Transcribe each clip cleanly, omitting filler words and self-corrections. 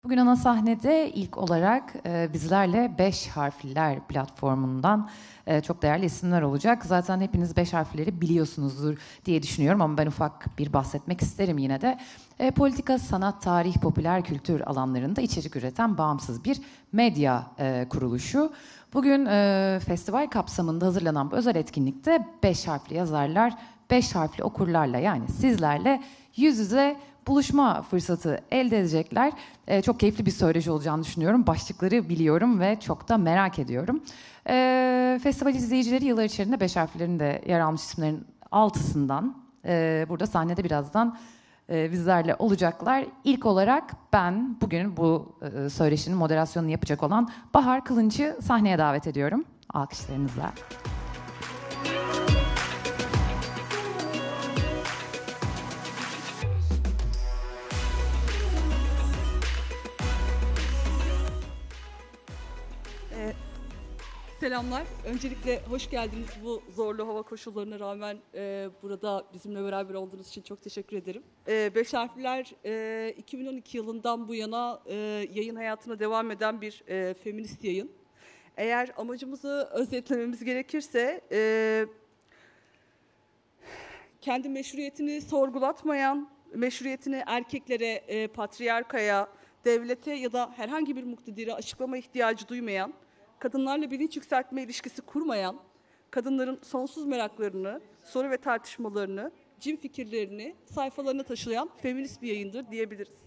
Bugün ana sahnede ilk olarak bizlerle 5 harfliler platformundan çok değerli isimler olacak. Zaten hepiniz 5 harfleri biliyorsunuzdur diye düşünüyorum ama ben ufak bir bahsetmek isterim yine de. Politika, sanat, tarih, popüler kültür alanlarında içerik üreten bağımsız bir medya kuruluşu. Bugün festival kapsamında hazırlanan bu özel etkinlikte 5 harfli yazarlar, 5 harfli okurlarla yani sizlerle yüz yüze buluşma fırsatı elde edecekler. Çok keyifli bir söyleşi olacağını düşünüyorum. Başlıkları biliyorum ve çok da merak ediyorum. Festival izleyicileri yıllar içerisinde 5 harflerin de yer almış isimlerin altısından burada sahnede birazdan bizlerle olacaklar. İlk olarak ben bugün bu söyleşinin moderasyonunu yapacak olan Bahar Kılınç'ı sahneye davet ediyorum. Alkışlarınızla. Selamlar. Öncelikle hoş geldiniz bu zorlu hava koşullarına rağmen burada bizimle beraber olduğunuz için çok teşekkür ederim. Beş Harfliler 2012 yılından bu yana yayın hayatına devam eden bir feminist yayın. Eğer amacımızı özetlememiz gerekirse kendi meşruiyetini sorgulatmayan, meşruiyetini erkeklere, patriarkaya, devlete ya da herhangi bir muktedire açıklama ihtiyacı duymayan, kadınlarla bilinç yükseltme ilişkisi kurmayan, kadınların sonsuz meraklarını, soru ve tartışmalarını, cin fikirlerini sayfalarına taşıyan feminist bir yayındır diyebiliriz.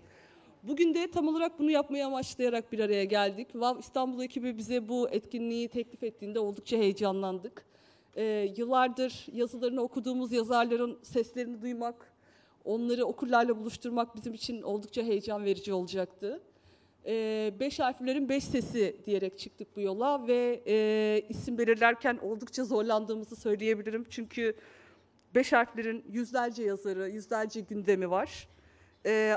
Bugün de tam olarak bunu yapmayı amaçlayarak bir araya geldik. Vav İstanbul ekibi bize bu etkinliği teklif ettiğinde oldukça heyecanlandık. Yıllardır yazılarını okuduğumuz yazarların seslerini duymak, onları okurlarla buluşturmak bizim için oldukça heyecan verici olacaktı. 5 harflerin 5 sesi diyerek çıktık bu yola ve isim belirlerken oldukça zorlandığımızı söyleyebilirim. Çünkü 5 harflerin yüzlerce yazarı, yüzlerce gündemi var.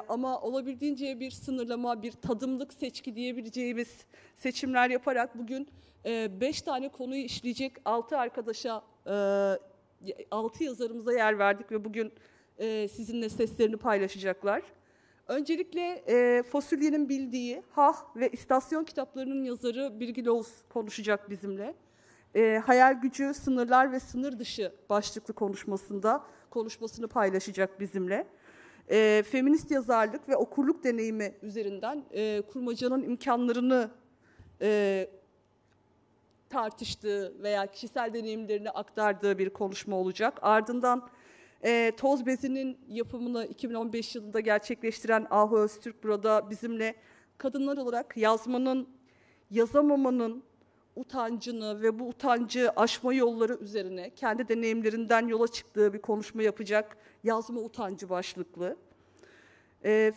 Ama olabildiğince bir sınırlama, bir tadımlık seçki diyebileceğimiz seçimler yaparak bugün 5 tane konuyu işleyecek 6 arkadaşa, 6 yazarımıza yer verdik ve bugün sizinle seslerini paylaşacaklar. Öncelikle Fasulye'nin bildiği Hah ve İstasyon kitaplarının yazarı Birgül Oğuz konuşacak bizimle. Hayal gücü, sınırlar ve sınır dışı başlıklı konuşmasını paylaşacak bizimle. Feminist yazarlık ve okurluk deneyimi üzerinden kurmacanın imkanlarını tartıştığı veya kişisel deneyimlerini aktardığı bir konuşma olacak. Ardından Toz Bezi'nin yapımını 2015 yılında gerçekleştiren Ahu Öztürk burada bizimle kadınlar olarak yazmanın, yazamamanın utancını ve bu utancı aşma yolları üzerine kendi deneyimlerinden yola çıktığı bir konuşma yapacak. Yazma utancı başlıklı.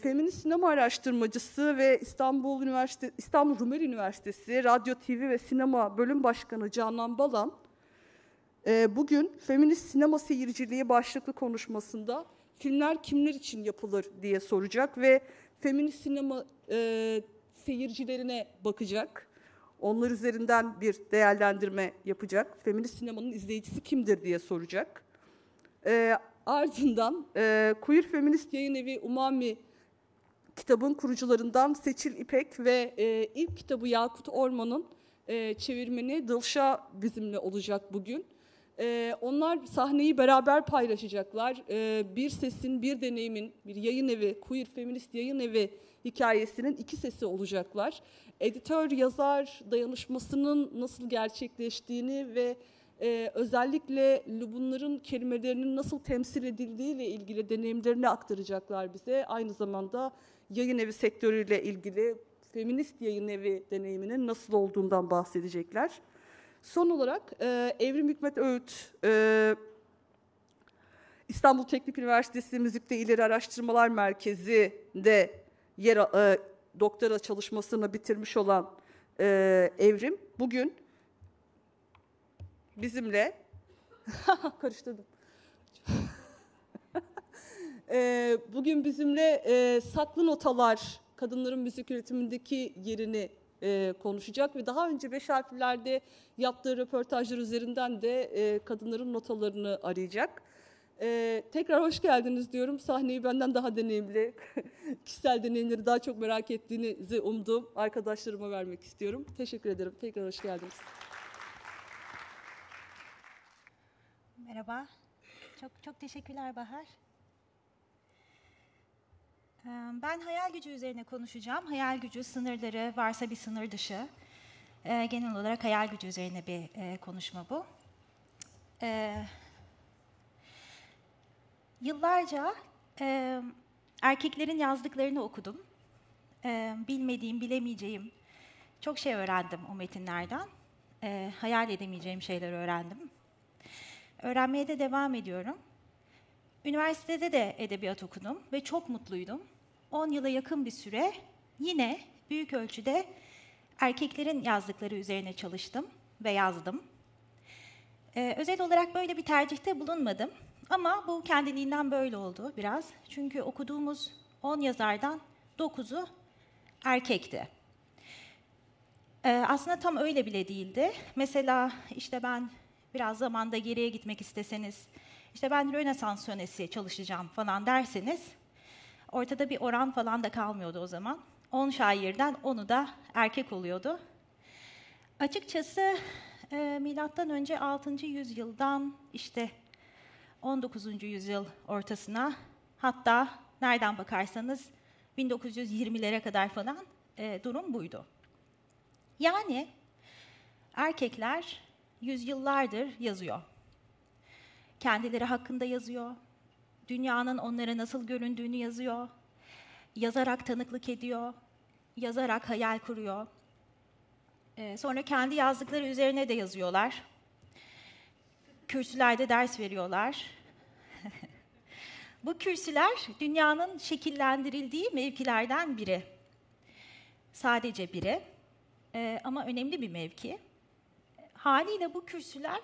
Feminist sinema araştırmacısı ve İstanbul Rumeli Üniversitesi Radyo, TV ve Sinema Bölüm Başkanı Canan Balan, bugün feminist sinema seyirciliği başlıklı konuşmasında filmler kimler için yapılır diye soracak ve feminist sinema seyircilerine bakacak. Onlar üzerinden bir değerlendirme yapacak. Feminist sinemanın izleyicisi kimdir diye soracak. Ardından Queer Feminist Yayın Evi Umami kitabın kurucularından Seçil İpek ve ilk kitabı Yakut Orman'ın çevirmeni Dılşa bizimle olacak bugün. Onlar sahneyi beraber paylaşacaklar. Bir sesin, bir deneyimin, bir yayın evi, queer feminist yayın evi hikayesinin iki sesi olacaklar. Editör-yazar dayanışmasının nasıl gerçekleştiğini ve özellikle bunların kelimelerinin nasıl temsil edildiğiyle ilgili deneyimlerini aktaracaklar bize. Aynı zamanda yayın evi sektörüyle ilgili feminist yayın evi deneyiminin nasıl olduğundan bahsedecekler. Son olarak Evrim Hikmet Öğüt, İstanbul Teknik Üniversitesi Müzikte İleri Araştırmalar Merkezi'nde doktora çalışmasını bitirmiş olan Evrim, bugün bizimle, karıştırdım, bugün bizimle saklı notalar, kadınların müzik üretimindeki yerini konuşacak ve daha önce 5 harflerde yaptığı röportajlar üzerinden de kadınların notalarını arayacak. Tekrar hoş geldiniz diyorum. Sahneyi benden daha deneyimli, kişisel deneyimleri daha çok merak ettiğinizi umduğum arkadaşlarıma vermek istiyorum. Teşekkür ederim. Tekrar hoş geldiniz. Merhaba. Çok teşekkürler Bahar. Ben hayal gücü üzerine konuşacağım. Hayal gücü sınırları, varsa bir sınır dışı. Genel olarak hayal gücü üzerine bir konuşma bu. Yıllarca erkeklerin yazdıklarını okudum. Bilmediğim, bilemeyeceğim çok şey öğrendim o metinlerden. Hayal edemeyeceğim şeyler öğrendim. Öğrenmeye de devam ediyorum. Üniversitede de edebiyat okudum ve çok mutluydum. 10 yıla yakın bir süre yine büyük ölçüde erkeklerin yazdıkları üzerine çalıştım ve yazdım. Özel olarak böyle bir tercihte bulunmadım. Ama bu kendiliğinden böyle oldu biraz. Çünkü okuduğumuz 10 yazardan 9'u erkekti. Aslında tam öyle bile değildi. Mesela işte ben biraz zamanda geriye gitmek isteseniz, işte ben Rönesans sönesi çalışacağım falan derseniz, ortada bir oran falan da kalmıyordu o zaman. 10 şairden 10'u da erkek oluyordu. Açıkçası milattan önce 6. yüzyıldan işte 19. yüzyıl ortasına, hatta nereden bakarsanız 1920'lere kadar falan durum buydu. Yani erkekler yüzyıllardır yazıyor. Kendileri hakkında yazıyor, dünyanın onlara nasıl göründüğünü yazıyor, yazarak tanıklık ediyor, yazarak hayal kuruyor. Sonra kendi yazdıkları üzerine de yazıyorlar. Kürsülerde ders veriyorlar. Bu kürsüler dünyanın şekillendirildiği mevkilerden biri. Sadece biri. Ama önemli bir mevki. Haliyle bu kürsüler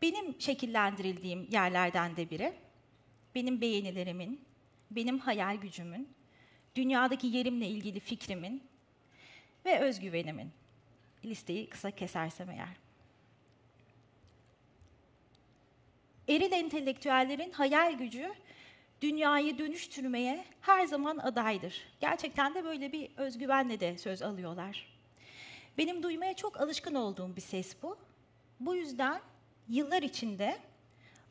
benim şekillendirildiğim yerlerden de biri. Benim beğenilerimin, benim hayal gücümün, dünyadaki yerimle ilgili fikrimin ve özgüvenimin. Listeyi kısa kesersem eğer. Eril entelektüellerin hayal gücü dünyayı dönüştürmeye her zaman adaydır. Gerçekten de böyle bir özgüvenle de söz alıyorlar. Benim duymaya çok alışkın olduğum bir ses bu. Bu yüzden yıllar içinde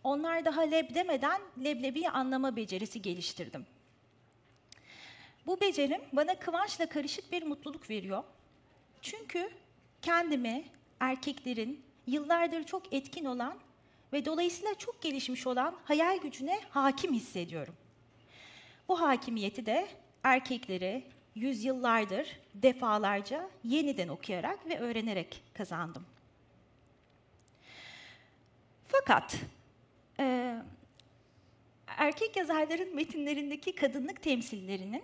onlar daha leb demeden leblebiyi anlama becerisi geliştirdim. Bu becerim bana kıvançla karışık bir mutluluk veriyor. Çünkü kendimi erkeklerin yıllardır çok etkin olan ve dolayısıyla çok gelişmiş olan hayal gücüne hakim hissediyorum. Bu hakimiyeti de erkekleri yüzyıllardır defalarca yeniden okuyarak ve öğrenerek kazandım. Fakat erkek yazarların metinlerindeki kadınlık temsillerinin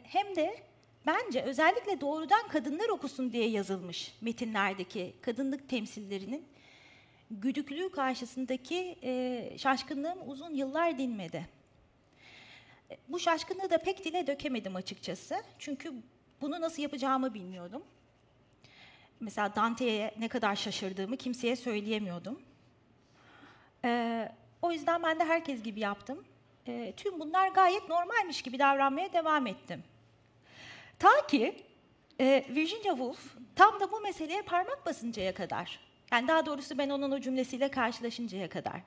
hem de bence özellikle doğrudan kadınlar okusun diye yazılmış metinlerdeki kadınlık temsillerinin güdüklüğü karşısındaki şaşkınlığım uzun yıllar dinmedi. Bu şaşkınlığı da pek dile dökemedim açıkçası. Çünkü bunu nasıl yapacağımı bilmiyordum. Mesela Dante'ye ne kadar şaşırdığımı kimseye söyleyemiyordum. O yüzden ben de herkes gibi yaptım. Tüm bunlar gayet normalmiş gibi davranmaya devam ettim. Ta ki Virginia Woolf tam da bu meseleye parmak basıncaya kadar. Yani daha doğrusu ben onun o cümlesiyle karşılaşıncaya kadar.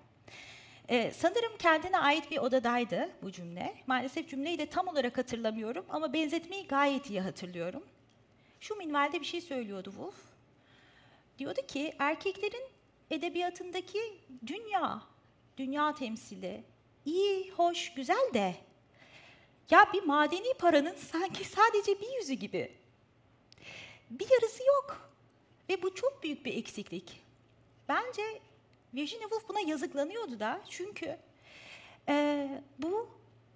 Sanırım kendine ait bir odadaydı bu cümle. Maalesef cümleyi de tam olarak hatırlamıyorum ama benzetmeyi gayet iyi hatırlıyorum. Şu minvalde bir şey söylüyordu Woolf. Diyordu ki erkeklerin edebiyatındaki dünya temsili iyi, hoş, güzel de ya bir madeni paranın sanki sadece bir yüzü gibi. Bir yarısı yok. Ve bu çok büyük bir eksiklik. Bence Virginia Woolf buna yazıklanıyordu da çünkü bu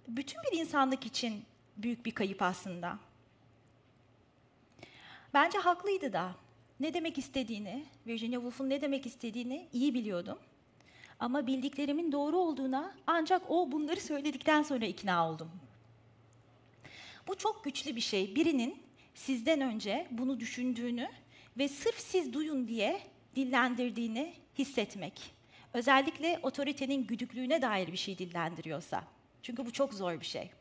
bütün bir insanlık için büyük bir kayıp aslında. Bence haklıydı da. Ne demek istediğini, Virginia Woolf'un ne demek istediğini iyi biliyordum. Ama bildiklerimin doğru olduğuna ancak o bunları söyledikten sonra ikna oldum. Bu çok güçlü bir şey. Birinin sizden önce bunu düşündüğünü ve sırf siz duyun diye dillendirdiğini hissetmek. Özellikle otoritenin güdüklüğüne dair bir şey dillendiriyorsa. Çünkü bu çok zor bir şey.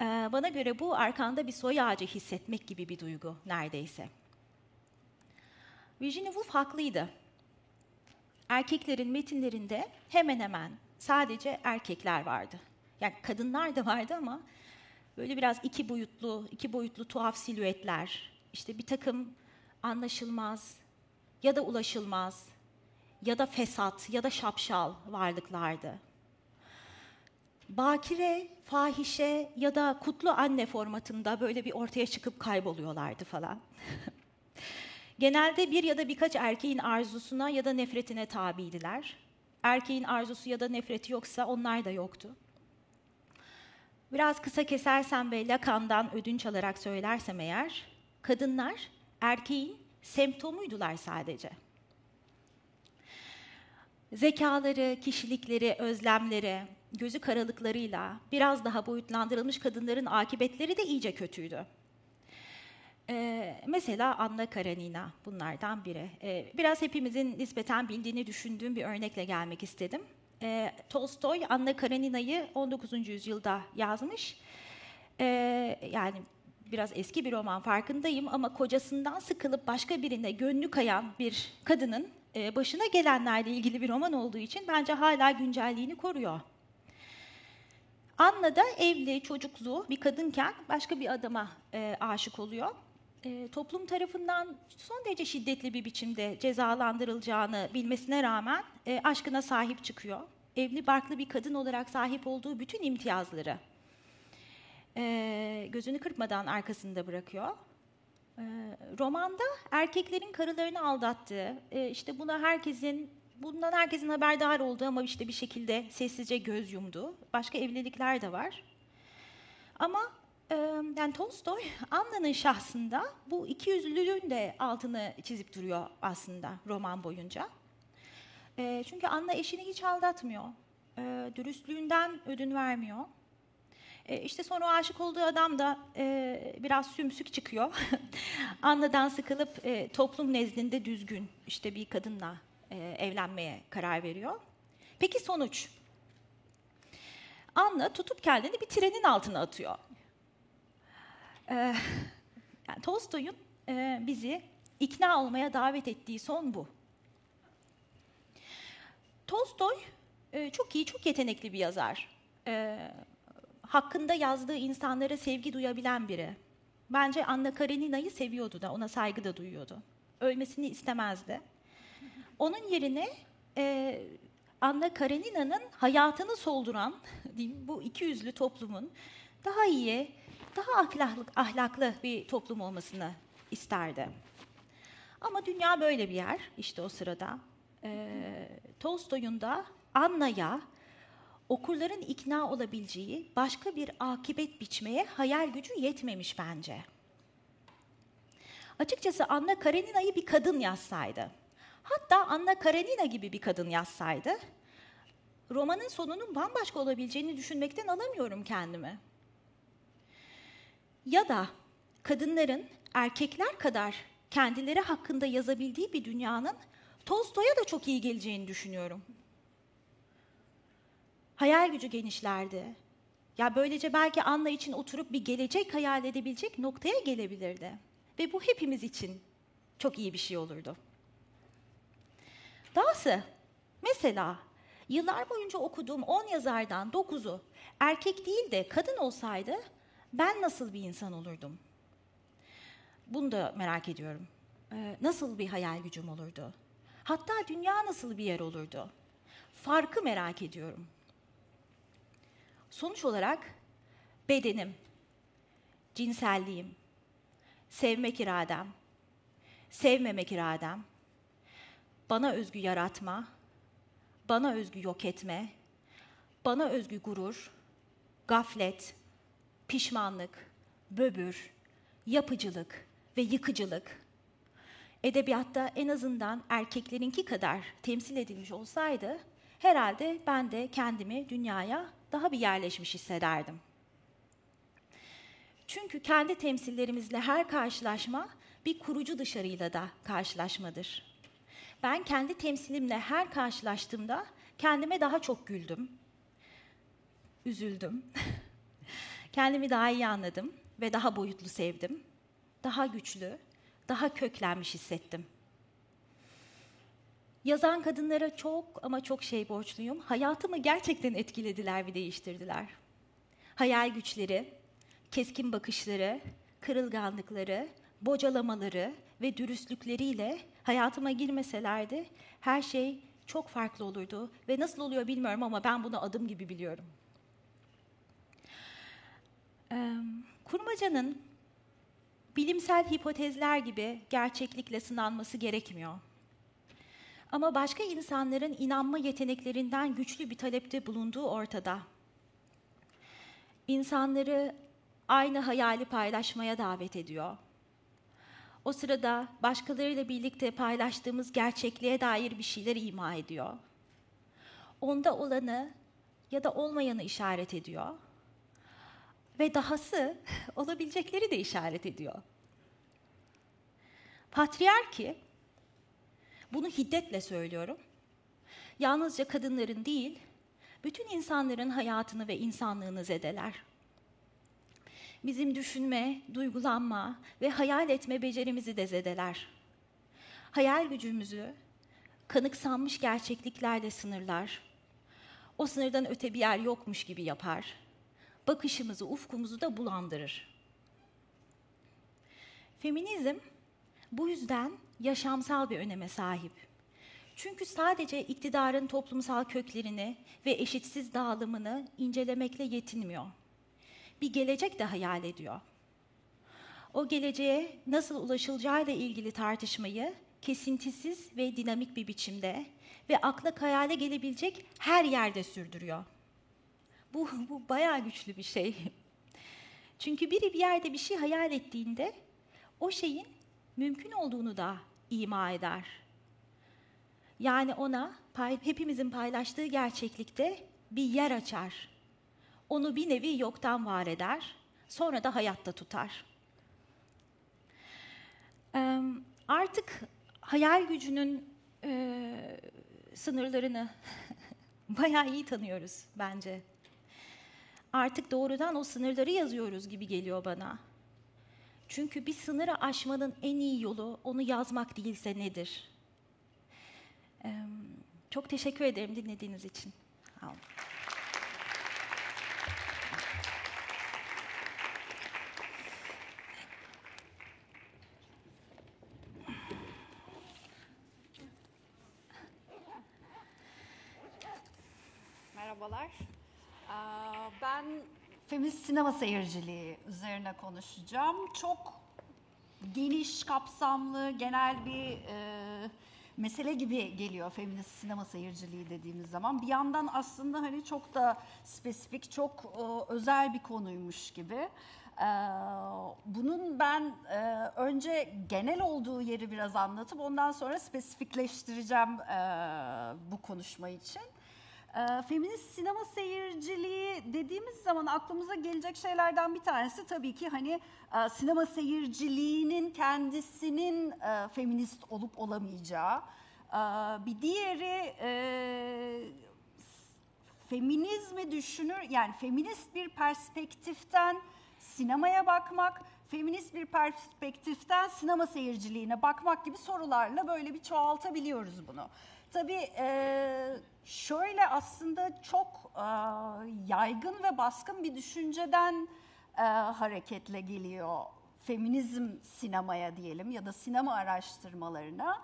Bana göre bu arkanda bir soy ağacı hissetmek gibi bir duygu neredeyse. Virginia Woolf haklıydı. Erkeklerin metinlerinde hemen hemen sadece erkekler vardı. Yani kadınlar da vardı ama böyle biraz iki boyutlu tuhaf silüetler, işte bir takım anlaşılmaz ya da ulaşılmaz ya da fesat ya da şapşal varlıklardı. Bakire, fahişe ya da kutlu anne formatında böyle bir ortaya çıkıp kayboluyorlardı falan. Genelde bir ya da birkaç erkeğin arzusuna ya da nefretine tabiydiler. Erkeğin arzusu ya da nefreti yoksa onlar da yoktu. Biraz kısa kesersem ve Lacan'dan ödünç alarak söylersem eğer, kadınlar erkeğin semptomuydular sadece. Zekaları, kişilikleri, özlemleri, gözü karalıklarıyla biraz daha boyutlandırılmış kadınların akıbetleri de iyice kötüydü. Mesela Anna Karenina bunlardan biri. Biraz hepimizin nispeten bildiğini düşündüğüm bir örnekle gelmek istedim. Tolstoy Anna Karenina'yı 19. yüzyılda yazmış. Yani biraz eski bir roman farkındayım ama kocasından sıkılıp başka birine gönlü kayan bir kadının başına gelenlerle ilgili bir roman olduğu için bence hala güncelliğini koruyor. Anna da evli, çocuklu bir kadınken başka bir adama aşık oluyor. Toplum tarafından son derece şiddetli bir biçimde cezalandırılacağını bilmesine rağmen aşkına sahip çıkıyor. Evli barklı bir kadın olarak sahip olduğu bütün imtiyazları gözünü kırpmadan arkasında bırakıyor. Romanda erkeklerin karılarını aldattığı, işte bundan herkesin haberdar olduğu ama işte bir şekilde sessizce göz yumduğu başka evlilikler de var. Ama yani Tolstoy Anna'nın şahsında bu ikiyüzlülüğün de altını çizip duruyor aslında roman boyunca. Çünkü Anna eşini hiç aldatmıyor, dürüstlüğünden ödün vermiyor. İşte sonra o aşık olduğu adam da biraz sümsük çıkıyor. Anna'dan sıkılıp toplum nezdinde düzgün işte bir kadınla evlenmeye karar veriyor. Peki sonuç? Anna tutup kendini bir trenin altına atıyor. Yani Tolstoy'un bizi ikna olmaya davet ettiği son bu. Tolstoy çok iyi, çok yetenekli bir yazar. Hakkında yazdığı insanlara sevgi duyabilen biri. Bence Anna Karenina'yı seviyordu da, ona saygı da duyuyordu. Ölmesini istemezdi. Onun yerine Anna Karenina'nın hayatını solduran diyeyim, bu ikiyüzlü toplumun daha iyi, daha ahlaklı bir toplum olmasını isterdi. Ama dünya böyle bir yer işte o sırada. Tolstoy'un da Anna'ya okurların ikna olabileceği başka bir akıbet biçmeye hayal gücü yetmemiş bence. Açıkçası Anna Karenina'yı bir kadın yazsaydı, hatta Anna Karenina gibi bir kadın yazsaydı, romanın sonunun bambaşka olabileceğini düşünmekten alamıyorum kendimi. Ya da kadınların erkekler kadar kendileri hakkında yazabildiği bir dünyanın Tolstoy'a da çok iyi geleceğini düşünüyorum. Hayal gücü genişlerdi. Ya böylece belki Anna için oturup bir gelecek hayal edebilecek noktaya gelebilirdi. Ve bu hepimiz için çok iyi bir şey olurdu. Dahası mesela yıllar boyunca okuduğum 10 yazardan 9'u erkek değil de kadın olsaydı ben nasıl bir insan olurdum? Bunu da merak ediyorum. Nasıl bir hayal gücüm olurdu? Hatta dünya nasıl bir yer olurdu? Farkı merak ediyorum. Sonuç olarak bedenim, cinselliğim, sevmek iradem, sevmemek iradem, bana özgü yaratma, bana özgü yok etme, bana özgü gurur, gaflet, pişmanlık, böbür, yapıcılık ve yıkıcılık, edebiyatta en azından erkeklerinki kadar temsil edilmiş olsaydı, herhalde ben de kendimi dünyaya daha bir yerleşmiş hissederdim. Çünkü kendi temsillerimizle her karşılaşma bir kurucu dışarıyla da karşılaşmadır. Ben kendi temsilimle her karşılaştığımda kendime daha çok güldüm, üzüldüm. Kendimi daha iyi anladım ve daha boyutlu sevdim. Daha güçlü, daha köklenmiş hissettim. Yazan kadınlara çok ama çok şey borçluyum. Hayatımı gerçekten etkilediler ve değiştirdiler. Hayal güçleri, keskin bakışları, kırılganlıkları, bocalamaları ve dürüstlükleriyle hayatıma girmeselerdi her şey çok farklı olurdu. Ve nasıl oluyor bilmiyorum ama ben bunu adım gibi biliyorum. Kurmaca'nın bilimsel hipotezler gibi gerçeklikle sınanması gerekmiyor. Ama başka insanların inanma yeteneklerinden güçlü bir talepte bulunduğu ortada. İnsanları aynı hayali paylaşmaya davet ediyor. O sırada başkalarıyla birlikte paylaştığımız gerçekliğe dair bir şeyler ima ediyor. Onda olanı ya da olmayanı işaret ediyor. Ve dahası olabilecekleri de işaret ediyor. Patriarki, bunu hiddetle söylüyorum, yalnızca kadınların değil, bütün insanların hayatını ve insanlığını zedeler. Bizim düşünme, duygulanma ve hayal etme becerimizi de zedeler. Hayal gücümüzü kanıksanmış gerçekliklerle sınırlar. O sınırdan öte bir yer yokmuş gibi yapar. Bakışımızı, ufkumuzu da bulandırır. Feminizm bu yüzden yaşamsal bir öneme sahip. Çünkü sadece iktidarın toplumsal köklerini ve eşitsiz dağılımını incelemekle yetinmiyor. Bir gelecek de hayal ediyor. O geleceğe nasıl ulaşılacağıyla ilgili tartışmayı kesintisiz ve dinamik bir biçimde ve akla hayale gelebilecek her yerde sürdürüyor. Bu bayağı güçlü bir şey. Çünkü biri bir yerde bir şey hayal ettiğinde o şeyin mümkün olduğunu da ima eder. Yani ona hepimizin paylaştığı gerçeklikte bir yer açar. Onu bir nevi yoktan var eder, sonra da hayatta tutar. Artık hayal gücünün sınırlarını bayağı iyi tanıyoruz bence. Artık doğrudan o sınırları yazıyoruz gibi geliyor bana. Çünkü bir sınırı aşmanın en iyi yolu onu yazmak değilse nedir? Çok teşekkür ederim dinlediğiniz için. Sağ olun. Merhabalar. Ben feminist sinema seyirciliği üzerine konuşacağım. Çok geniş, kapsamlı, genel bir mesele gibi geliyor feminist sinema seyirciliği dediğimiz zaman. Bir yandan aslında hani çok da spesifik, çok özel bir konuymuş gibi. Bunun ben önce genel olduğu yeri biraz anlatıp ondan sonra spesifikleştireceğim bu konuşma için. Feminist sinema seyirciliği dediğimiz zaman aklımıza gelecek şeylerden bir tanesi tabii ki hani sinema seyirciliğinin kendisinin feminist olup olamayacağı. Bir diğeri feminizmi düşünür, yani feminist bir perspektiften sinemaya bakmak, feminist bir perspektiften sinema seyirciliğine bakmak gibi sorularla böyle bir çoğaltabiliyoruz bunu. Tabii şöyle aslında çok yaygın ve baskın bir düşünceden hareketle geliyor feminizm sinemaya diyelim ya da sinema araştırmalarına.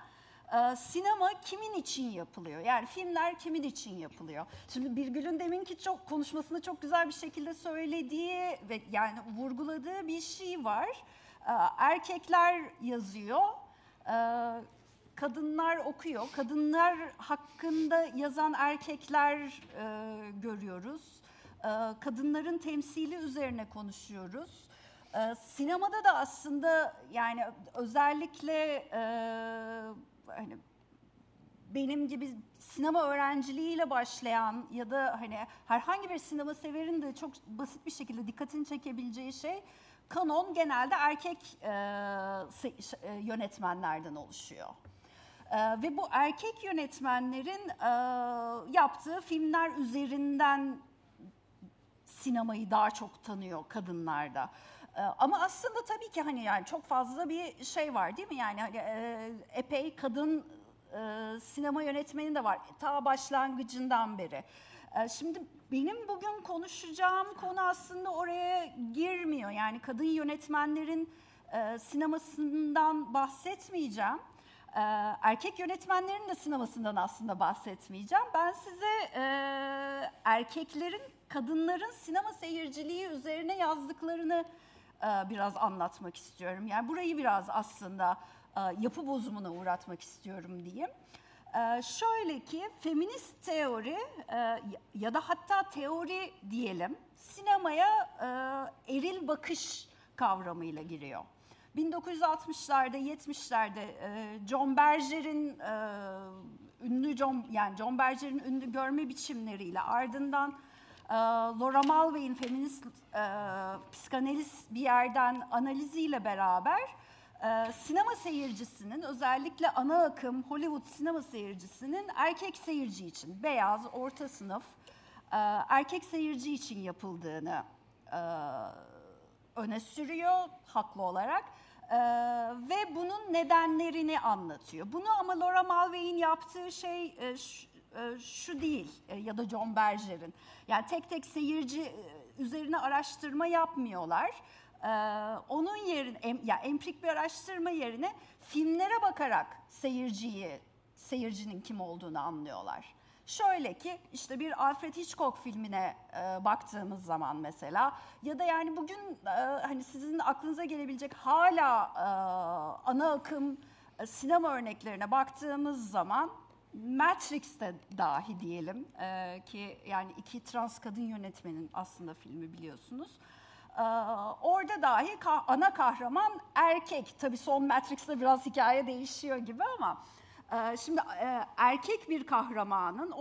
Sinema kimin için yapılıyor? Yani filmler kimin için yapılıyor? Şimdi Birgül'ün deminki konuşmasında çok güzel bir şekilde söylediği ve yani vurguladığı bir şey var. Erkekler yazıyor, kadınlar okuyor. Kadınlar hakkında yazan erkekler görüyoruz. Kadınların temsili üzerine konuşuyoruz. Sinemada da aslında yani özellikle hani benim gibi sinema öğrenciliğiyle başlayan ya da hani herhangi bir sinema severin de çok basit bir şekilde dikkatini çekebileceği şey, kanon genelde erkek yönetmenlerden oluşuyor. Ve bu erkek yönetmenlerin yaptığı filmler üzerinden sinemayı daha çok tanıyor kadınlarda. Ama aslında tabii ki hani yani çok fazla bir şey var değil mi? Yani hani epey kadın sinema yönetmeni de var ta başlangıcından beri. Şimdi benim bugün konuşacağım konu aslında oraya girmiyor. Yani kadın yönetmenlerin sinemasından bahsetmeyeceğim. Erkek yönetmenlerin de sinemasından aslında bahsetmeyeceğim. Ben size erkeklerin, kadınların sinema seyirciliği üzerine yazdıklarını biraz anlatmak istiyorum. Yani burayı biraz aslında yapı bozumuna uğratmak istiyorum diyeyim. Şöyle ki feminist teori ya da hatta teori diyelim sinemaya eril bakış kavramıyla giriyor. 1960'larda, 70'lerde John Berger'in John Berger'in ünlü görme biçimleriyle ardından Laura Mulvey'in feminist psikanaliz bir yerden analiziyle beraber sinema seyircisinin özellikle ana akım Hollywood sinema seyircisinin erkek seyirci için beyaz orta sınıf erkek seyirci için yapıldığını öne sürüyor haklı olarak ve bunun nedenlerini anlatıyor. Bunu ama Laura Mulvey'in yaptığı şey şu değil ya da John Berger'in. Yani tek tek seyirci üzerine araştırma yapmıyorlar. Onun yerine, yani empirik bir araştırma yerine filmlere bakarak seyircinin kim olduğunu anlıyorlar. Şöyle ki işte bir Alfred Hitchcock filmine baktığımız zaman mesela ya da yani bugün hani sizin aklınıza gelebilecek hala ana akım sinema örneklerine baktığımız zaman Matrix'te dahi diyelim ki yani iki trans kadın yönetmenin aslında filmi biliyorsunuz. Orada dahi ana kahraman erkek. Tabii son Matrix'te biraz hikaye değişiyor gibi ama şimdi erkek bir kahramanın,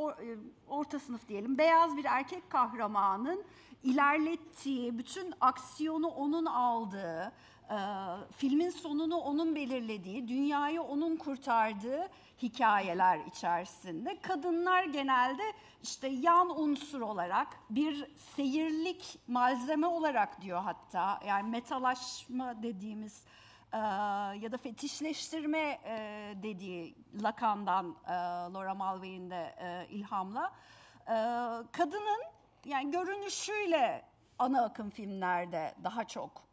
orta sınıf diyelim, beyaz bir erkek kahramanın ilerlettiği, bütün aksiyonu onun aldığı, filmin sonunu onun belirlediği, dünyayı onun kurtardığı hikayeler içerisinde kadınlar genelde işte yan unsur olarak bir seyirlik malzeme olarak diyor hatta yani metalaşma dediğimiz ya da fetişleştirme dediği Lacan'dan Laura Mulvey'in de ilhamla kadının yani görünüşüyle ana akım filmlerde daha çok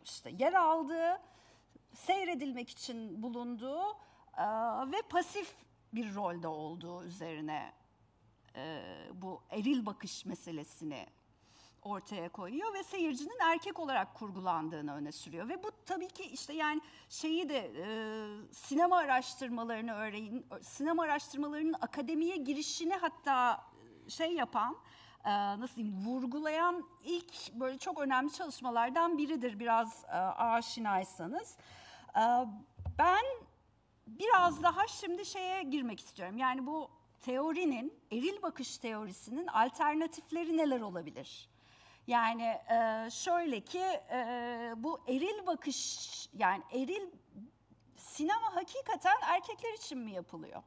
işte yer aldığı, seyredilmek için bulunduğu ve pasif bir rolde olduğu üzerine bu eril bakış meselesini ortaya koyuyor ve seyircinin erkek olarak kurgulandığını öne sürüyor. Ve bu tabii ki işte yani şeyi de sinema araştırmalarını örneğin, sinema araştırmalarının akademiye girişini hatta şey yapan, nasıl diyeyim, vurgulayan ilk böyle çok önemli çalışmalardan biridir biraz aşinaysanız. Ben biraz daha şimdi şeye girmek istiyorum. Yani bu teorinin, eril bakış teorisinin alternatifleri neler olabilir? Yani şöyle ki bu eril bakış, yani eril sinema hakikaten erkekler için mi yapılıyor?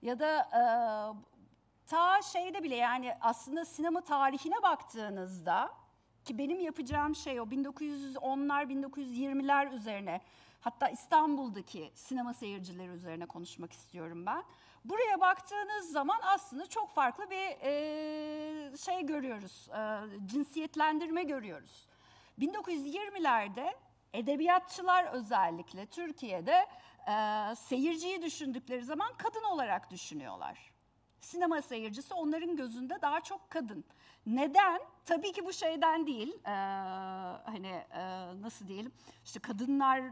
Ya da ta şeyde bile yani aslında sinema tarihine baktığınızda ki benim yapacağım şey o 1910'lar 1920'ler üzerine hatta İstanbul'daki sinema seyircileri üzerine konuşmak istiyorum ben. Buraya baktığınız zaman aslında çok farklı bir şey görüyoruz, cinsiyetlendirme görüyoruz. 1920'lerde edebiyatçılar özellikle Türkiye'de seyirciyi düşündükleri zaman kadın olarak düşünüyorlar. Sinema seyircisi onların gözünde daha çok kadın. Neden? Tabii ki bu şeyden değil, hani nasıl diyelim, işte kadınlar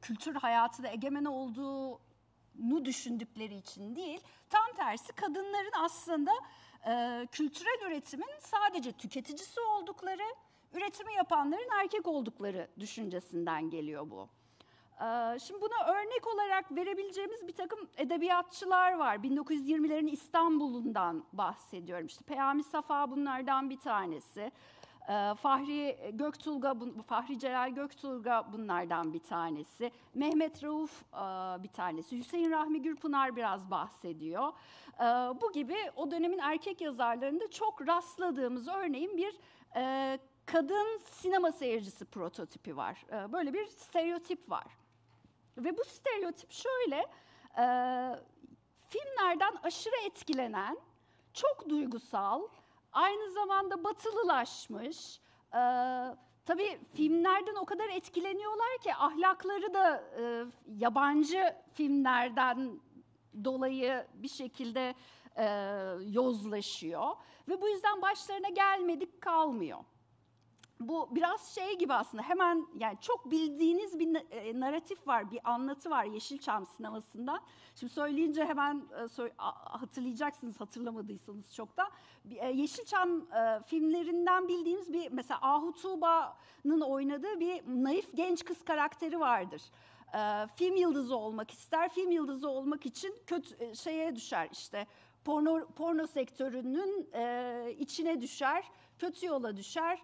kültür hayatında egemen olduğunu düşündükleri için değil, tam tersi kadınların aslında kültürel üretimin sadece tüketicisi oldukları, üretimi yapanların erkek oldukları düşüncesinden geliyor bu. Şimdi buna örnek olarak verebileceğimiz bir takım edebiyatçılar var. 1920'lerin İstanbul'undan bahsediyorum. İşte Peyami Safa bunlardan bir tanesi. Fahri Celal Göktulga bunlardan bir tanesi. Mehmet Rauf bir tanesi. Hüseyin Rahmi Gürpınar biraz bahsediyor. Bu gibi o dönemin erkek yazarlarında çok rastladığımız örneğin bir kadın sinema seyircisi prototipi var. Böyle bir stereotip var. Ve bu stereotip şöyle, filmlerden aşırı etkilenen, çok duygusal, aynı zamanda batılılaşmış, tabii filmlerden o kadar etkileniyorlar ki ahlakları da yabancı filmlerden dolayı bir şekilde yozlaşıyor. Ve bu yüzden başlarına gelmedik kalmıyor. Bu biraz şey gibi aslında, hemen yani çok bildiğiniz bir naratif var, bir anlatı var Yeşilçam sinemasında. Şimdi söyleyince hemen hatırlayacaksınız, hatırlamadıysanız çok da. Yeşilçam filmlerinden bildiğimiz bir, mesela Ahu Tuğba'nın oynadığı bir naif genç kız karakteri vardır. Film yıldızı olmak ister, film yıldızı olmak için kötü şeye düşer işte. Porno sektörünün içine düşer, kötü yola düşer.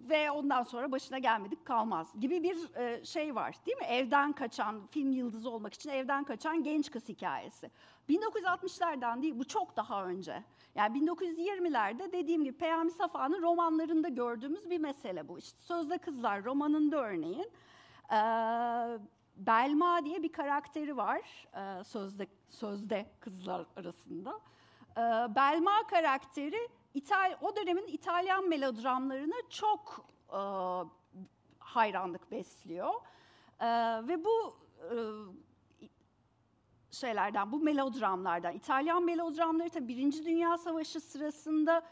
Ve ondan sonra başına gelmedik kalmaz gibi bir şey var, değil mi? Evden kaçan, film yıldızı olmak için evden kaçan genç kız hikayesi. 1960'lardan değil, bu çok daha önce. Yani 1920'lerde dediğim gibi Peyami Safa'nın romanlarında gördüğümüz bir mesele bu. İşte Sözde Kızlar romanında örneğin Belma diye bir karakteri var Sözde Kızlar arasında. Belma karakteri o dönemin İtalyan melodramlarına çok hayranlık besliyor. Ve bu bu melodramlardan, İtalyan melodramları tabii Birinci Dünya Savaşı sırasında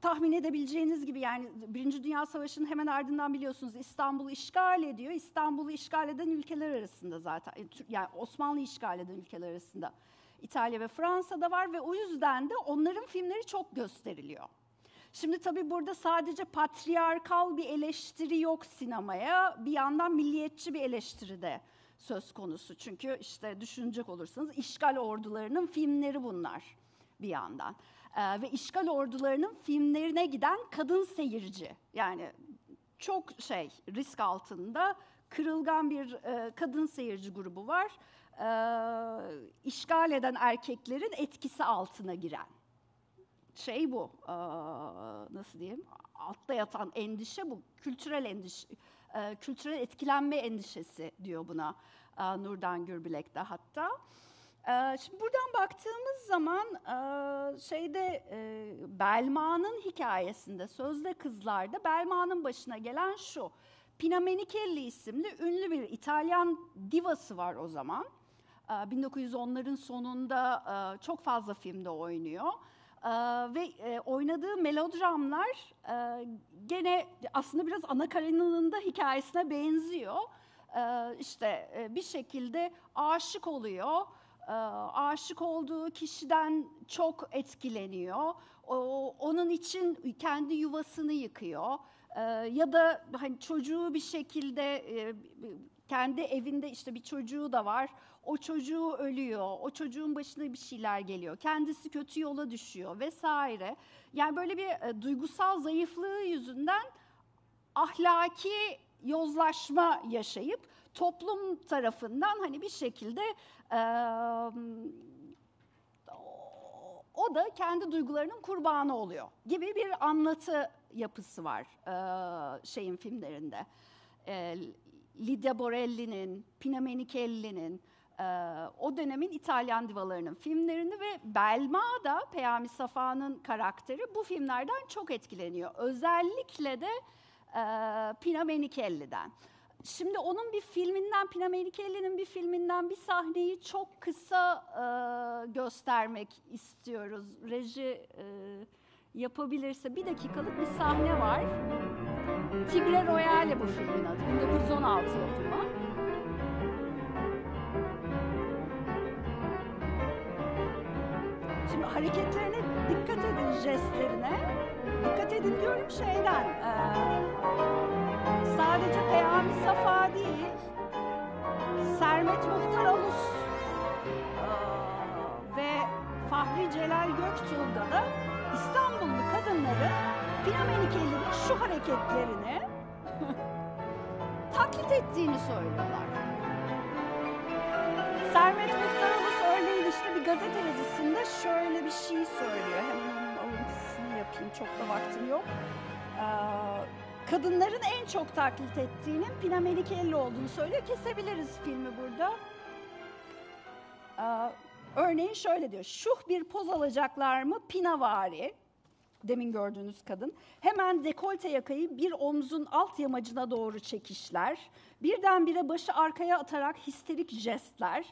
tahmin edebileceğiniz gibi, yani Birinci Dünya Savaşı'nın hemen ardından biliyorsunuz İstanbul'u işgal ediyor. İstanbul'u işgal eden ülkeler arasında zaten, yani Osmanlı'yı işgal eden ülkeler arasında İtalya ve Fransa'da var ve o yüzden de onların filmleri çok gösteriliyor. Şimdi tabii burada sadece patriarkal bir eleştiri yok sinemaya, bir yandan milliyetçi bir eleştiri de söz konusu. Çünkü işte düşünecek olursanız işgal ordularının filmleri bunlar bir yandan. Ve işgal ordularının filmlerine giden kadın seyirci, yani çok risk altında kırılgan bir kadın seyirci grubu var. İşgal eden erkeklerin etkisi altına giren bu, nasıl diyeyim, altta yatan endişe bu, kültürel endişe, kültürel etkilenme endişesi diyor buna Nurdan Gürbilek de hatta. Şimdi buradan baktığımız zaman Belma'nın hikayesinde, Sözde Kızlar'da Belma'nın başına gelen şu: Pina Menichelli isimli ünlü bir İtalyan divası var o zaman. 1910'ların sonunda çok fazla filmde oynuyor. Ve oynadığı melodramlar gene aslında biraz Ana Karenina'nın da hikayesine benziyor. Bir şekilde aşık oluyor. Aşık olduğu kişiden çok etkileniyor. Onun için kendi yuvasını yıkıyor. Ya da hani çocuğu bir şekilde kendi evinde bir çocuğu da var. O çocuğu ölüyor. O çocuğun başına bir şeyler geliyor. Kendisi kötü yola düşüyor vesaire. Yani böyle bir duygusal zayıflığı yüzünden ahlaki yozlaşma yaşayıp toplum tarafından hani bir şekilde o da kendi duygularının kurbanı oluyor gibi bir anlatı yapısı var filmlerinde. Lydia Borelli'nin, Pina Menichelli'nin, o dönemin İtalyan divalarının filmlerini ve Belma da Peyami Safa'nın karakteri bu filmlerden çok etkileniyor. Özellikle de Pina Menichelli'den. Şimdi onun bir filminden, Pina Menichelli'nin bir filminden bir sahneyi çok kısa göstermek istiyoruz. Reji yapabilirse 1 dakikalık bir sahne var. Tigre Royale bu filmin adı. 1916 yapımı. Şimdi hareketlerine dikkat edin, jestlerine. Dikkat edin diyorum sadece Peyami Safa değil, Sermet Muhtaralus ve Fahri Celal Göktulga da İstanbullu kadınların Pina Menikeli'nin şu hareketlerini taklit ettiğini söylüyorlar. Sermet Muhtarolus örneğin işte bir gazete yazısında şöyle bir şey söylüyor. Hemen onun alıntısını yapayım, çok da vaktim yok. Kadınların en çok taklit ettiğinin Pina Menikeli olduğunu söylüyor. Kesebiliriz filmi burada. Örneğin şöyle diyor. Şuh bir poz alacaklar mı Pinavari? Demin gördüğünüz kadın. Hemen dekolte yakayı bir omzun alt yamacına doğru çekişler. Birdenbire başı arkaya atarak histerik jestler.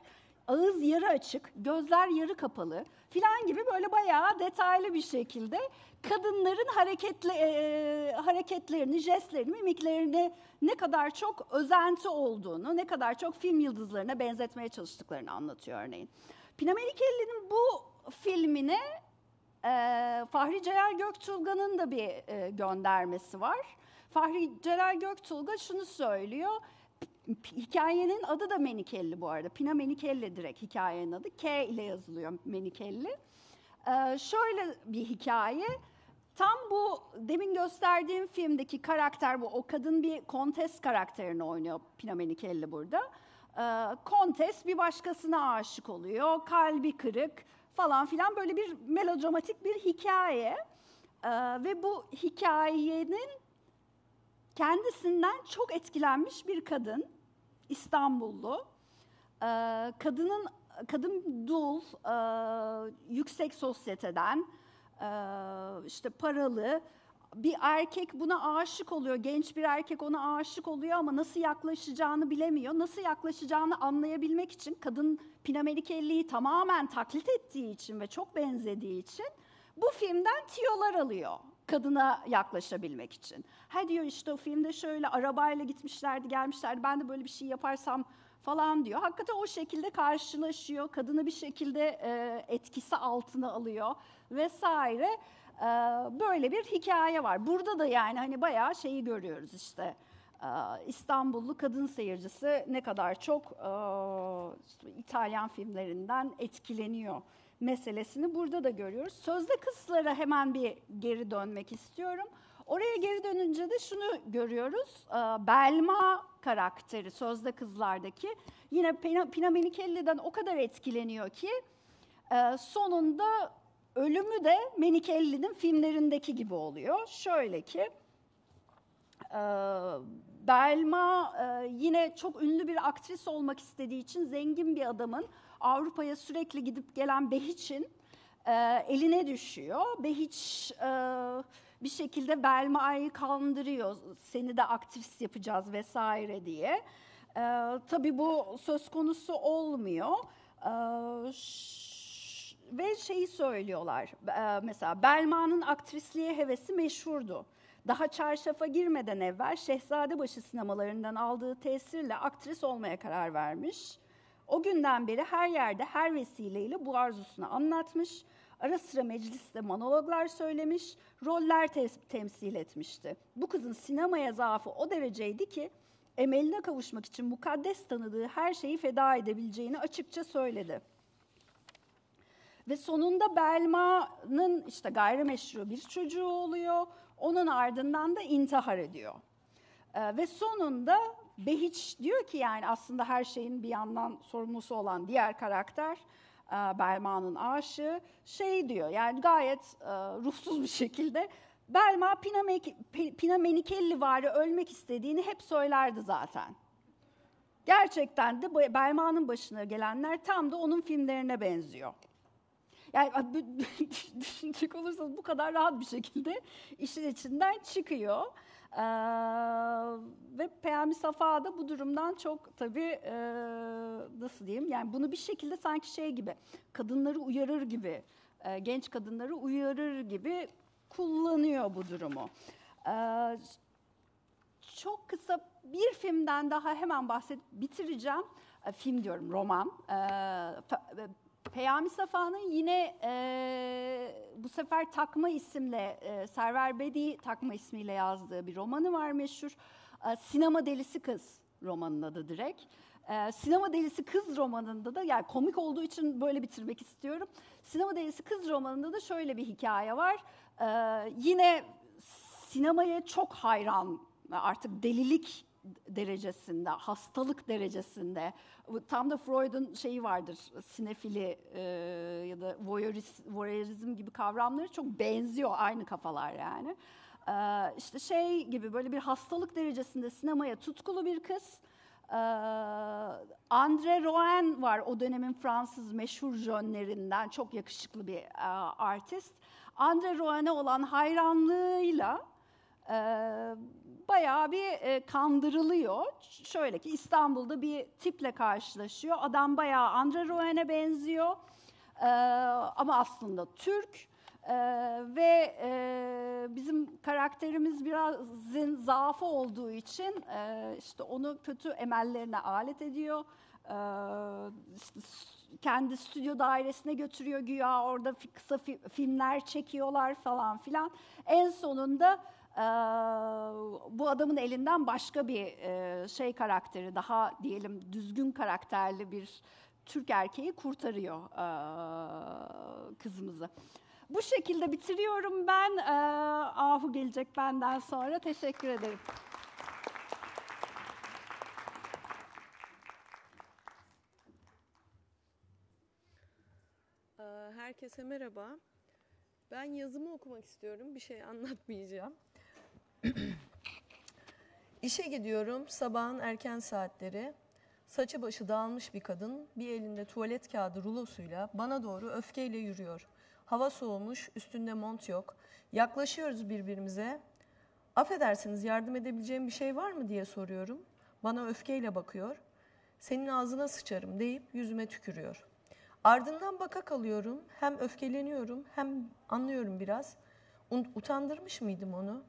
Ağız yarı açık, gözler yarı kapalı filan gibi böyle bayağı detaylı bir şekilde kadınların hareketlerini, jestlerini, mimiklerini ne kadar çok özenti olduğunu, ne kadar çok film yıldızlarına benzetmeye çalıştıklarını anlatıyor örneğin. Pina Menikeli'nin bu filmine Fahri Celal Göktulga'nın da bir göndermesi var. Fahri Celal Göktulga şunu söylüyor. Hikayenin adı da Menikelli bu arada. Pina Menikeli direkt hikayenin adı. K ile yazılıyor Menikelli. Şöyle bir hikaye. Tam bu demin gösterdiğim filmdeki karakter bu. O kadın bir kontes karakterini oynuyor Pina Menikeli burada. Kontes bir başkasına aşık oluyor. Kalbi kırık falan filan böyle bir melodramatik bir hikaye. Ve bu hikayenin kendisinden çok etkilenmiş bir kadın, İstanbullu. Kadın dul, yüksek sosyeteden, işte paralı bir erkek buna aşık oluyor. Genç bir erkek ona aşık oluyor ama nasıl yaklaşacağını bilemiyor. Nasıl yaklaşacağını anlayabilmek için kadın Pina Menikeli'yi tamamen taklit ettiği için ve çok benzediği için bu filmden tiyolar alıyor kadına yaklaşabilmek için. Ha diyor işte o filmde şöyle arabayla gitmişlerdi, gelmişlerdi. Ben de böyle bir şey yaparsam falan diyor. Hakikaten o şekilde karşılaşıyor. Kadını bir şekilde etkisi altına alıyor vesaire. Böyle bir hikaye var. Burada da yani hani bayağı şeyi görüyoruz işte. İstanbullu kadın seyircisi ne kadar çok işte İtalyan filmlerinden etkileniyor meselesini burada da görüyoruz. Sözde Kızlara hemen bir geri dönmek istiyorum. Oraya geri dönünce de şunu görüyoruz. Belma karakteri Sözde Kızlar'daki yine Pina Menikeli'den o kadar etkileniyor ki sonunda ölümü de Menikeli'nin filmlerindeki gibi oluyor. Şöyle ki Belma yine çok ünlü bir aktris olmak istediği için zengin bir adamın Avrupa'ya sürekli gidip gelen Behiç'in eline düşüyor. Behiç bir şekilde Belma'yı kandırıyor. Seni de aktris yapacağız vesaire diye. Tabii bu söz konusu olmuyor. Ve şeyi söylüyorlar. Mesela Belma'nın aktrisliğe hevesi meşhurdu. Daha çarşafa girmeden evvel Şehzadebaşı sinemalarından aldığı tesirle aktris olmaya karar vermiş. O günden beri her yerde her vesileyle bu arzusunu anlatmış. Ara sıra mecliste monologlar söylemiş, roller temsil etmişti. Bu kızın sinemaya zaafı o dereceydi ki emeline kavuşmak için mukaddes tanıdığı her şeyi feda edebileceğini açıkça söyledi. Ve sonunda Belma'nın işte gayrimeşru bir çocuğu oluyor. Onun ardından da intihar ediyor. Ve sonunda Behiç diyor ki yani aslında her şeyin bir yandan sorumlusu olan diğer karakter Belma'nın aşığı şey diyor yani gayet ruhsuz bir şekilde Belma Pina Menikelivari ölmek istediğini hep söylerdi zaten. Gerçekten de Belma'nın başına gelenler tam da onun filmlerine benziyor. Yani düşünecek olursanız bu kadar rahat bir şekilde işin içinden çıkıyor. Ve Peyami Safa da bu durumdan çok tabii nasıl diyeyim yani bunu bir şekilde sanki şey gibi kadınları uyarır gibi genç kadınları uyarır gibi kullanıyor bu durumu. Çok kısa bir filmden daha hemen bitireceğim. Film diyorum roman. Peyami Safa'nın yine bu sefer takma isimle, Server Bedi takma ismiyle yazdığı bir romanı var meşhur. Sinema Delisi Kız romanın adı direkt. Sinema Delisi Kız romanında da, yani komik olduğu için böyle bitirmek istiyorum. Sinema Delisi Kız romanında da şöyle bir hikaye var. Yine sinemaya çok hayran, artık delilik derecesinde, hastalık derecesinde. Tam da Freud'un şeyi vardır, sinefili ya da voyeurizm gibi kavramları çok benziyor, aynı kafalar yani. İşte şey gibi, böyle bir hastalık derecesinde sinemaya tutkulu bir kız. André Rouen var, o dönemin Fransız meşhur jönlerinden, çok yakışıklı bir artist. André Rouen'e olan hayranlığıyla bayağı bir kandırılıyor. Şöyle ki, İstanbul'da bir tiple karşılaşıyor. Adam bayağı André Rouen'e benziyor ama aslında Türk. Ve bizim karakterimiz biraz zaafı olduğu için işte onu kötü emellerine alet ediyor. İşte kendi stüdyo dairesine götürüyor güya, orada kısa filmler çekiyorlar falan filan. En sonunda bu adamın elinden başka bir şey karakteri, daha diyelim düzgün karakterli bir Türk erkeği kurtarıyor kızımızı. Bu şekilde bitiriyorum ben. Ahu gelecek benden sonra. Teşekkür ederim. Herkese merhaba. Ben yazımı okumak istiyorum. Bir şey anlatmayacağım. İşe gidiyorum sabahın erken saatleri. Saçı başı dağılmış bir kadın bir elinde tuvalet kağıdı rulosuyla bana doğru öfkeyle yürüyor. Hava soğumuş, üstünde mont yok. Yaklaşıyoruz birbirimize. Affedersiniz, yardım edebileceğim bir şey var mı diye soruyorum. Bana öfkeyle bakıyor. Senin ağzına sıçarım deyip yüzüme tükürüyor. Ardından baka kalıyorum. Hem öfkeleniyorum hem anlıyorum biraz. Utandırmış mıydım onu?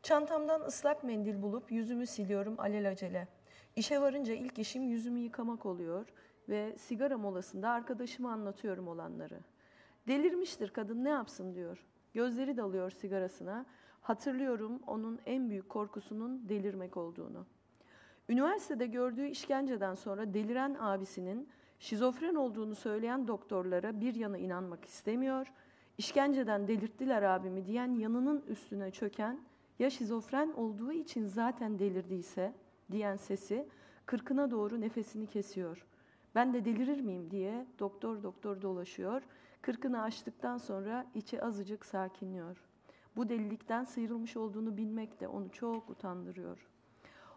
Çantamdan ıslak mendil bulup yüzümü siliyorum alelacele. İşe varınca ilk işim yüzümü yıkamak oluyor ve sigara molasında arkadaşıma anlatıyorum olanları. Delirmiştir kadın, ne yapsın diyor. Gözleri dalıyor sigarasına. Hatırlıyorum onun en büyük korkusunun delirmek olduğunu. Üniversitede gördüğü işkenceden sonra deliren abisinin şizofren olduğunu söyleyen doktorlara bir yana inanmak istemiyor. İşkenceden delirttiler abimi diyen yanının üstüne çöken, ya şizofren olduğu için zaten delirdiyse diyen sesi 40'ına doğru nefesini kesiyor. Ben de delirir miyim diye doktor doktor dolaşıyor. 40'ını aştıktan sonra içi azıcık sakinliyor. Bu delilikten sıyrılmış olduğunu bilmek de onu çok utandırıyor.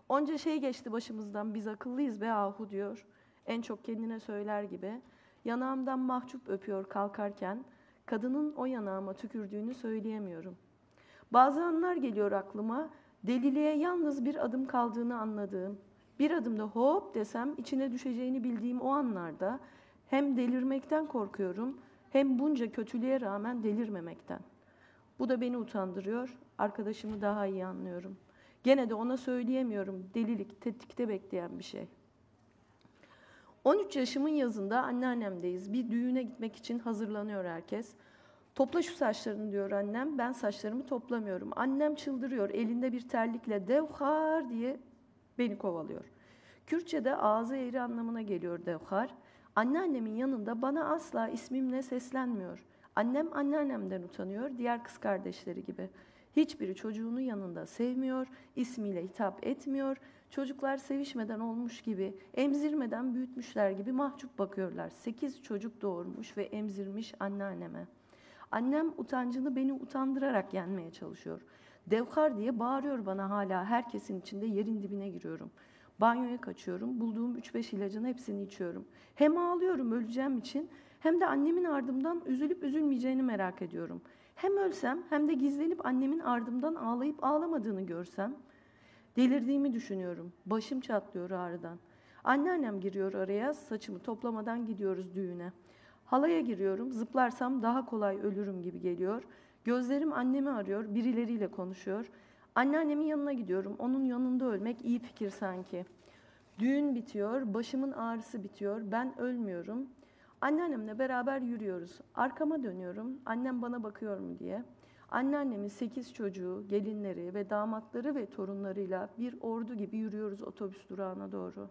Onca şey geçti başımızdan, biz akıllıyız be ahu diyor. En çok kendine söyler gibi. Yanağımdan mahcup öpüyor kalkarken, kadının o yanağıma tükürdüğünü söyleyemiyorum. Bazı anlar geliyor aklıma, deliliğe yalnız bir adım kaldığını anladığım, bir adımda hop desem içine düşeceğini bildiğim o anlarda hem delirmekten korkuyorum, hem bunca kötülüğe rağmen delirmemekten. Bu da beni utandırıyor, arkadaşımı daha iyi anlıyorum. Gene de ona söyleyemiyorum, delilik tetikte bekleyen bir şey. 13 yaşımın yazında anneannemdeyiz. Bir düğüne gitmek için hazırlanıyor herkes. Topla şu saçlarını diyor annem. Ben saçlarımı toplamıyorum. Annem çıldırıyor. Elinde bir terlikle devhar diye beni kovalıyor. Kürtçe'de ağzı eğri anlamına geliyor devhar. Anneannemin yanında bana asla ismimle seslenmiyor. Annem anneannemden utanıyor, diğer kız kardeşleri gibi. Hiçbiri çocuğunu yanında sevmiyor, ismiyle hitap etmiyor. Çocuklar sevişmeden olmuş gibi, emzirmeden büyütmüşler gibi mahcup bakıyorlar. 8 çocuk doğurmuş ve emzirmiş anneanneme. Annem utancını beni utandırarak yenmeye çalışıyor. Devkar diye bağırıyor bana hala, herkesin içinde yerin dibine giriyorum. Banyoya kaçıyorum, bulduğum 3-5 ilacın hepsini içiyorum. Hem ağlıyorum öleceğim için, hem de annemin ardımdan üzülüp üzülmeyeceğini merak ediyorum. Hem ölsem hem de gizlenip annemin ardımdan ağlayıp ağlamadığını görsem, delirdiğimi düşünüyorum. Başım çatlıyor ağrıdan. Anneannem giriyor araya, saçımı toplamadan gidiyoruz düğüne. Halaya giriyorum, zıplarsam daha kolay ölürüm gibi geliyor. Gözlerim annemi arıyor, birileriyle konuşuyor. Anneannemin yanına gidiyorum, onun yanında ölmek iyi fikir sanki. Düğün bitiyor, başımın ağrısı bitiyor, ben ölmüyorum. Anneannemle beraber yürüyoruz. Arkama dönüyorum, annem bana bakıyor mu diye. Anneannemin 8 çocuğu, gelinleri ve damatları ve torunlarıyla bir ordu gibi yürüyoruz otobüs durağına doğru.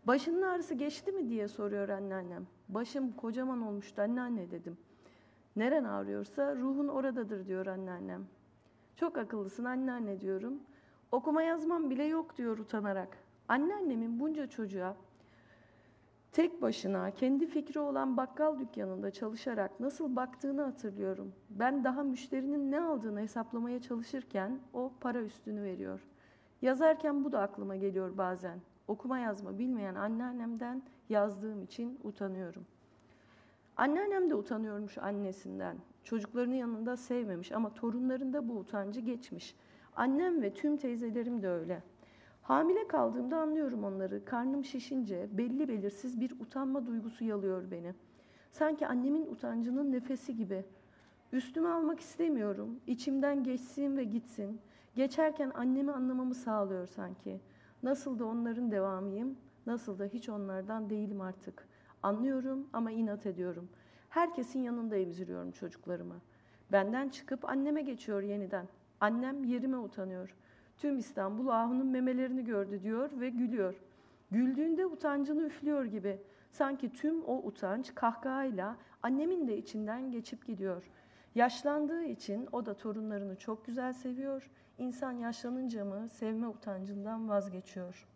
Başının ağrısı geçti mi diye soruyor anneannem. Başım kocaman olmuştu anneanne dedim. Neren ağrıyorsa ruhun oradadır diyor anneannem. Çok akıllısın anneanne diyorum. Okuma yazmam bile yok diyor utanarak. Anneannemin bunca çocuğa tek başına kendi fikri olan bakkal dükkanında çalışarak nasıl baktığını hatırlıyorum. Ben daha müşterinin ne aldığını hesaplamaya çalışırken o para üstünü veriyor. Yazarken bu da aklıma geliyor bazen. Okuma yazma bilmeyen anneannemden yazdığım için utanıyorum. Anneannem de utanıyormuş annesinden. Çocuklarının yanında sevmemiş ama torunlarında bu utancı geçmiş. Annem ve tüm teyzelerim de öyle. Hamile kaldığımda anlıyorum onları. Karnım şişince belli belirsiz bir utanma duygusu yalıyor beni. Sanki annemin utancının nefesi gibi. Üstüme almak istemiyorum. İçimden geçsin ve gitsin. Geçerken annemi anlamamı sağlıyor sanki. Nasıl da onların devamıyım, nasıl da hiç onlardan değilim artık. Anlıyorum ama inat ediyorum. Herkesin yanında emziriyorum çocuklarımı. Benden çıkıp anneme geçiyor yeniden. Annem yerime utanıyor. Tüm İstanbul Ahu'nun memelerini gördü diyor ve gülüyor. Güldüğünde utancını üflüyor gibi. Sanki tüm o utanç kahkahayla annemin de içinden geçip gidiyor. Yaşlandığı için o da torunlarını çok güzel seviyor. İnsan yaşlanınca mı sevme utancından vazgeçiyor.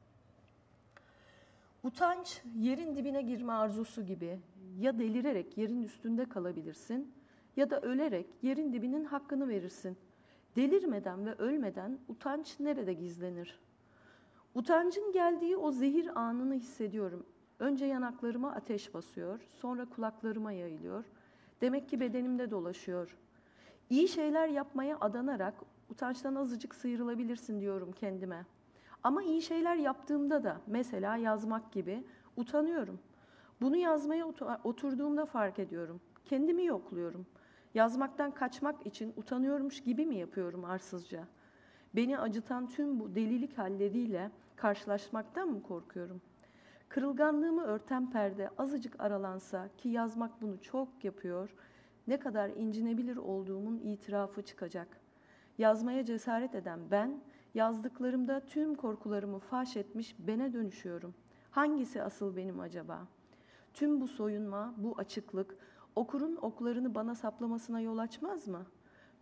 Utanç yerin dibine girme arzusu gibi. Ya delirerek yerin üstünde kalabilirsin ya da ölerek yerin dibinin hakkını verirsin. Delirmeden ve ölmeden utanç nerede gizlenir? Utancın geldiği o zehir anını hissediyorum. Önce yanaklarıma ateş basıyor, sonra kulaklarıma yayılıyor. Demek ki bedenimde dolaşıyor. İyi şeyler yapmaya adanarak utançtan azıcık sıyrılabilirsin diyorum kendime. Ama iyi şeyler yaptığımda da, mesela yazmak gibi, utanıyorum. Bunu yazmaya oturduğumda fark ediyorum. Kendimi yokluyorum. Yazmaktan kaçmak için utanıyormuş gibi mi yapıyorum arsızca? Beni acıtan tüm bu delilik halleriyle karşılaşmaktan mı korkuyorum? Kırılganlığımı örten perde azıcık aralansa ki yazmak bunu çok yapıyor, ne kadar incinebilir olduğumun itirafı çıkacak. Yazmaya cesaret eden ben, yazdıklarımda tüm korkularımı faş etmiş bene dönüşüyorum. Hangisi asıl benim acaba? Tüm bu soyunma, bu açıklık, okurun oklarını bana saplamasına yol açmaz mı?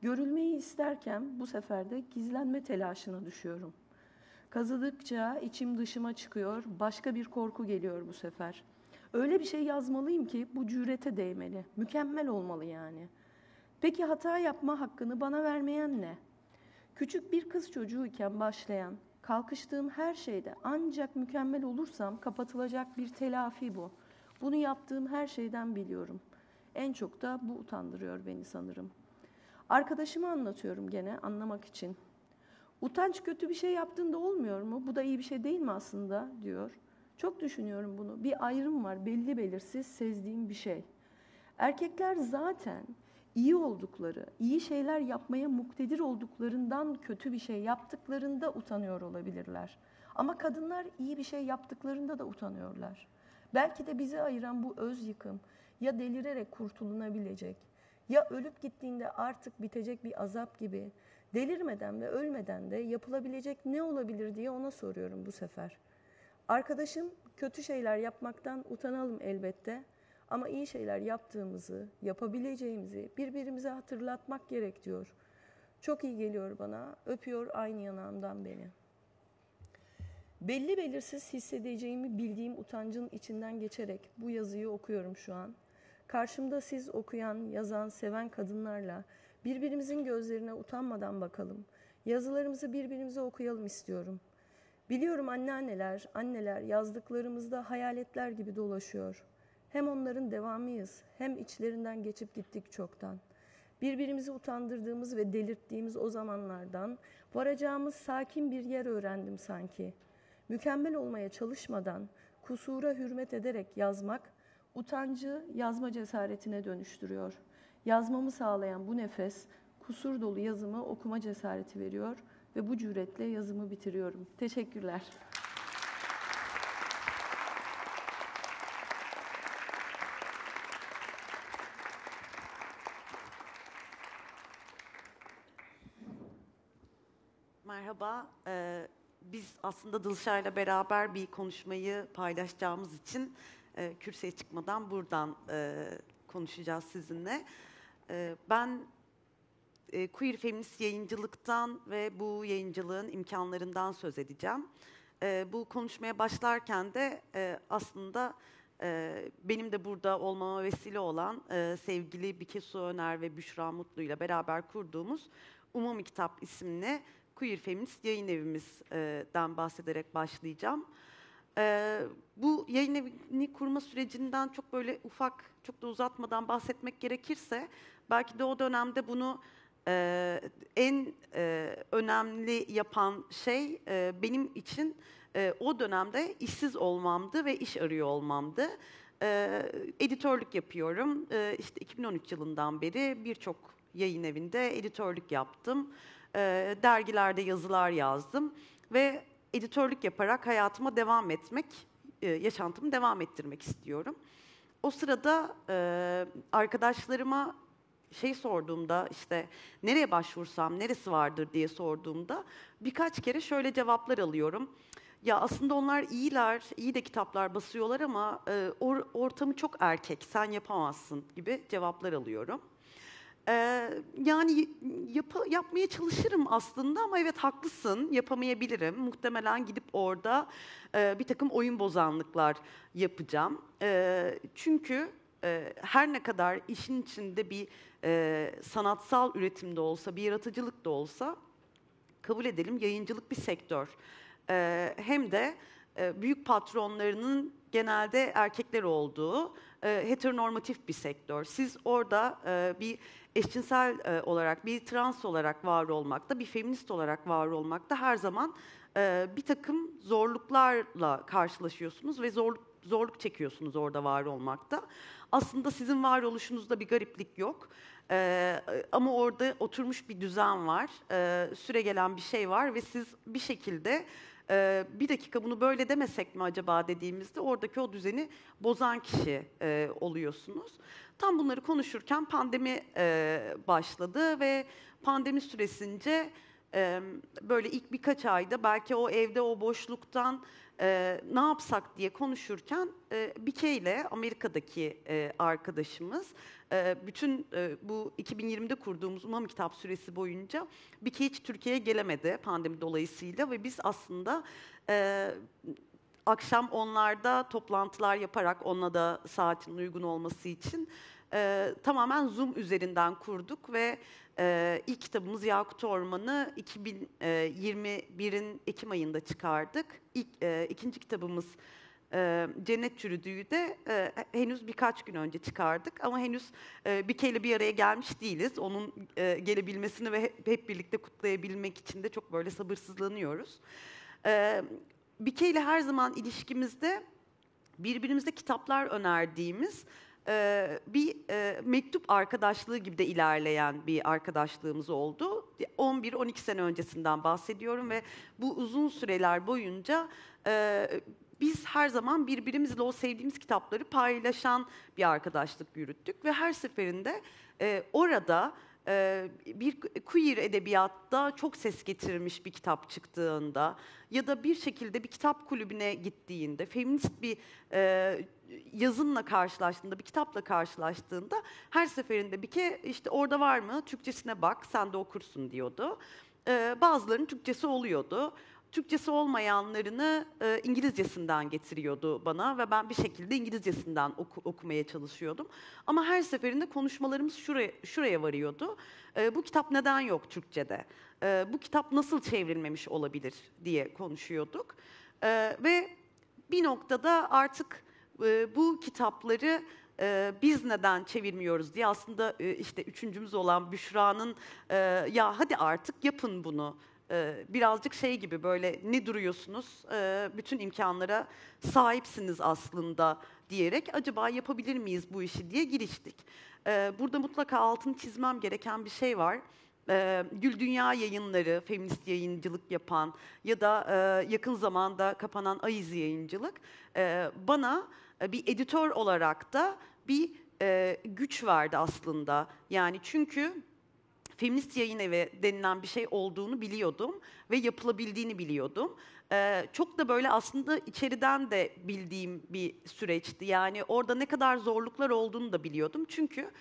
Görülmeyi isterken bu sefer de gizlenme telaşına düşüyorum. Kazıdıkça içim dışıma çıkıyor, başka bir korku geliyor bu sefer. Öyle bir şey yazmalıyım ki bu cürete değmeli, mükemmel olmalı yani. Peki hata yapma hakkını bana vermeyen ne? Küçük bir kız çocuğuyken başlayan, kalkıştığım her şeyde ancak mükemmel olursam kapatılacak bir telafi bu. Bunu yaptığım her şeyden biliyorum. En çok da bu utandırıyor beni sanırım. Arkadaşıma anlatıyorum gene anlamak için. Utanç kötü bir şey yaptığında olmuyor mu? Bu da iyi bir şey değil mi aslında diyor. Çok düşünüyorum bunu. Bir ayrım var, belli belirsiz sezdiğim bir şey. Erkekler zaten iyi oldukları, iyi şeyler yapmaya muktedir olduklarından kötü bir şey yaptıklarında utanıyor olabilirler. Ama kadınlar iyi bir şey yaptıklarında da utanıyorlar. Belki de bizi ayıran bu öz yıkım ya delirerek kurtulunabilecek, ya ölüp gittiğinde artık bitecek bir azap gibi, delirmeden ve ölmeden de yapılabilecek ne olabilir diye ona soruyorum bu sefer. Arkadaşım kötü şeyler yapmaktan utanalım elbette ama iyi şeyler yaptığımızı, yapabileceğimizi birbirimize hatırlatmak gerek diyor. Çok iyi geliyor bana, öpüyor aynı yanağımdan beni. Belli belirsiz hissedeceğimi bildiğim utancın içinden geçerek bu yazıyı okuyorum şu an. Karşımda siz okuyan, yazan, seven kadınlarla birbirimizin gözlerine utanmadan bakalım. Yazılarımızı birbirimize okuyalım istiyorum. Biliyorum anneler yazdıklarımızda hayaletler gibi dolaşıyor. Hem onların devamıyız, hem içlerinden geçip gittik çoktan. Birbirimizi utandırdığımız ve delirttiğimiz o zamanlardan varacağımız sakin bir yer öğrendim sanki. Mükemmel olmaya çalışmadan, kusura hürmet ederek yazmak, utancı yazma cesaretine dönüştürüyor. Yazmamı sağlayan bu nefes, kusur dolu yazımı okuma cesareti veriyor ve bu cüretle yazımı bitiriyorum. Teşekkürler. Merhaba, Biz aslında Dılşah'yla beraber bir konuşmayı paylaşacağımız için kürsüye çıkmadan buradan konuşacağız sizinle. Ben queer feminist yayıncılıktan ve bu yayıncılığın imkanlarından söz edeceğim. Bu konuşmaya başlarken de aslında benim de burada olmama vesile olan sevgili Bikesu Öner ve Büşra Mutlu ile beraber kurduğumuz Umumi Kitap isimli queer feminist yayın evimizden bahsederek başlayacağım. Bu yayın evini kurma sürecinden çok böyle ufak, çok da uzatmadan bahsetmek gerekirse, belki de o dönemde bunu en önemli yapan şey benim için o dönemde işsiz olmamdı ve iş arıyor olmamdı. Editörlük yapıyorum. İşte 2013 yılından beri birçok yayın evinde editörlük yaptım. Dergilerde yazılar yazdım ve editörlük yaparak hayatıma devam etmek, yaşantımı devam ettirmek istiyorum. O sırada arkadaşlarıma sorduğumda, işte nereye başvursam, neresi vardır diye sorduğumda birkaç kere şöyle cevaplar alıyorum. Ya aslında onlar iyiler, iyi de kitaplar basıyorlar ama ortamı çok erkek, sen yapamazsın gibi cevaplar alıyorum. Yani yapmaya çalışırım aslında ama evet haklısın, yapamayabilirim. Muhtemelen gidip orada bir takım oyun bozanlıklar yapacağım. Çünkü her ne kadar işin içinde bir sanatsal üretimde olsa, bir yaratıcılık da olsa, kabul edelim yayıncılık bir sektör. Hem de büyük patronlarının genelde erkekler olduğu heteronormatif bir sektör. Siz orada bir eşcinsel olarak, bir trans olarak var olmakta, bir feminist olarak var olmakta her zaman bir takım zorluklarla karşılaşıyorsunuz ve zorluk çekiyorsunuz orada var olmakta. Aslında sizin varoluşunuzda bir gariplik yok. Ama orada oturmuş bir düzen var, süregelen bir şey var ve siz bir şekilde bir dakika bunu böyle demesek mi acaba dediğimizde oradaki o düzeni bozan kişi oluyorsunuz. Tam bunları konuşurken pandemi başladı ve pandemi süresince böyle ilk birkaç ayda belki o evde o boşluktan ne yapsak diye konuşurken Bike ile Amerika'daki arkadaşımız bütün bu 2020'de kurduğumuz Umami Kitap süresi boyunca Bike hiç Türkiye'ye gelemedi pandemi dolayısıyla ve biz aslında akşam onlarda toplantılar yaparak onunla da saatin uygun olması için tamamen Zoom üzerinden kurduk ve ilk kitabımız Yakut Ormanı 2021'in Ekim ayında çıkardık. İkinci kitabımız Cennet Çürüdüğü de henüz birkaç gün önce çıkardık ama henüz Bike ile bir araya gelmiş değiliz. Onun gelebilmesini ve hep birlikte kutlayabilmek için de çok böyle sabırsızlanıyoruz. Bike ile her zaman ilişkimizde birbirimize kitaplar önerdiğimiz bir mektup arkadaşlığı gibi de ilerleyen bir arkadaşlığımız oldu. 11-12 sene öncesinden bahsediyorum ve bu uzun süreler boyunca biz her zaman birbirimizle o sevdiğimiz kitapları paylaşan bir arkadaşlık yürüttük ve her seferinde orada bir queer edebiyatta çok ses getirmiş bir kitap çıktığında ya da bir şekilde bir kitap kulübüne gittiğinde, feminist bir yazınla karşılaştığında, bir kitapla karşılaştığında her seferinde Bike işte orada var mı, Türkçesine bak, sen de okursun diyordu. Bazılarının Türkçesi oluyordu. Türkçesi olmayanlarını İngilizcesinden getiriyordu bana ve ben bir şekilde İngilizcesinden okumaya çalışıyordum. Ama her seferinde konuşmalarımız şuraya varıyordu. Bu kitap neden yok Türkçe'de? Bu kitap nasıl çevrilmemiş olabilir diye konuşuyorduk. Ve bir noktada artık bu kitapları biz neden çevirmiyoruz diye aslında işte üçüncümüz olan Büşra'nın ya hadi artık yapın bunu. Birazcık şey gibi böyle ne duruyorsunuz, bütün imkanlara sahipsiniz aslında diyerek acaba yapabilir miyiz bu işi diye giriştik. Burada mutlaka altını çizmem gereken bir şey var. Gül Dünya Yayınları, feminist yayıncılık yapan ya da yakın zamanda kapanan Ayiz Yayıncılık bana bir editör olarak da bir güç verdi aslında. Yani çünkü feminist yayın evi denilen bir şey olduğunu biliyordum ve yapılabildiğini biliyordum. Çok da böyle aslında içeriden de bildiğim bir süreçti. Yani orada ne kadar zorluklar olduğunu da biliyordum. Çünkü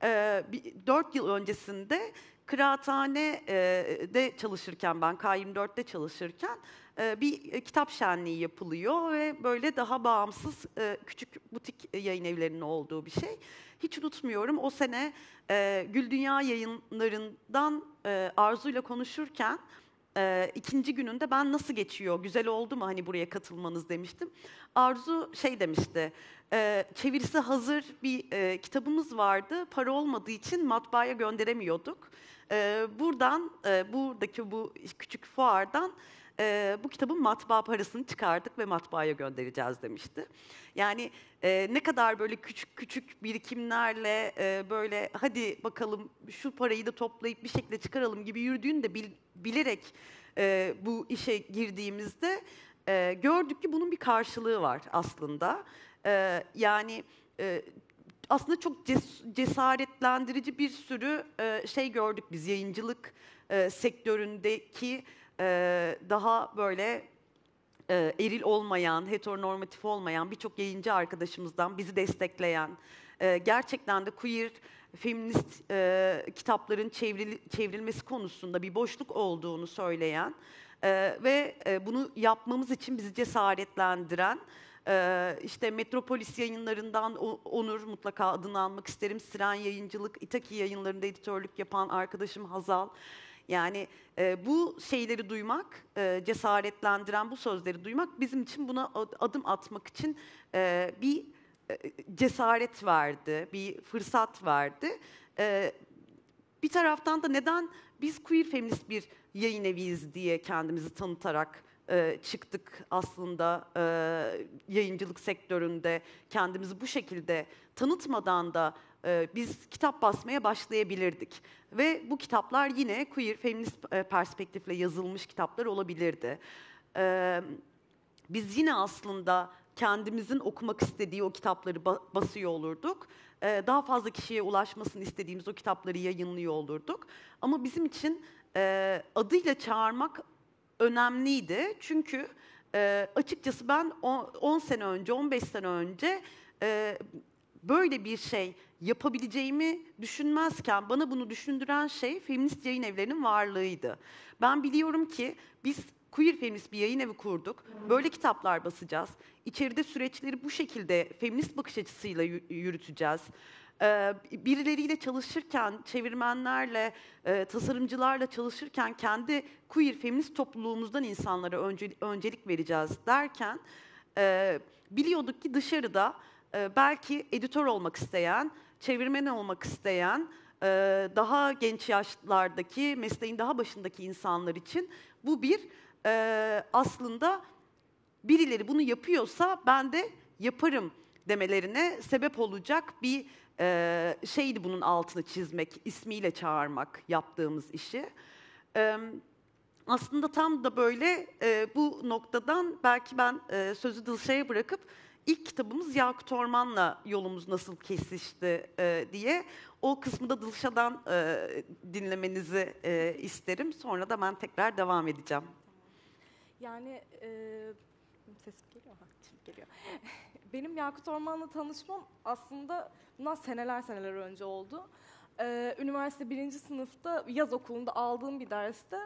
4 yıl öncesinde kıraathanede çalışırken, ben K24'te çalışırken bir kitap şenliği yapılıyor ve böyle daha bağımsız küçük butik yayın evlerinin olduğu bir şey. Hiç unutmuyorum, o sene Gül Dünya Yayınları'ndan Arzu'yla konuşurken ikinci gününde ben nasıl geçiyor, güzel oldu mu hani buraya katılmanız demiştim. Arzu şey demişti, çevirisi hazır bir kitabımız vardı, para olmadığı için matbaaya gönderemiyorduk. Buradaki bu küçük fuardan bu kitabın matbaa parasını çıkardık ve matbaaya göndereceğiz demişti. Yani ne kadar böyle küçük küçük birikimlerle böyle hadi bakalım şu parayı da toplayıp bir şekilde çıkaralım gibi yürüdüğünü de bilerek bu işe girdiğimizde gördük ki bunun bir karşılığı var aslında. Yani aslında çok cesaretlendirici bir sürü şey gördük biz yayıncılık sektöründeki daha böyle eril olmayan, heteronormatif olmayan birçok yayıncı arkadaşımızdan bizi destekleyen, gerçekten de queer, feminist kitapların çevrilmesi konusunda bir boşluk olduğunu söyleyen ve bunu yapmamız için bizi cesaretlendiren, işte Metropolis Yayınları'ndan Onur, mutlaka adını almak isterim, Siren Yayıncılık, İtaki Yayınları'nda editörlük yapan arkadaşım Hazal. Yani bu şeyleri duymak, cesaretlendiren bu sözleri duymak bizim için buna adım atmak için bir cesaret verdi, bir fırsat verdi. Bir taraftan da neden biz queer feminist bir yayın eviyiz diye kendimizi tanıtarak çıktık aslında yayıncılık sektöründe kendimizi bu şekilde tanıtmadan da biz kitap basmaya başlayabilirdik. Ve bu kitaplar yine queer, feminist perspektifle yazılmış kitaplar olabilirdi. Biz yine aslında kendimizin okumak istediği o kitapları basıyor olurduk. Daha fazla kişiye ulaşmasını istediğimiz o kitapları yayınlıyor olurduk. Ama bizim için adıyla çağırmak önemliydi. Çünkü açıkçası ben 10 sene önce, 15 sene önce böyle bir şey yapabileceğimi düşünmezken bana bunu düşündüren şey feminist yayın evlerinin varlığıydı. Ben biliyorum ki biz queer feminist bir yayın evi kurduk. Böyle kitaplar basacağız. İçeride süreçleri bu şekilde feminist bakış açısıyla yürüteceğiz. Birileriyle çalışırken, çevirmenlerle, tasarımcılarla çalışırken kendi queer feminist topluluğumuzdan insanlara öncelik vereceğiz derken biliyorduk ki dışarıda belki editör olmak isteyen, çevirmen olmak isteyen, daha genç yaşlardaki, mesleğin daha başındaki insanlar için bu bir aslında birileri bunu yapıyorsa ben de yaparım demelerine sebep olacak bir şeydi bunun altını çizmek, ismiyle çağırmak yaptığımız işi. Aslında tam da böyle bu noktadan belki ben sözü Dılşa'ya bırakıp ilk kitabımız Yakut Orman'la yolumuz nasıl kesişti diye o kısmı da Dılşa'dan dinlemenizi isterim. Sonra da ben tekrar devam edeceğim. Yani sesim geliyor mu? Şimdi geliyor. Benim Yakut Orman'la tanışmam aslında bundan seneler önce oldu. Üniversite 1. sınıfta yaz okulunda aldığım bir derste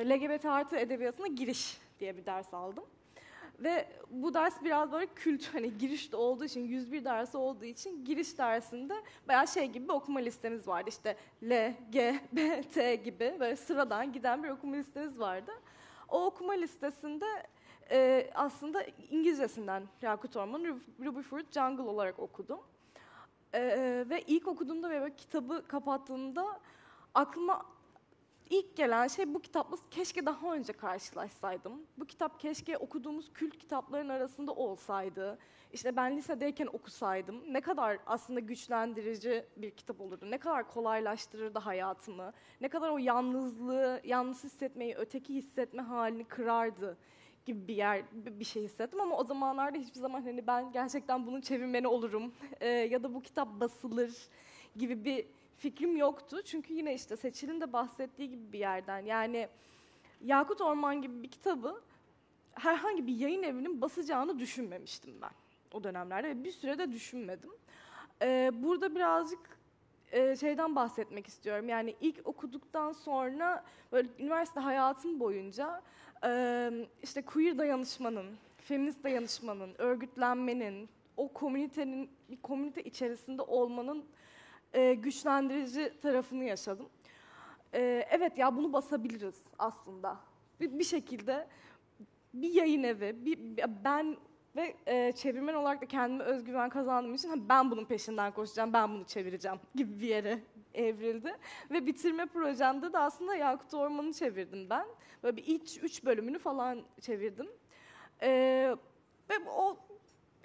LGBT artı edebiyatına giriş diye bir ders aldım. Ve bu ders biraz böyle kült, hani giriş de olduğu için, 101 dersi olduğu için giriş dersinde bayağı şey gibi bir okuma listemiz vardı. İşte L, G, B, T gibi böyle sıradan giden bir okuma listemiz vardı. O okuma listesinde aslında İngilizcesinden Yakut Orman'ı Ruby Fruit Jungle olarak okudum. Ve ilk okuduğumda ve böyle kitabı kapattığımda aklıma ilk gelen şey bu kitapla keşke daha önce karşılaşsaydım. Bu kitap keşke okuduğumuz kült kitapların arasında olsaydı. İşte ben lisedeyken okusaydım ne kadar aslında güçlendirici bir kitap olurdu. Ne kadar kolaylaştırırdı hayatımı. Ne kadar o yalnızlığı, yalnız hissetmeyi, öteki hissetme halini kırardı gibi bir şey hissettim ama o zamanlarda hiçbir zaman hani ben gerçekten bunun çevirmeni olurum ya da bu kitap basılır gibi bir fikrim yoktu. Çünkü yine işte Seçil'in de bahsettiği gibi bir yerden. Yani Yakut Orman gibi bir kitabı herhangi bir yayın evinin basacağını düşünmemiştim ben o dönemlerde ve bir sürede düşünmedim. Burada birazcık şeyden bahsetmek istiyorum. Yani ilk okuduktan sonra böyle üniversite hayatım boyunca işte queer dayanışmanın, feminist dayanışmanın, örgütlenmenin, o komünitenin bir komünite içerisinde olmanın güçlendirici tarafını yaşadım. Evet ya bunu basabiliriz aslında. Bir şekilde bir yayın evi, ben ve çevirmen olarak da kendime özgüven kazandığım için ben bunun peşinden koşacağım, ben bunu çevireceğim gibi bir yere evrildi. Ve bitirme projemde de aslında Yakut Orman'ı çevirdim ben. Böyle bir ilk 3 bölümünü falan çevirdim. Ve o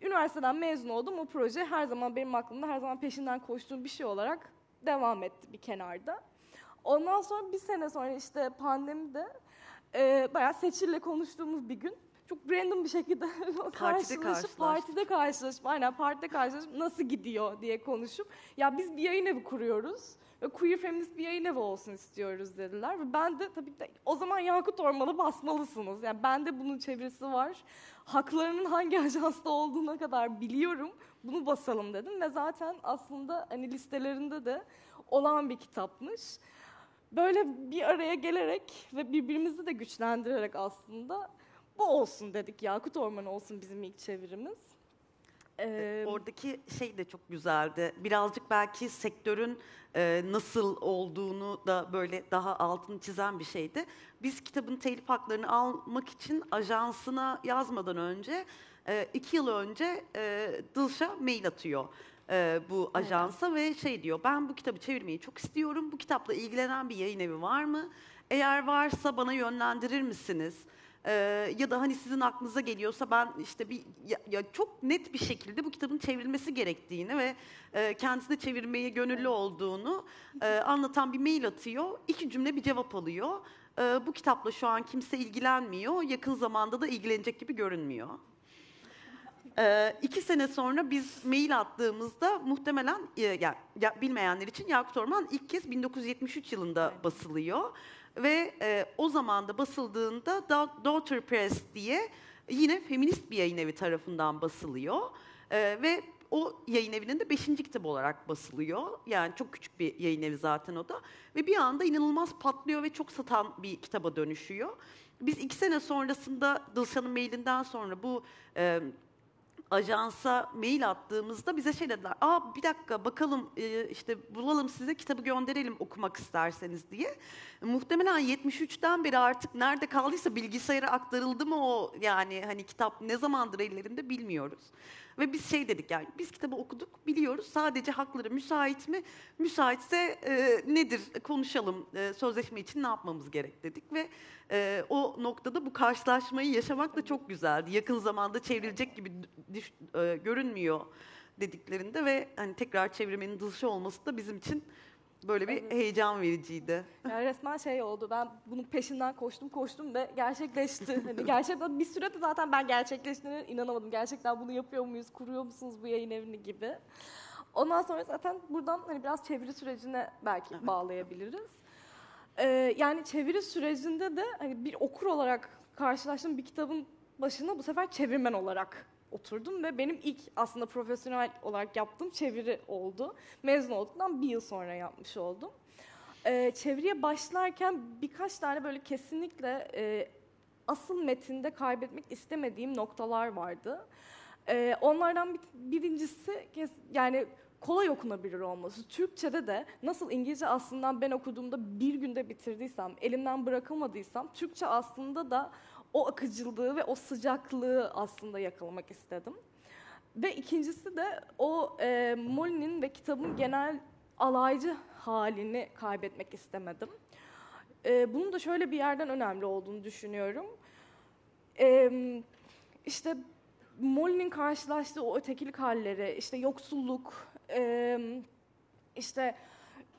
üniversiteden mezun oldum. O proje her zaman benim aklımda, her zaman peşinden koştuğum bir şey olarak devam etti bir kenarda. Ondan sonra bir sene sonra işte pandemide bayağı Seçil'le konuştuğumuz bir gün çok random bir şekilde partide karşılaşıp nasıl gidiyor diye konuşup ya biz bir yayın evi kuruyoruz ve queer feminist bir yayın evi olsun istiyoruz dediler ve ben de tabii de o zaman Yakut Orman'ı basmalısınız. Yani bende bunun çevirisi var. Haklarının hangi ajansta olduğuna kadar biliyorum. Bunu basalım dedim ve zaten aslında hani listelerinde de olan bir kitapmış. Böyle bir araya gelerek ve birbirimizi de güçlendirerek aslında bu olsun dedik. Yakut Ormanı olsun bizim ilk çevirimiz. Oradaki şey de çok güzeldi. Birazcık belki sektörün nasıl olduğunu da böyle daha altını çizen bir şeydi. Biz kitabın telif haklarını almak için ajansına yazmadan önce 2 yıl önce Dılş'a mail atıyor bu ajansa ve şey diyor, ben bu kitabı çevirmeyi çok istiyorum. Bu kitapla ilgilenen bir yayın evi var mı? Eğer varsa bana yönlendirir misiniz? Ya da hani sizin aklınıza geliyorsa ben işte ya çok net bir şekilde bu kitabın çevrilmesi gerektiğini ve kendisi de çevirmeye gönüllü olduğunu anlatan bir mail atıyor. 2 cümle bir cevap alıyor. Bu kitapla şu an kimse ilgilenmiyor. Yakın zamanda da ilgilenecek gibi görünmüyor. 2 sene sonra biz mail attığımızda muhtemelen bilmeyenler için Yakut Orman ilk kez 1973 yılında basılıyor. Ve o zaman da basıldığında Daughter Press diye yine feminist bir yayın evi tarafından basılıyor. Ve o yayın evinin de 5. kitabı olarak basılıyor. Yani çok küçük bir yayın evi zaten o da. Ve bir anda inanılmaz patlıyor ve çok satan bir kitaba dönüşüyor. Biz 2 sene sonrasında Dılşan'ın mailinden sonra bu ajansa mail attığımızda bize şey dediler. Bir dakika bakalım işte bulalım size kitabı gönderelim okumak isterseniz diye. Muhtemelen 73'ten beri artık nerede kaldıysa bilgisayara aktarıldı mı o yani hani kitap ne zamandır ellerinde bilmiyoruz. Ve biz şey dedik yani biz kitabı okuduk biliyoruz sadece hakları müsait mi? Müsaitse nedir konuşalım sözleşme için ne yapmamız gerek dedik ve o noktada bu karşılaşmayı yaşamak da çok güzeldi. Yakın zamanda çevrilecek gibi görünmüyor dediklerinde ve hani tekrar çevirmenin Dılşı olması da bizim için böyle bir heyecan vericiydi. Yani resmen şey oldu. Ben bunun peşinden koştum ve gerçekleşti. Hani gerçekten bir sürede zaten ben gerçekleştiğine inanamadım. Gerçekten bunu yapıyor muyuz? Kuruyor musunuz bu yayın evini gibi. Ondan sonra zaten buradan hani biraz çeviri sürecine belki bağlayabiliriz. Yani çeviri sürecinde de hani bir okur olarak karşılaştığım bir kitabın başına bu sefer çevirmen olarak oturdum ve benim ilk aslında profesyonel olarak yaptığım çeviri oldu. Mezun olduktan 1 yıl sonra yapmış oldum. Çeviriye başlarken birkaç tane böyle kesinlikle asıl metinde kaybetmek istemediğim noktalar vardı. Onlardan birincisi yani kolay okunabilir olması. Türkçe'de de nasıl İngilizce aslında ben okuduğumda 1 günde bitirdiysem, elimden bırakılmadıysam Türkçe aslında da o akıcılığı ve o sıcaklığı aslında yakalamak istedim. Ve ikincisi de o Molly'nin ve kitabın genel alaycı halini kaybetmek istemedim. Bunun da şöyle bir yerden önemli olduğunu düşünüyorum. İşte Molly'nin karşılaştığı o ötekilik halleri, işte yoksulluk, işte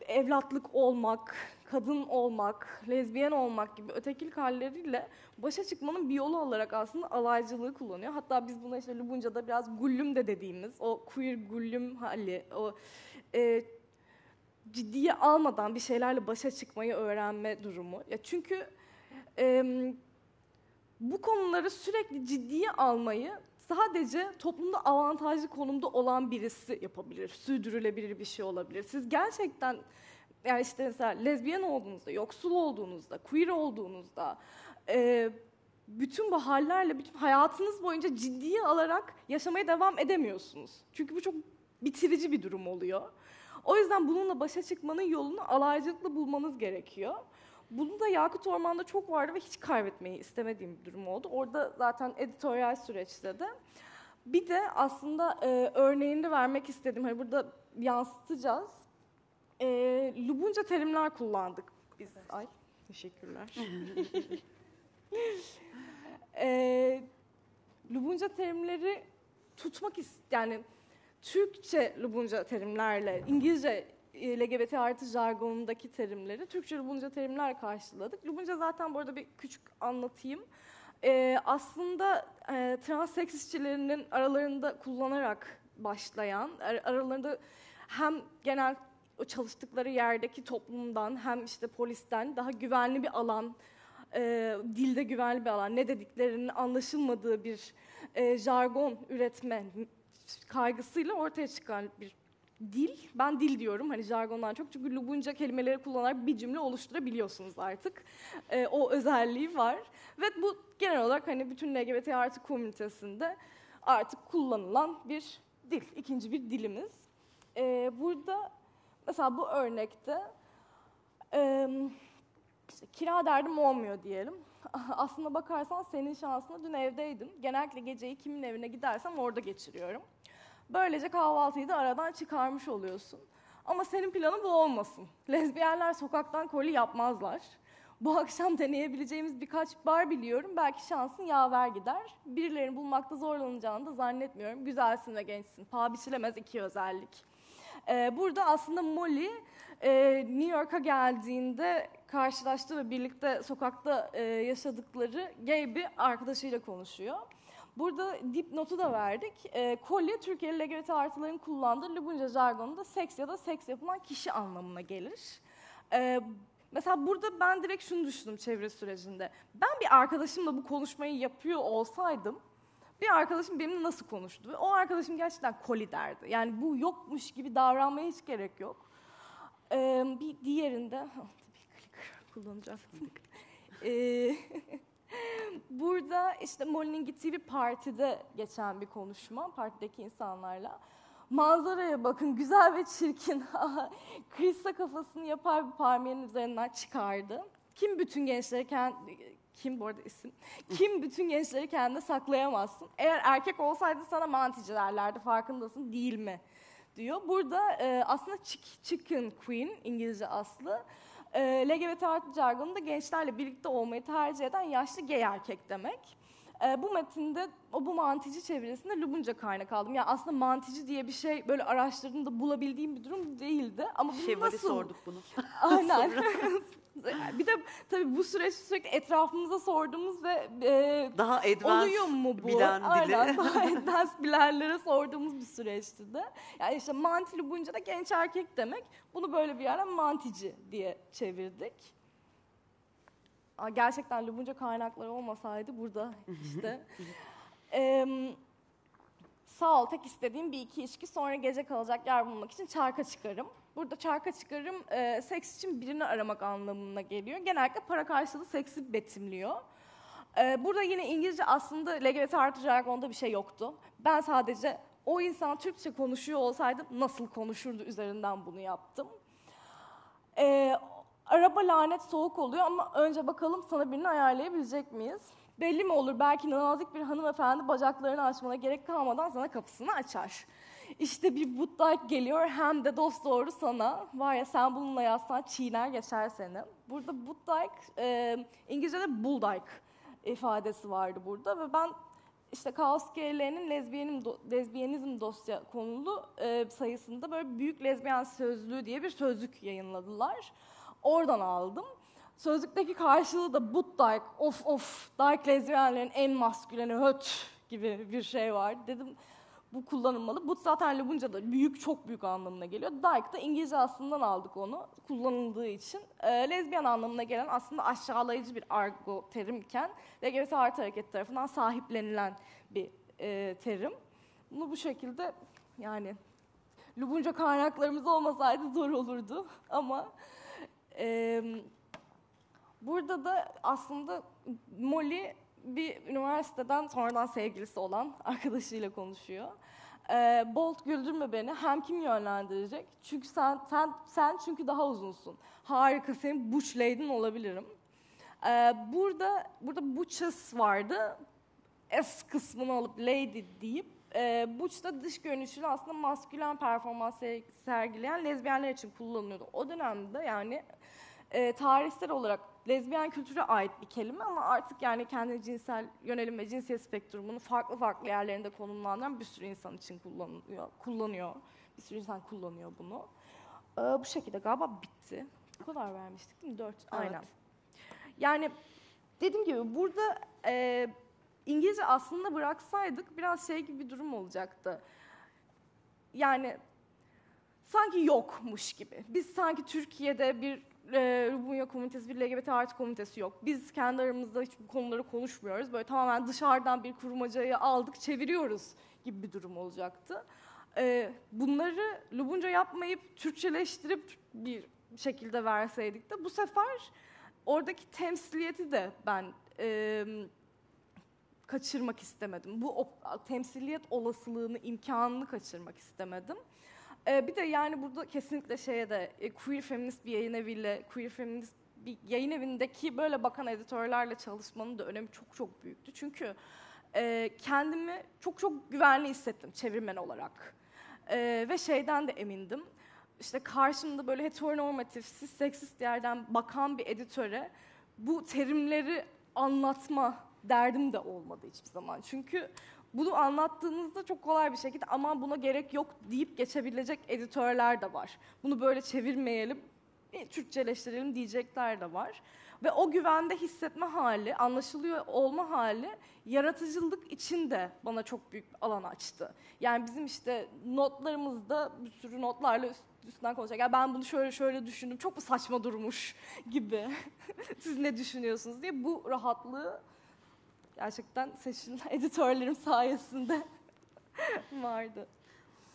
evlatlık olmak, kadın olmak, lezbiyen olmak gibi ötekilik halleriyle başa çıkmanın bir yolu olarak aslında alaycılığı kullanıyor. Hatta biz buna işte Lubunca'da biraz gullüm de dediğimiz o queer gullüm hali, o ciddiye almadan bir şeylerle başa çıkmayı öğrenme durumu. Ya çünkü bu konuları sürekli ciddiye almayı sadece toplumda avantajlı konumda olan birisi yapabilir. Sürdürülebilir bir şey olabilir. Siz gerçekten yani işte mesela lezbiyen olduğunuzda, yoksul olduğunuzda, queer olduğunuzda bütün bu hallerle bütün hayatınız boyunca ciddiye alarak yaşamaya devam edemiyorsunuz. Çünkü bu çok bitirici bir durum oluyor. O yüzden bununla başa çıkmanın yolunu alaycılıkla bulmanız gerekiyor. Bunu da Yakut Orman'da çok vardı ve hiç kaybetmeyi istemediğim bir durum oldu. Orada zaten editoryal süreçte de. Bir de aslında örneğini vermek istedim. Hani burada yansıtacağız. Lubunca terimler kullandık biz. Ay, teşekkürler. Lubunca terimleri tutmak yani Türkçe Lubunca terimlerle, İngilizce LGBT artı jargonundaki terimleri Türkçe Lubunca terimler karşıladık. Lubunca zaten bu arada bir küçük anlatayım. Aslında transseks işçilerinin aralarında kullanarak başlayan, aralarında hem genel o çalıştıkları yerdeki toplumdan hem işte polisten daha güvenli bir alan, dilde güvenli bir alan, ne dediklerinin anlaşılmadığı bir jargon üretme kaygısıyla ortaya çıkan bir dil. Ben dil diyorum hani jargondan çok çünkü Lubunca kelimeleri kullanarak bir cümle oluşturabiliyorsunuz artık. O özelliği var ve bu genel olarak hani bütün LGBT artı komünitesinde artık kullanılan bir dil, ikinci bir dilimiz. Burada mesela bu örnekte işte kira derdim olmuyor diyelim. Aslına bakarsan senin şansına dün evdeydim. Genellikle geceyi kimin evine gidersem orada geçiriyorum. Böylece kahvaltıyı da aradan çıkarmış oluyorsun. Ama senin planın bu olmasın. Lezbiyenler sokaktan koli yapmazlar. Bu akşam deneyebileceğimiz birkaç bar biliyorum. Belki şansın yaver gider. Birilerini bulmakta zorlanacağını da zannetmiyorum. Güzelsin ve gençsin. Paha biçilemez iki özellik. Burada aslında Molly New York'a geldiğinde karşılaştığı ve birlikte sokakta yaşadıkları gay bir arkadaşıyla konuşuyor. Burada dipnotu da verdik. Kolye, Türkiye'li LGBT artıların kullandığı Lubunca jargonunda seks ya da seks yapılan kişi anlamına gelir. Mesela burada ben direkt şunu düşündüm çevre sürecinde. Ben bir arkadaşımla bu konuşmayı yapıyor olsaydım, bir arkadaşım benimle nasıl konuştu? Ve o arkadaşım gerçekten koli derdi. Yani bu yokmuş gibi davranmaya hiç gerek yok. Bir diğerinde, tabii clicker kullanacaktım. Burada işte Molly'nin gittiği bir partide geçen bir konuşma, partideki insanlarla. Manzaraya bakın, güzel ve çirkin. Krista kafasını yapar bir parmağının üzerinden çıkardı. Kim bütün gençleri kim bu arada isim? Kim bütün gençleri kendine saklayamazsın? Eğer erkek olsaydı sana mantici derlerdi, farkındasın değil mi? Diyor. Burada aslında chicken queen, İngilizce aslı. LGBT artı jargonunda gençlerle birlikte olmayı tercih eden yaşlı gay erkek demek. Bu metinde bu mantici çevresinde Lubunca kaynak aldım. Yani aslında mantici diye bir şey böyle araştırdığımda bulabildiğim bir durum değildi. Ama bunu Şevval'e nasıl? sorduk bunu. Aynen. Bir de tabii bu süreç sürekli etrafımıza sorduğumuz ve daha advanced oluyor mu bu? bilen Aynen, dili. daha advanced bilenlere sorduğumuz bir süreçti de. Yani işte manti Lubunca da genç erkek demek. Bunu böyle bir yerden mantici diye çevirdik. Gerçekten Lubunca kaynakları olmasaydı burada işte. Sağ ol, tek istediğim bir iki içki, sonra gece kalacak yer bulmak için çarka çıkarım. Burada çarka çıkarım seks için birini aramak anlamına geliyor. Genellikle para karşılığı seksi betimliyor. Burada yine İngilizce aslında LGBT artı jargonda bir şey yoktu. Ben sadece o insan Türkçe konuşuyor olsaydı nasıl konuşurdu üzerinden bunu yaptım. Araba lanet soğuk oluyor ama önce bakalım sana birini ayarlayabilecek miyiz? Belli mi olur, belki nazik bir hanımefendi bacaklarını açmana gerek kalmadan sana kapısını açar. İşte bir Buddhike geliyor hem de dosdoğru sana. Var ya sen bununla yazsan çiğner geçer seni. Burada Buddhike, İngilizce'de bulldike ifadesi vardı burada ve ben işte Kaos GL'nin lezbiyenizm dosya konulu sayısında böyle büyük lezbiyen sözlüğü diye bir sözlük yayınladılar. Oradan aldım. Sözlükteki karşılığı da Buddhike, of, dyke lezbiyenlerin en masküleni höt gibi bir şey var. Dedim bu kullanılmalı. But zaten Lubunca'da büyük, çok büyük anlamına geliyor. Dyke da İngilizce aslından aldık onu kullanıldığı için. Lezbiyen anlamına gelen aslında aşağılayıcı bir argo terimken LGBT artı hareketi tarafından sahiplenilen bir terim. Bunu bu şekilde yani Lubunca kaynaklarımız olmasaydı zor olurdu ama burada da aslında Molly bir üniversiteden sonradan sevgilisi olan arkadaşıyla konuşuyor. Bolt güldürme beni. Hem kim yönlendirecek? Çünkü sen çünkü daha uzunsun. Harika, senin Butch Lady'nin olabilirim. Burada Butches vardı. S kısmını alıp Lady deyip Butch da dış görünüşüyle aslında maskülen performans sergileyen lezbiyenler için kullanılıyordu. O dönemde yani tarihsel olarak lezbiyen kültüre ait bir kelime ama artık yani kendi cinsel yönelim ve cinsiyet spektrumunu farklı yerlerinde konumlandıran bir sürü insan için kullanıyor. Bir sürü insan kullanıyor bunu. Bu şekilde galiba bitti. Bu kadar vermiştik değil mi? 4. Evet. Aynen. Yani dediğim gibi burada İngilizce aslında bıraksaydık biraz şey gibi bir durum olacaktı. Yani sanki yokmuş gibi. Biz sanki Türkiye'de bir Lubunya komünitesi, bir LGBT artı komünitesi yok. Biz kendi aramızda hiç bu konuları konuşmuyoruz. Böyle tamamen dışarıdan bir kurmacayı aldık, çeviriyoruz gibi bir durum olacaktı. Bunları Lubunca yapmayıp Türkçeleştirip bir şekilde verseydik de bu sefer oradaki temsiliyeti de ben kaçırmak istemedim. Bu temsiliyet olasılığını, imkanını kaçırmak istemedim. Bir de yani burada kesinlikle queer feminist bir yayın eviyle, queer feminist bir yayın evindeki böyle bakan editörlerle çalışmanın da önemi çok çok büyüktü. Çünkü kendimi çok çok güvenli hissettim çevirmen olarak. Ve şeyden de emindim. İşte karşımda böyle heteronormatif, seksist yerden bakan bir editöre bu terimleri anlatma derdim de olmadı hiçbir zaman. Çünkü bunu anlattığınızda çok kolay bir şekilde aman buna gerek yok deyip geçebilecek editörler de var. Bunu böyle çevirmeyelim, Türkçeleştirelim diyecekler de var. Ve o güvende hissetme hali, anlaşılıyor olma hali yaratıcılık için de bana çok büyük bir alan açtı. Yani bizim işte notlarımızda bir sürü notlarla üstünden konuşacak. Yani ben bunu şöyle düşündüm, çok mu saçma durmuş gibi. Siz ne düşünüyorsunuz diye bu rahatlığı gerçekten seçilen editörlerim sayesinde vardı.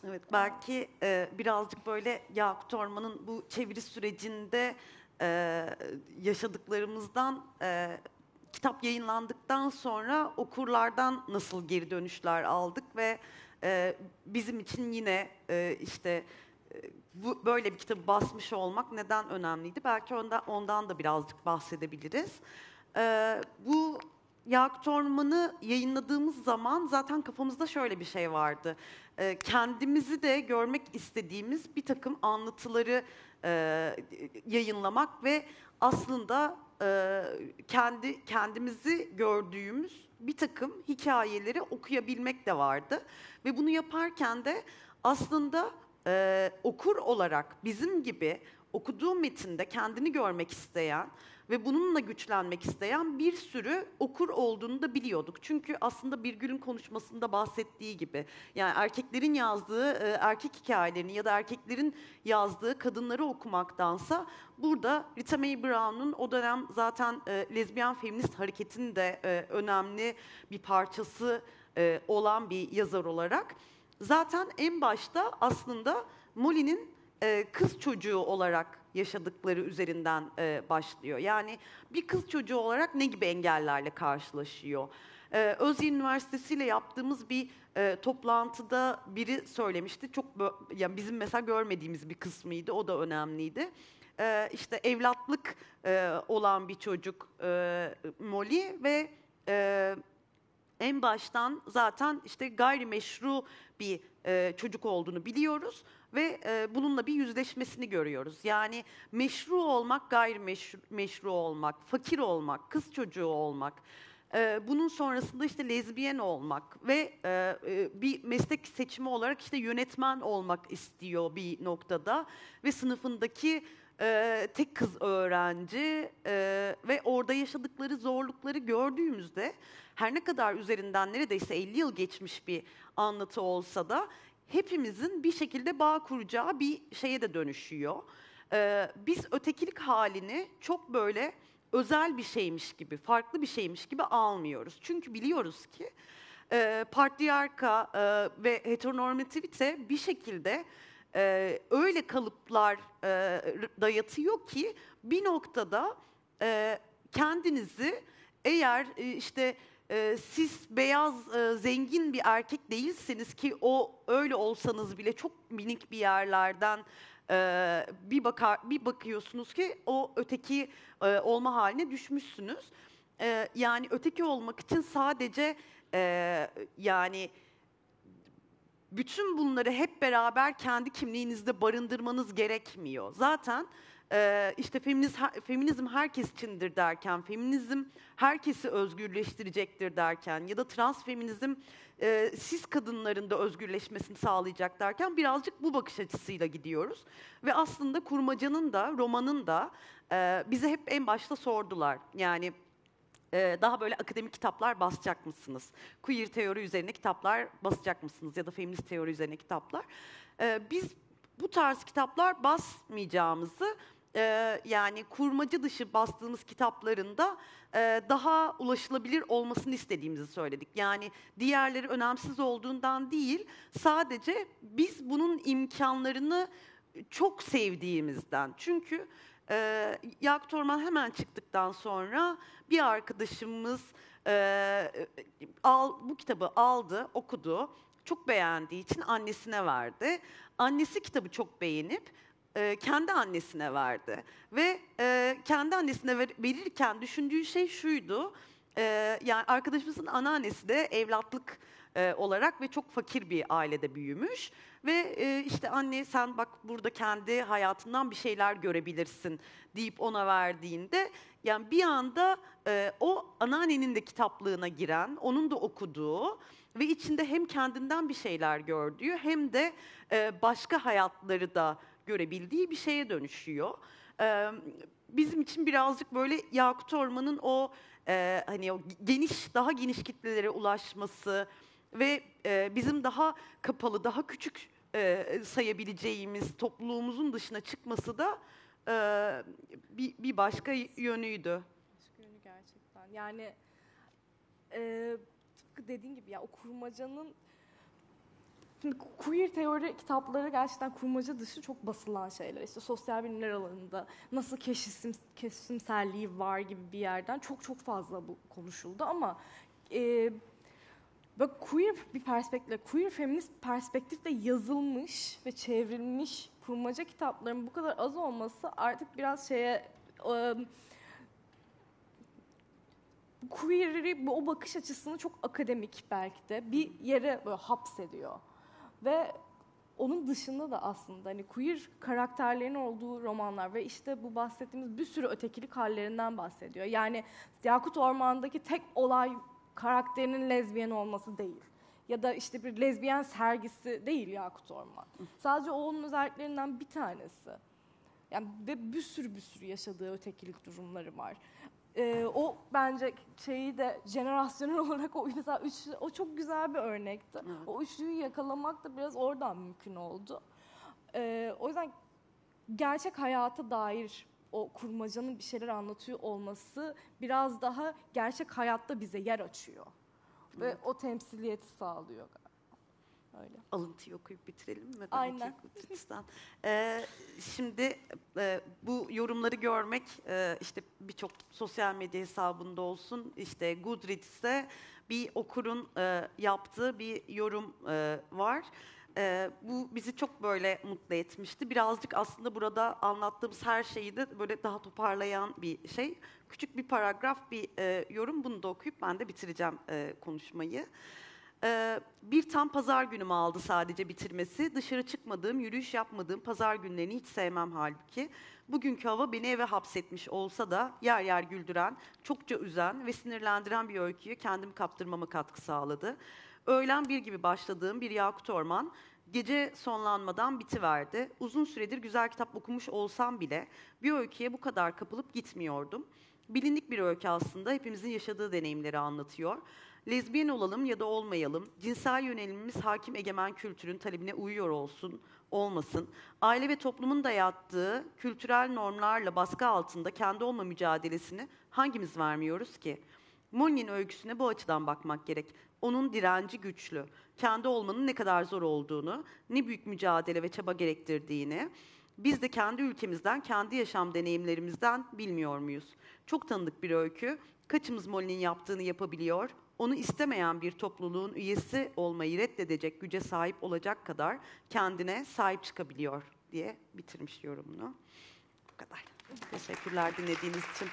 Evet, belki birazcık böyle Yakut Orman'ın bu çeviri sürecinde yaşadıklarımızdan kitap yayınlandıktan sonra okurlardan nasıl geri dönüşler aldık ve bizim için yine böyle bir kitabı basmış olmak neden önemliydi? Belki ondan da birazcık bahsedebiliriz. Bu Yakut Orman'ı yayınladığımız zaman zaten kafamızda şöyle bir şey vardı. Kendimizi de görmek istediğimiz bir takım anlatıları yayınlamak ve aslında kendimizi gördüğümüz bir takım hikayeleri okuyabilmek de vardı. Ve bunu yaparken de aslında okur olarak bizim gibi okuduğu metinde kendini görmek isteyen ve bununla güçlenmek isteyen bir sürü okur olduğunu da biliyorduk. Çünkü aslında Birgül'ün konuşmasında bahsettiği gibi, yani erkeklerin yazdığı erkek hikayelerini ya da erkeklerin yazdığı kadınları okumaktansa burada Rita Mae Brown'un o dönem zaten lezbiyen feminist hareketinin de önemli bir parçası olan bir yazar olarak zaten en başta aslında Molly'nin kız çocuğu olarak yaşadıkları üzerinden başlıyor. Yani bir kız çocuğu olarak ne gibi engellerle karşılaşıyor? Özyeğin Üniversitesi ile yaptığımız bir toplantıda biri söylemişti. Çok yani bizim mesela görmediğimiz bir kısmıydı. O da önemliydi. İşte evlatlık olan bir çocuk Molly ve en baştan zaten işte gayrimeşru bir çocuk olduğunu biliyoruz ve bununla bir yüzleşmesini görüyoruz. Yani meşru olmak, gayrimeşru olmak, fakir olmak, kız çocuğu olmak, bunun sonrasında işte lezbiyen olmak ve bir meslek seçimi olarak işte yönetmen olmak istiyor bir noktada ve sınıfındaki tek kız öğrenci ve orada yaşadıkları zorlukları gördüğümüzde her ne kadar üzerinden neredeyse 50 yıl geçmiş bir anlatı olsa da hepimizin bir şekilde bağ kuracağı bir şeye de dönüşüyor. Biz ötekilik halini çok böyle özel bir şeymiş gibi, farklı bir şeymiş gibi almıyoruz. Çünkü biliyoruz ki patriarka ve heteronormativite bir şekilde öyle kalıplar dayatıyor ki bir noktada kendinizi eğer işte siz beyaz zengin bir erkek değilseniz ki o öyle olsanız bile çok minik bir yerlerden bir bakıyorsunuz ki o öteki olma haline düşmüşsünüz. Yani öteki olmak için sadece yani bütün bunları hep beraber kendi kimliğinizde barındırmanız gerekmiyor. Zaten işte feminizm herkes içindir derken, feminizm herkesi özgürleştirecektir derken ya da trans feminizm cis kadınların da özgürleşmesini sağlayacak derken birazcık bu bakış açısıyla gidiyoruz. Ve aslında kurmacanın da, romanın da bize hep en başta sordular. Yani daha böyle akademik kitaplar basacak mısınız? Queer teori üzerine kitaplar basacak mısınız? Ya da feminist teori üzerine kitaplar. Biz bu tarz kitaplar basmayacağımızı, yani kurmaca dışı bastığımız kitapların da daha ulaşılabilir olmasını istediğimizi söyledik. Yani diğerleri önemsiz olduğundan değil, sadece biz bunun imkanlarını çok sevdiğimizden. Çünkü Yakut Orman hemen çıktıktan sonra bir arkadaşımız bu kitabı aldı, okudu. Çok beğendiği için annesine verdi. Annesi kitabı çok beğenip kendi annesine verdi. Ve kendi annesine verirken düşündüğü şey şuydu. Yani arkadaşımızın anneannesi de evlatlık olarak ve çok fakir bir ailede büyümüş. Ve işte anne sen bak burada kendi hayatından bir şeyler görebilirsin deyip ona verdiğinde yani bir anda o anneannenin de kitaplığına giren, onun da okuduğu ve içinde hem kendinden bir şeyler gördüğü hem de başka hayatları da görebildiği bir şeye dönüşüyor. Bizim için birazcık böyle Yakut Orman'ın o hani o daha geniş kitlelere ulaşması ve bizim daha kapalı, daha küçük sayabileceğimiz topluluğumuzun dışına çıkması da bir başka yönüydü. Başka yönü gerçekten. Yani tıpkı dediğin gibi ya o kurmacanın şimdi queer teori kitapları gerçekten kurmaca dışı çok basılan şeyler. İşte sosyal bilimler alanında nasıl keşifselliği var gibi bir yerden çok fazla bu konuşuldu ama böyle queer bir perspektifle, queer feminist perspektifle yazılmış ve çevrilmiş kurmaca kitapların bu kadar az olması artık biraz queer'i, o bakış açısını çok akademik belki de bir yere böyle hapsediyor. Ve onun dışında da aslında hani queer karakterlerin olduğu romanlar ve işte bu bahsettiğimiz bir sürü ötekilik hallerinden bahsediyor. Yani Yakut Orman'daki tek olay karakterinin lezbiyen olması değil. Ya da işte bir lezbiyen sergisi değil Yakut Orman. Sadece onun özelliklerinden bir tanesi. Yani ve bir sürü yaşadığı ötekilik durumları var. O bence şeyi de jenerasyonel olarak o mesela o çok güzel bir örnekti. Evet. O üçlüyü yakalamak da biraz oradan mümkün oldu. O yüzden gerçek hayata dair o kurmacanın bir şeyler anlatıyor olması biraz daha gerçek hayatta bize yer açıyor. Ve o temsiliyeti sağlıyor galiba. Öyle. Alıntıyı okuyup bitirelim mi? Aynen. Şimdi bu yorumları görmek işte birçok sosyal medya hesabında olsun, işte Goodreads'te bir okurun yaptığı bir yorum var. Bu bizi çok böyle mutlu etmişti. Birazcık aslında burada anlattığımız her şeyi de böyle daha toparlayan bir şey. Küçük bir paragraf, bir yorum. Bunu da okuyup ben de bitireceğim konuşmayı. Bir tam pazar günümü aldı sadece bitirmesi. Dışarı çıkmadığım, yürüyüş yapmadığım pazar günlerini hiç sevmem halbuki. Bugünkü hava beni eve hapsetmiş olsa da yer yer güldüren, çokça üzen ve sinirlendiren bir öyküyü kendimi kaptırmama katkı sağladı. Öğlen bir gibi başladığım bir Yakut Orman, Gece sonlanmadan bitiverdi. Uzun süredir güzel kitap okumuş olsam bile bir öyküye bu kadar kapılıp gitmiyordum. Bilindik bir öykü aslında, hepimizin yaşadığı deneyimleri anlatıyor. Lezbiyen olalım ya da olmayalım, cinsel yönelimimiz hakim egemen kültürün talebine uyuyor olsun, olmasın, aile ve toplumun dayattığı kültürel normlarla baskı altında kendi olma mücadelesini hangimiz vermiyoruz ki? Molly'nin öyküsüne bu açıdan bakmak gerek. Onun direnci güçlü, kendi olmanın ne kadar zor olduğunu, ne büyük mücadele ve çaba gerektirdiğini, biz de kendi ülkemizden, kendi yaşam deneyimlerimizden bilmiyor muyuz? Çok tanıdık bir öykü. Kaçımız Molly'nin yaptığını yapabiliyor? Onu istemeyen bir topluluğun üyesi olmayı reddedecek güce sahip olacak kadar kendine sahip çıkabiliyor diye bitirmiş yorumunu. Bu kadar. Teşekkürler dinlediğiniz için.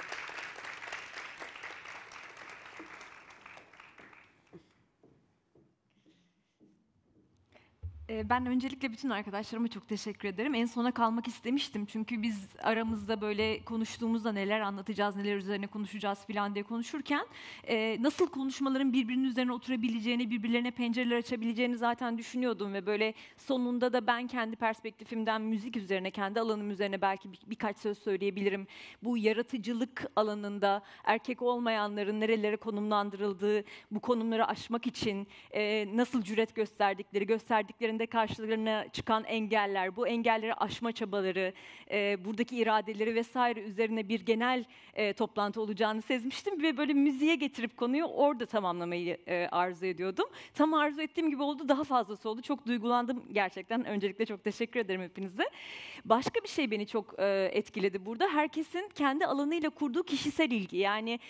Ben öncelikle bütün arkadaşlarıma çok teşekkür ederim. En sona kalmak istemiştim çünkü biz aramızda böyle konuştuğumuzda neler anlatacağız, neler üzerine konuşacağız filan diye konuşurken nasıl konuşmaların birbirinin üzerine oturabileceğini, birbirlerine pencereler açabileceğini zaten düşünüyordum ve böyle sonunda da ben kendi perspektifimden müzik üzerine, kendi alanım üzerine belki birkaç söz söyleyebilirim. Bu yaratıcılık alanında erkek olmayanların nerelere konumlandırıldığı, bu konumları aşmak için nasıl cüret gösterdiklerinde karşılarına çıkan engeller, bu engelleri aşma çabaları, buradaki iradeleri vesaire üzerine bir genel toplantı olacağını sezmiştim ve böyle müziğe getirip konuyu orada tamamlamayı arzu ediyordum. Tam arzu ettiğim gibi oldu, daha fazlası oldu. Çok duygulandım gerçekten. Öncelikle çok teşekkür ederim hepinize. Başka bir şey beni çok etkiledi burada. Herkesin kendi alanıyla kurduğu kişisel ilgi. Yani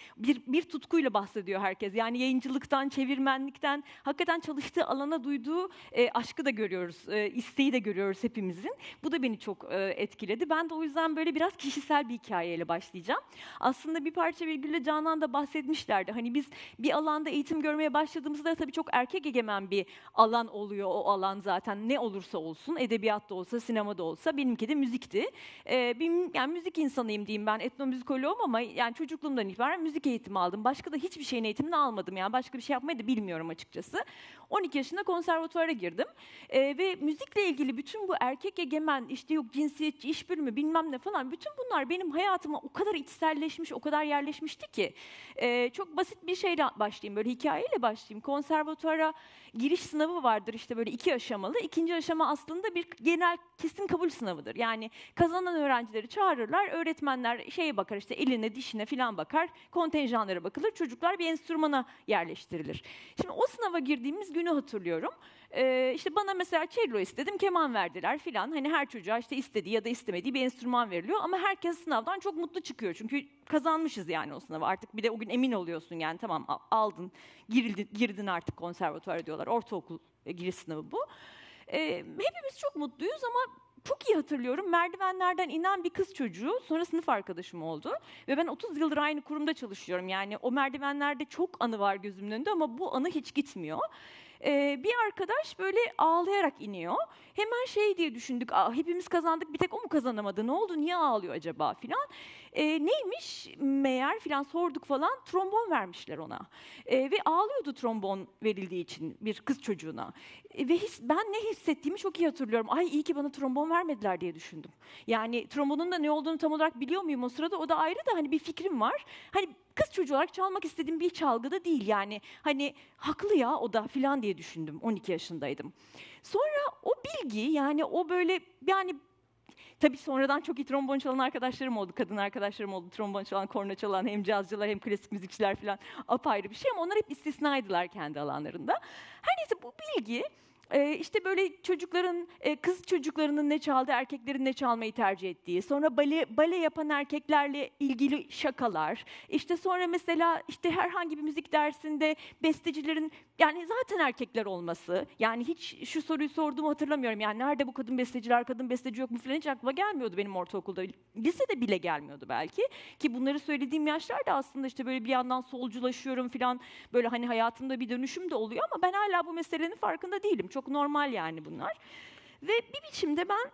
bir tutkuyla bahsediyor herkes. Yani yayıncılıktan, çevirmenlikten, hakikaten çalıştığı alana duyduğu aşkı da görüyoruz, isteği de görüyoruz hepimizin. Bu da beni çok etkiledi. Ben de o yüzden böyle biraz kişisel bir hikayeyle başlayacağım. Aslında bir parça Virgül'le Canan da bahsetmişlerdi. Hani biz bir alanda eğitim görmeye başladığımızda tabii çok erkek egemen bir alan oluyor o alan zaten. Ne olursa olsun, edebiyatta olsa, sinemada olsa, benimki de müzikti. Yani müzik insanıyım diyeyim ben, etnomüzikoloğum ama yani çocukluğumdan itibaren müzik eğitimi aldım. Başka da hiçbir şeyin eğitimini almadım yani. Başka bir şey yapmayı da bilmiyorum açıkçası. 12 yaşında konservatuvara girdim. Ve müzikle ilgili bütün bu erkek egemen, işte yok cinsiyetçi, iş bölümü bilmem ne falan, bütün bunlar benim hayatıma o kadar içselleşmiş, o kadar yerleşmişti ki. Çok basit bir şeyle başlayayım, böyle hikayeyle başlayayım. Konservatuvara giriş sınavı vardır işte böyle 2 aşamalı. 2. aşama aslında bir genel kesin kabul sınavıdır. Yani kazanan öğrencileri çağırırlar, öğretmenler şeye bakar, işte eline, dişine falan bakar, kontenjanlara bakılır, çocuklar bir enstrümana yerleştirilir. Şimdi o sınava girdiğimiz günü hatırlıyorum. İşte bana mesela cello istedim, keman verdiler filan. Hani her çocuğa işte istediği ya da istemediği bir enstrüman veriliyor ama herkes sınavdan çok mutlu çıkıyor. Çünkü kazanmışız yani o sınavı. Artık bir de o gün emin oluyorsun yani, tamam aldın, girdin artık konservatuara diyorlar. Ortaokul giriş sınavı bu. Hepimiz çok mutluyuz ama çok iyi hatırlıyorum. Merdivenlerden inen bir kız çocuğu sonra sınıf arkadaşım oldu. Ve ben 30 yıldır aynı kurumda çalışıyorum. Yani o merdivenlerde çok anı var gözümün önünde ama bu anı hiç gitmiyor. Bir arkadaş böyle ağlayarak iniyor. Hemen şey diye düşündük, hepimiz kazandık, bir tek o mu kazanamadı, ne oldu, niye ağlıyor acaba filan. Neymiş meğer filan sorduk falan, trombon vermişler ona. Ve ağlıyordu trombon verildiği için bir kız çocuğuna. Ve ben ne hissettiğimi çok iyi hatırlıyorum. Ay iyi ki bana trombon vermediler diye düşündüm. Yani trombonun da ne olduğunu tam olarak biliyor muyum o sırada, o da ayrı da hani bir fikrim var. Hani kız çocuğu olarak çalmak istediğim bir çalgı da değil yani. Hani haklı ya o da filan diye düşündüm. 12 yaşındaydım. Sonra o bilgi, yani o böyle yani tabii sonradan çok iyi trombon çalan arkadaşlarım oldu, kadın arkadaşlarım oldu. Trombon çalan, korna çalan, hem cazcılar hem klasik müzikçiler falan, apayrı bir şey ama onlar hep istisnaydılar kendi alanlarında. Her neyse bu bilgi işte böyle çocukların, kız çocuklarının ne çaldığı, erkeklerin ne çalmayı tercih ettiği, sonra bale yapan erkeklerle ilgili şakalar, işte sonra mesela işte herhangi bir müzik dersinde bestecilerin yani zaten erkekler olması, yani hiç şu soruyu sorduğumu hatırlamıyorum, yani nerede bu kadın besteciler, kadın besteci yok mu falan, hiç aklıma gelmiyordu benim ortaokulda, lisede bile gelmiyordu belki, ki bunları söylediğim yaşlarda aslında işte böyle bir yandan solculaşıyorum falan, böyle hani hayatımda bir dönüşüm de oluyor ama ben hala bu meselenin farkında değilim. Çok normal yani bunlar. Ve bir biçimde ben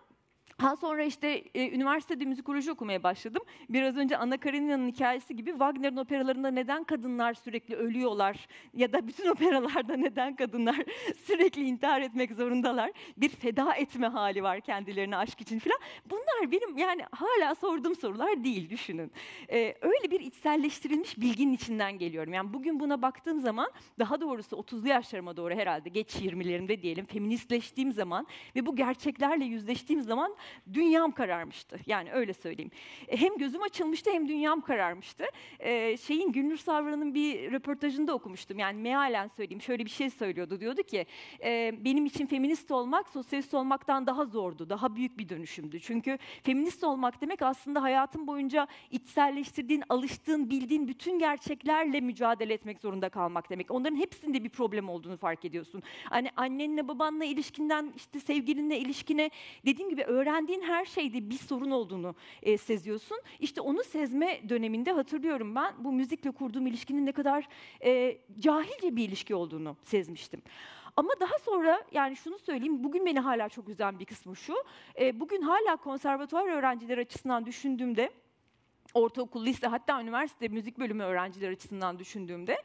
Sonra işte üniversitede müzikoloji okumaya başladım. Biraz önce Anna Karenina'nın hikayesi gibi Wagner'in operalarında neden kadınlar sürekli ölüyorlar ya da bütün operalarda neden kadınlar sürekli intihar etmek zorundalar? Bir feda etme hali var kendilerine aşk için falan. Bunlar benim yani hala sorduğum sorular değil, düşünün. Öyle bir içselleştirilmiş bilginin içinden geliyorum. Yani bugün buna baktığım zaman, daha doğrusu 30'lu yaşlarıma doğru herhalde, geç 20'lerimde diyelim, feministleştiğim zaman ve bu gerçeklerle yüzleştiğim zaman dünyam kararmıştı. Yani öyle söyleyeyim. Hem gözüm açılmıştı hem dünyam kararmıştı. Gülnur Savran'ın bir röportajında okumuştum. Yani mealen söyleyeyim, şöyle bir şey söylüyordu. Diyordu ki benim için feminist olmak sosyalist olmaktan daha zordu. Daha büyük bir dönüşümdü. Çünkü feminist olmak demek aslında hayatın boyunca içselleştirdiğin, alıştığın, bildiğin bütün gerçeklerle mücadele etmek zorunda kalmak demek. Onların hepsinde bir problem olduğunu fark ediyorsun. Hani annenle babanla ilişkinden işte sevgilinle ilişkine, dediğim gibi öğrendiğin her şeyde bir sorun olduğunu seziyorsun. İşte onu sezme döneminde hatırlıyorum ben bu müzikle kurduğum ilişkinin ne kadar cahilce bir ilişki olduğunu sezmiştim. Ama daha sonra, yani şunu söyleyeyim, bugün beni hala çok üzen bir kısmı şu, bugün hala konservatuvar öğrencileri açısından düşündüğümde, ortaokul, lise, hatta üniversite müzik bölümü öğrenciler açısından düşündüğümde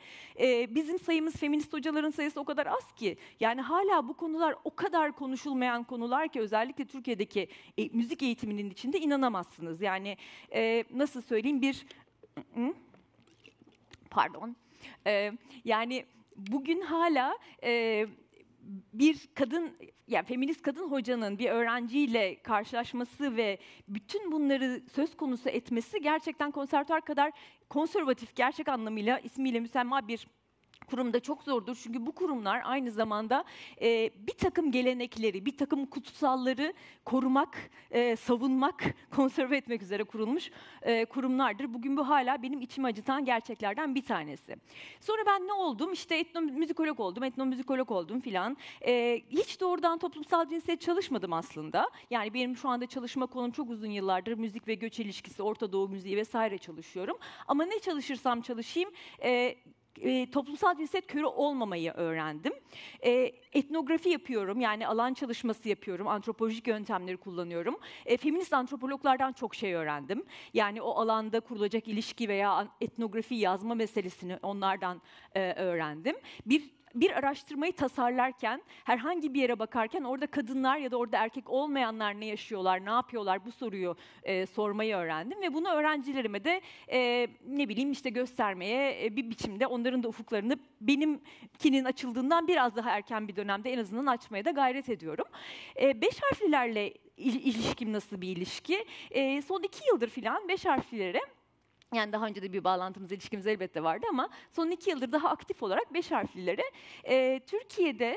bizim sayımız, feminist hocaların sayısı o kadar az ki. Yani hala bu konular o kadar konuşulmayan konular ki, özellikle Türkiye'deki müzik eğitiminin içinde inanamazsınız. Yani nasıl söyleyeyim, yani bugün hala bir kadın, yani feminist kadın hocanın bir öğrenciyle karşılaşması ve bütün bunları söz konusu etmesi gerçekten konservatuar kadar konservatif, gerçek anlamıyla ismiyle müsemma bir kurumda çok zordur. Çünkü bu kurumlar aynı zamanda bir takım gelenekleri, bir takım kutsalları korumak, savunmak, konserve etmek üzere kurulmuş kurumlardır. Bugün bu hala benim içimi acıtan gerçeklerden bir tanesi. Sonra ben ne oldum? İşte etnomüzikolog oldum filan. Hiç doğrudan toplumsal cinsiyet çalışmadım aslında. Yani benim şu anda çalışma konum çok uzun yıllardır müzik ve göç ilişkisi, Orta Doğu müziği vesaire çalışıyorum. Ama ne çalışırsam çalışayım, toplumsal cinsiyet körü olmamayı öğrendim. Etnografi yapıyorum, yani alan çalışması yapıyorum, antropolojik yöntemleri kullanıyorum. Feminist antropologlardan çok şey öğrendim. Yani o alanda kurulacak ilişki veya etnografi yazma meselesini onlardan öğrendim. Bir araştırmayı tasarlarken, herhangi bir yere bakarken orada kadınlar ya da orada erkek olmayanlar ne yaşıyorlar, ne yapıyorlar, bu soruyu sormayı öğrendim. Ve bunu öğrencilerime de göstermeye bir biçimde onların da ufuklarını benimkinin açıldığından biraz daha erken bir dönemde en azından açmaya da gayret ediyorum. 5 harflilerle ilişkim nasıl bir ilişki? Son 2 yıldır filan 5 harflilere, yani daha önce de bir bağlantımız, ilişkimiz elbette vardı ama son 2 yıldır daha aktif olarak 5 harflilere Türkiye'de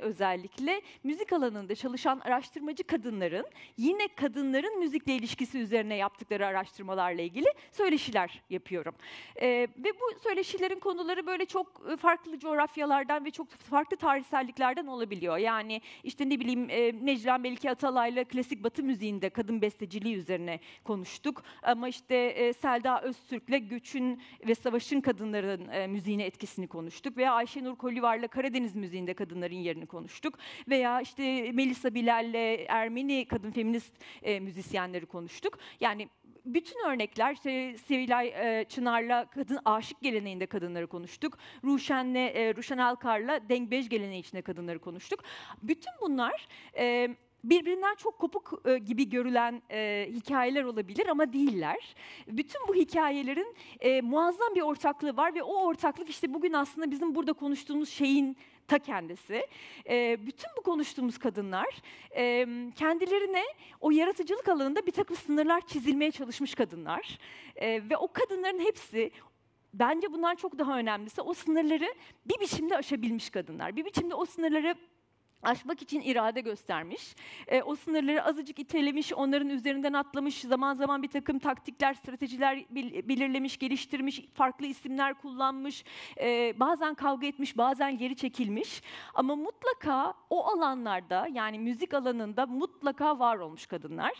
özellikle müzik alanında çalışan araştırmacı kadınların, yine kadınların müzikle ilişkisi üzerine yaptıkları araştırmalarla ilgili söyleşiler yapıyorum. Ve bu söyleşilerin konuları böyle çok farklı coğrafyalardan ve çok farklı tarihselliklerden olabiliyor. Yani işte Necla Melike Atalay'la klasik Batı müziğinde kadın besteciliği üzerine konuştuk. Ama işte Selda Öztürk'le göçün ve savaşın kadınların müziğine etkisini konuştuk. Veya Ayşenur Kollivar'la Karadeniz müziğinde kadınların yerini konuştuk. Veya işte Melisa Bilal'le Ermeni kadın feminist müzisyenleri konuştuk. Yani bütün örnekler, işte Sevilay Çınar'la kadın aşık geleneğinde kadınları konuştuk. Ruşen Alkar'la Dengbej geleneği içinde kadınları konuştuk. Bütün bunlar birbirinden çok kopuk gibi görülen hikayeler olabilir ama değiller. Bütün bu hikayelerin muazzam bir ortaklığı var ve o ortaklık işte bugün aslında bizim burada konuştuğumuz şeyin ta kendisi. Bütün bu konuştuğumuz kadınlar kendilerine o yaratıcılık alanında bir takım sınırlar çizilmeye çalışmış kadınlar. Ve o kadınların hepsi, bence bundan çok daha önemlisi, o sınırları bir biçimde aşabilmiş kadınlar. Bir biçimde o sınırları aşmak için irade göstermiş, o sınırları azıcık itelemiş, onların üzerinden atlamış, zaman zaman bir takım taktikler, stratejiler belirlemiş, geliştirmiş, farklı isimler kullanmış, bazen kavga etmiş, bazen geri çekilmiş. Ama mutlaka o alanlarda, yani müzik alanında mutlaka var olmuş kadınlar.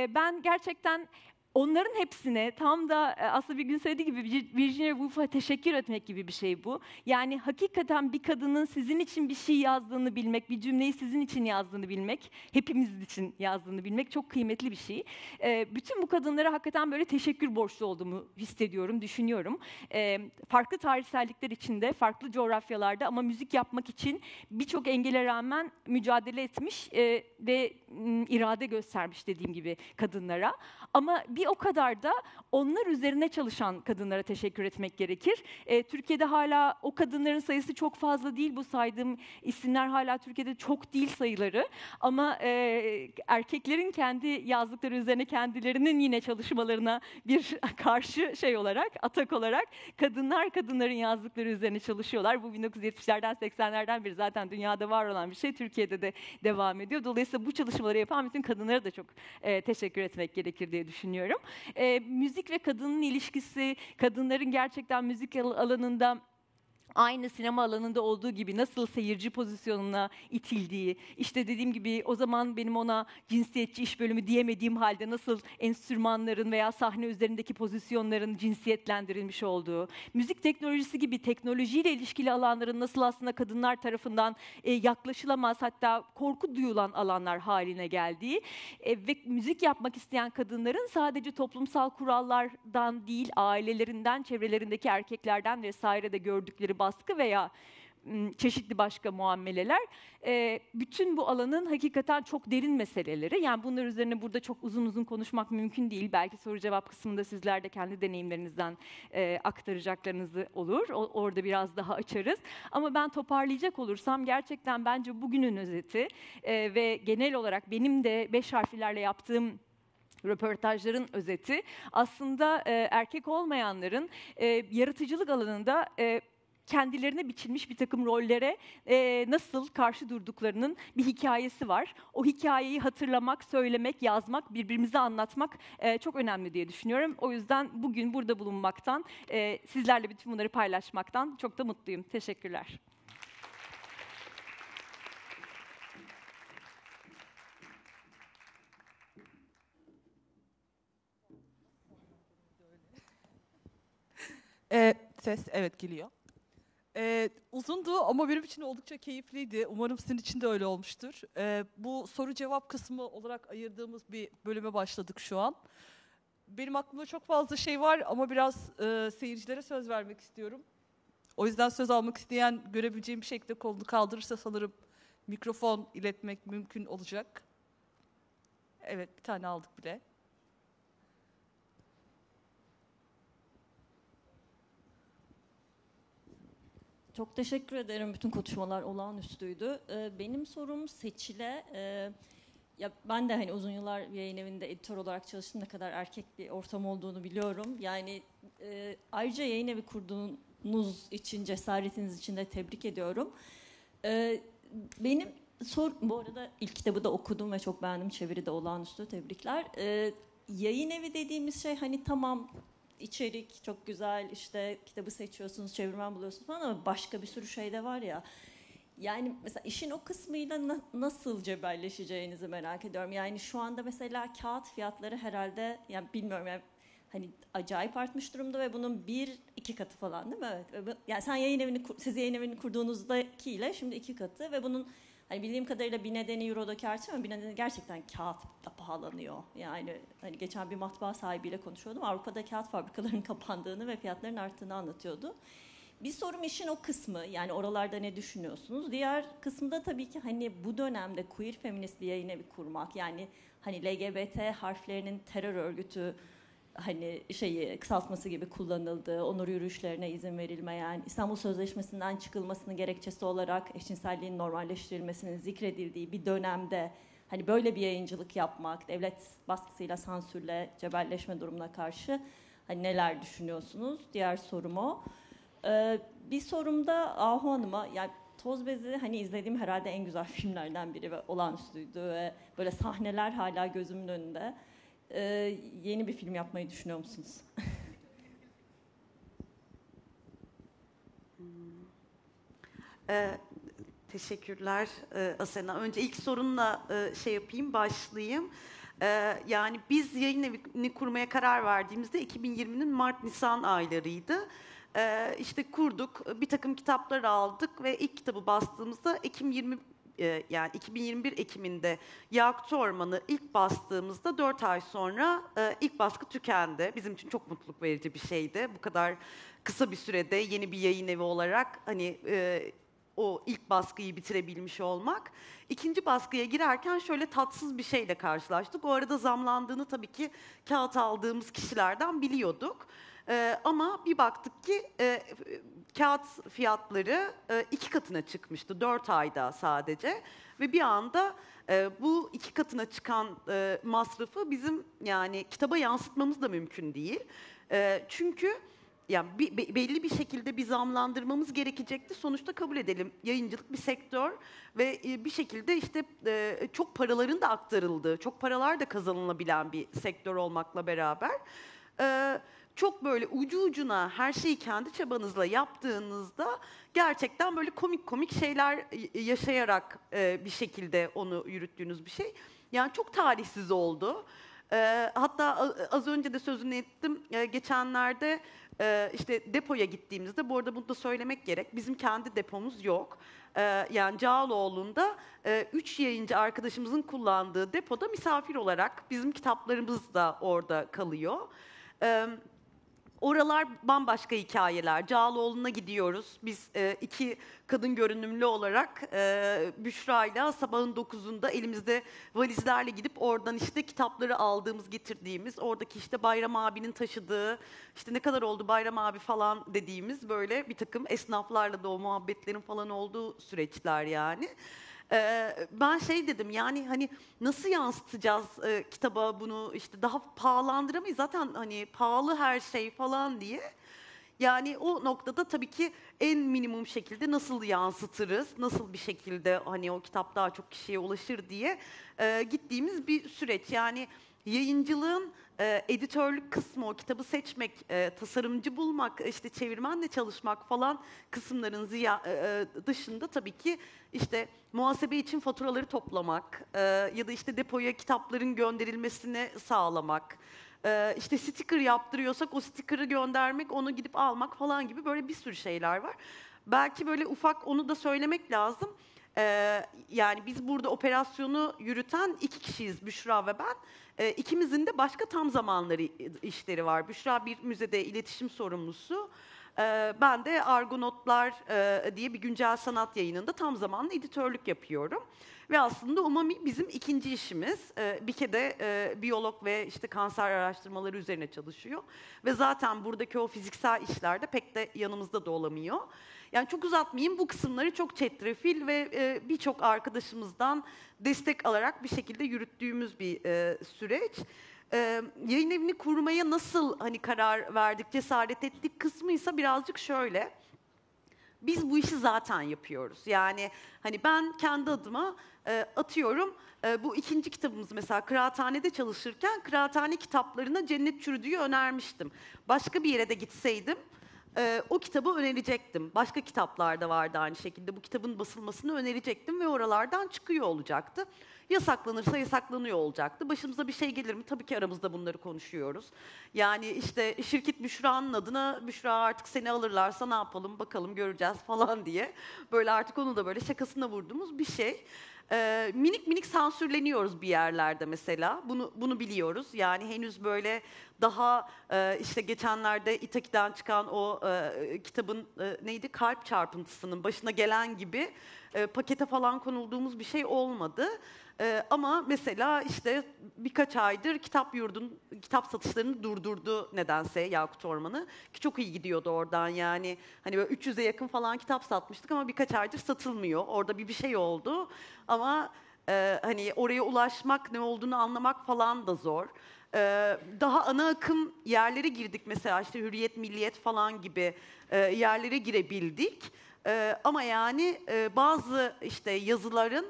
Ben gerçekten onların hepsine tam da aslında bir gün söylediği gibi Virginia Woolf'a teşekkür etmek gibi bir şey bu. Yani hakikaten bir kadının sizin için bir şey yazdığını bilmek, bir cümleyi sizin için yazdığını bilmek, hepimiz için yazdığını bilmek çok kıymetli bir şey. Bütün bu kadınlara hakikaten böyle teşekkür borçlu olduğumu hissediyorum, düşünüyorum. Farklı tarihsellikler içinde, farklı coğrafyalarda ama müzik yapmak için birçok engele rağmen mücadele etmiş ve irade göstermiş dediğim gibi kadınlara. Ama bir o kadar da onlar üzerine çalışan kadınlara teşekkür etmek gerekir. Türkiye'de hala o kadınların sayısı çok fazla değil. Bu saydığım isimler hala Türkiye'de çok değil sayıları. Ama erkeklerin kendi yazdıkları üzerine kendilerinin yine çalışmalarına bir karşı şey olarak, atak olarak kadınların yazdıkları üzerine çalışıyorlar. Bu 1970'lerden 80'lerden beri zaten dünyada var olan bir şey. Türkiye'de de devam ediyor. Dolayısıyla bu çalışmaları yapan bütün kadınlara da çok teşekkür etmek gerekir diye düşünüyorum. Müzik ve kadının ilişkisi, kadınların gerçekten müzik alanında aynı sinema alanında olduğu gibi nasıl seyirci pozisyonuna itildiği, işte dediğim gibi o zaman benim ona cinsiyetçi iş bölümü diyemediğim halde nasıl enstrümanların veya sahne üzerindeki pozisyonların cinsiyetlendirilmiş olduğu, müzik teknolojisi gibi teknolojiyle ilişkili alanların nasıl aslında kadınlar tarafından yaklaşılamaz, hatta korku duyulan alanlar haline geldiği ve müzik yapmak isteyen kadınların sadece toplumsal kurallardan değil, ailelerinden, çevrelerindeki erkeklerden vesaire de gördükleri baskı veya çeşitli başka muameleler, bütün bu alanın hakikaten çok derin meseleleri. Yani bunlar üzerine burada çok uzun uzun konuşmak mümkün değil. Belki soru cevap kısmında sizler de kendi deneyimlerinizden aktaracaklarınız olur. Orada biraz daha açarız. Ama ben toparlayacak olursam gerçekten bence bugünün özeti ve genel olarak benim de 5 harflerle yaptığım röportajların özeti aslında erkek olmayanların yaratıcılık alanında kendilerine biçilmiş bir takım rollere nasıl karşı durduklarının bir hikayesi var. O hikayeyi hatırlamak, söylemek, yazmak, birbirimize anlatmak çok önemli diye düşünüyorum. O yüzden bugün burada bulunmaktan, sizlerle bütün bunları paylaşmaktan çok da mutluyum. Teşekkürler. Ses evet geliyor. Uzundu ama benim için oldukça keyifliydi. Umarım sizin için de öyle olmuştur. Bu soru cevap kısmı olarak ayırdığımız bir bölüme başladık şu an. Benim aklımda çok fazla şey var ama biraz seyircilere söz vermek istiyorum. O yüzden söz almak isteyen görebileceğim bir şekilde kolunu kaldırırsa sanırım mikrofon iletmek mümkün olacak. Evet, bir tane aldık bile. Çok teşekkür ederim. Bütün konuşmalar olağanüstüydü. Benim sorum Seçil'e. Ya ben de hani uzun yıllar yayın evinde editör olarak çalıştım. Ne kadar erkek bir ortam olduğunu biliyorum. Yani ayrıca yayın evi kurduğunuz için, cesaretiniz için de tebrik ediyorum. Benim bu arada ilk kitabı da okudum ve çok beğendim. Çeviri de olağanüstü. Tebrikler. Yayın evi dediğimiz şey hani tamam, İçerik çok güzel, işte kitabı seçiyorsunuz, çevirmen buluyorsunuz falan ama başka bir sürü şey de var ya. Yani mesela işin o kısmıyla nasıl cebelleşeceğinizi merak ediyorum. Yani şu anda mesela kağıt fiyatları herhalde, yani bilmiyorum, yani hani acayip artmış durumda ve bunun 1-2 katı falan değil mi? Evet. Yani siz yayın evini kurduğunuzdakiyle şimdi 2 katı ve bunun hani bildiğim kadarıyla bir nedeni Euro'daki artış ama bir nedeni gerçekten kağıt da pahalanıyor. Yani hani geçen bir matbaa sahibiyle konuşuyordum. Avrupa'da kağıt fabrikalarının kapandığını ve fiyatların arttığını anlatıyordu. Bir sorum işin o kısmı. Yani oralarda ne düşünüyorsunuz? Diğer kısımda tabii ki hani bu dönemde queer feminist bir yayın evi kurmak, yani hani LGBT harflerinin terör örgütü hani kısaltması gibi kullanıldığı, onur yürüyüşlerine izin verilmeyen, İstanbul Sözleşmesi'nden çıkılmasını gerekçesi olarak eşcinselliğin normalleştirilmesinin zikredildiği bir dönemde hani böyle bir yayıncılık yapmak, devlet baskısıyla, sansürle, cebelleşme durumuna karşı hani neler düşünüyorsunuz? Diğer sorum o. Bir sorum da Ahu Hanım'a, yani Toz Bezi hani izlediğim herhalde en güzel filmlerden biri ve olağanüstüydü ve böyle sahneler hala gözümün önünde. Yeni bir film yapmayı düşünüyor musunuz? Teşekkürler Asena. Önce ilk sorunla başlayayım. Yani biz yayın evini kurmaya karar verdiğimizde 2020'nin Mart-Nisan aylarıydı. İşte kurduk, bir takım kitaplar aldık ve ilk kitabı bastığımızda yani 2021 Ekim'inde Yakut Ormanı ilk bastığımızda 4 ay sonra ilk baskı tükendi. Bizim için çok mutluluk verici bir şeydi. Bu kadar kısa bir sürede yeni bir yayın evi olarak hani o ilk baskıyı bitirebilmiş olmak. İkinci baskıya girerken şöyle tatsız bir şeyle karşılaştık. O arada zamlandığını tabii ki kağıt aldığımız kişilerden biliyorduk. Ama bir baktık ki kağıt fiyatları 2 katına çıkmıştı 4 ayda sadece. Ve bir anda bu 2 katına çıkan masrafı bizim yani kitaba yansıtmamız da mümkün değil. Çünkü yani belli bir şekilde bir zamlandırmamız gerekecekti. Sonuçta kabul edelim, yayıncılık bir sektör ve bir şekilde işte çok paraların da aktarıldığı, çok paralar da kazanılabilen bir sektör olmakla beraber çok böyle ucu ucuna her şeyi kendi çabanızla yaptığınızda gerçekten böyle komik şeyler yaşayarak bir şekilde onu yürüttüğünüz bir şey. Yani çok talihsiz oldu. Hatta az önce de sözünü ettim. Geçenlerde işte depoya gittiğimizde, bu arada bunu da söylemek gerek, bizim kendi depomuz yok. Yani Cağaloğlu'nda 3 yayıncı arkadaşımızın kullandığı depoda misafir olarak bizim kitaplarımız da orada kalıyor. Oralar bambaşka hikayeler. Cağaloğlu'na gidiyoruz. Biz 2 kadın görünümlü olarak Büşra'yla sabahın 9'unda elimizde valizlerle gidip oradan işte kitapları aldığımız, getirdiğimiz, oradaki işte Bayram abinin taşıdığı, işte ne kadar oldu Bayram abi falan dediğimiz böyle bir takım esnaflarla da o muhabbetlerin falan olduğu süreçler yani. Ben şey dedim, yani hani nasıl yansıtacağız kitaba bunu, işte daha pahalandıramayız zaten, hani pahalı her şey falan diye. Yani o noktada tabii ki en minimum şekilde nasıl yansıtırız, nasıl bir şekilde hani o kitap daha çok kişiye ulaşır diye gittiğimiz bir süreç. Yani yayıncılığın editörlük kısmı, o kitabı seçmek, tasarımcı bulmak, işte çevirmenle çalışmak falan kısımların dışında tabii ki işte muhasebe için faturaları toplamak ya da işte depoya kitapların gönderilmesini sağlamak, işte sticker yaptırıyorsak o sticker'ı göndermek, onu gidip almak falan gibi böyle bir sürü şeyler var. Belki böyle ufak onu da söylemek lazım. Yani biz burada operasyonu yürüten 2 kişiyiz, Büşra ve ben. İkimizin de başka tam zamanları işleri var. Büşra bir müzede iletişim sorumlusu. Ben de Argonotlar diye bir güncel sanat yayınında tam zamanlı editörlük yapıyorum. Ve aslında Umami bizim ikinci işimiz. Bir kere de biyolog ve işte kanser araştırmaları üzerine çalışıyor. Ve zaten buradaki o fiziksel işlerde pek de yanımızda da olamıyor. Yani çok uzatmayayım, bu kısımları çok çetrefil ve birçok arkadaşımızdan destek alarak bir şekilde yürüttüğümüz bir süreç. Yayın evini kurmaya nasıl hani karar verdik, cesaret ettik kısmıysa birazcık şöyle. Biz bu işi zaten yapıyoruz. Yani hani ben kendi adıma atıyorum, bu ikinci kitabımız mesela kıraathanede çalışırken kıraathane kitaplarına Cennet Çürüdüğü önermiştim. Başka bir yere de gitseydim o kitabı önerecektim. Başka kitaplar da vardı aynı şekilde. Bu kitabın basılmasını önerecektim ve oralardan çıkıyor olacaktı. Yasaklanırsa yasaklanıyor olacaktı. Başımıza bir şey gelir mi? Tabii ki aramızda bunları konuşuyoruz. Yani işte şirket Büşra'nın adına, Büşra artık seni alırlarsa ne yapalım bakalım göreceğiz falan diye. Böyle artık onu da böyle şakasına vurduğumuz bir şey. Minik minik sansürleniyoruz bir yerlerde mesela. Bunu biliyoruz. Yani henüz böyle daha işte geçenlerde İtaki'den çıkan o kitabın neydi? Kalp çarpıntısının başına gelen gibi pakete falan konulduğumuz bir şey olmadı. Ama mesela işte birkaç aydır Kitap Yurdu'nun kitap satışlarını durdurdu nedense Yakut Ormanı. Ki çok iyi gidiyordu oradan yani. Hani böyle 300'e yakın falan kitap satmıştık ama birkaç aydır satılmıyor. Orada bir şey oldu. Ama hani oraya ulaşmak, ne olduğunu anlamak falan da zor. Daha ana akım yerlere girdik mesela, işte Hürriyet, Milliyet falan gibi yerlere girebildik. Ama yani bazı işte yazıların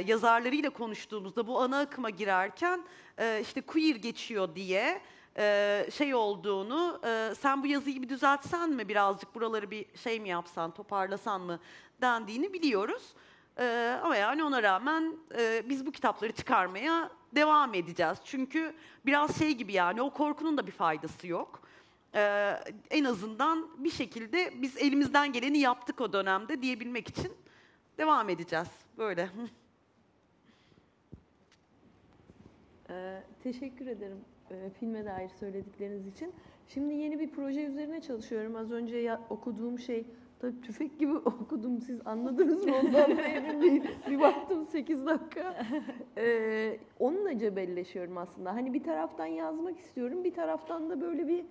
yazarlarıyla konuştuğumuzda bu ana akıma girerken işte queer geçiyor diye şey olduğunu, sen bu yazıyı bir düzeltsen mi, birazcık buraları bir şey mi yapsan, toparlasan mı dendiğini biliyoruz. Ama yani ona rağmen biz bu kitapları çıkarmaya devam edeceğiz. Çünkü biraz şey gibi, yani o korkunun da bir faydası yok. En azından bir şekilde biz elimizden geleni yaptık o dönemde diyebilmek için devam edeceğiz. Böyle. Teşekkür ederim filme dair söyledikleriniz için. Şimdi yeni bir proje üzerine çalışıyorum. Az önce okuduğum şey, tabii tüfek gibi okudum. Siz anladınız mı? Ondan da emin değilim. Bir baktım 8 dakika. Onunla cebelleşiyorum aslında. Hani bir taraftan yazmak istiyorum, bir taraftan da böyle bir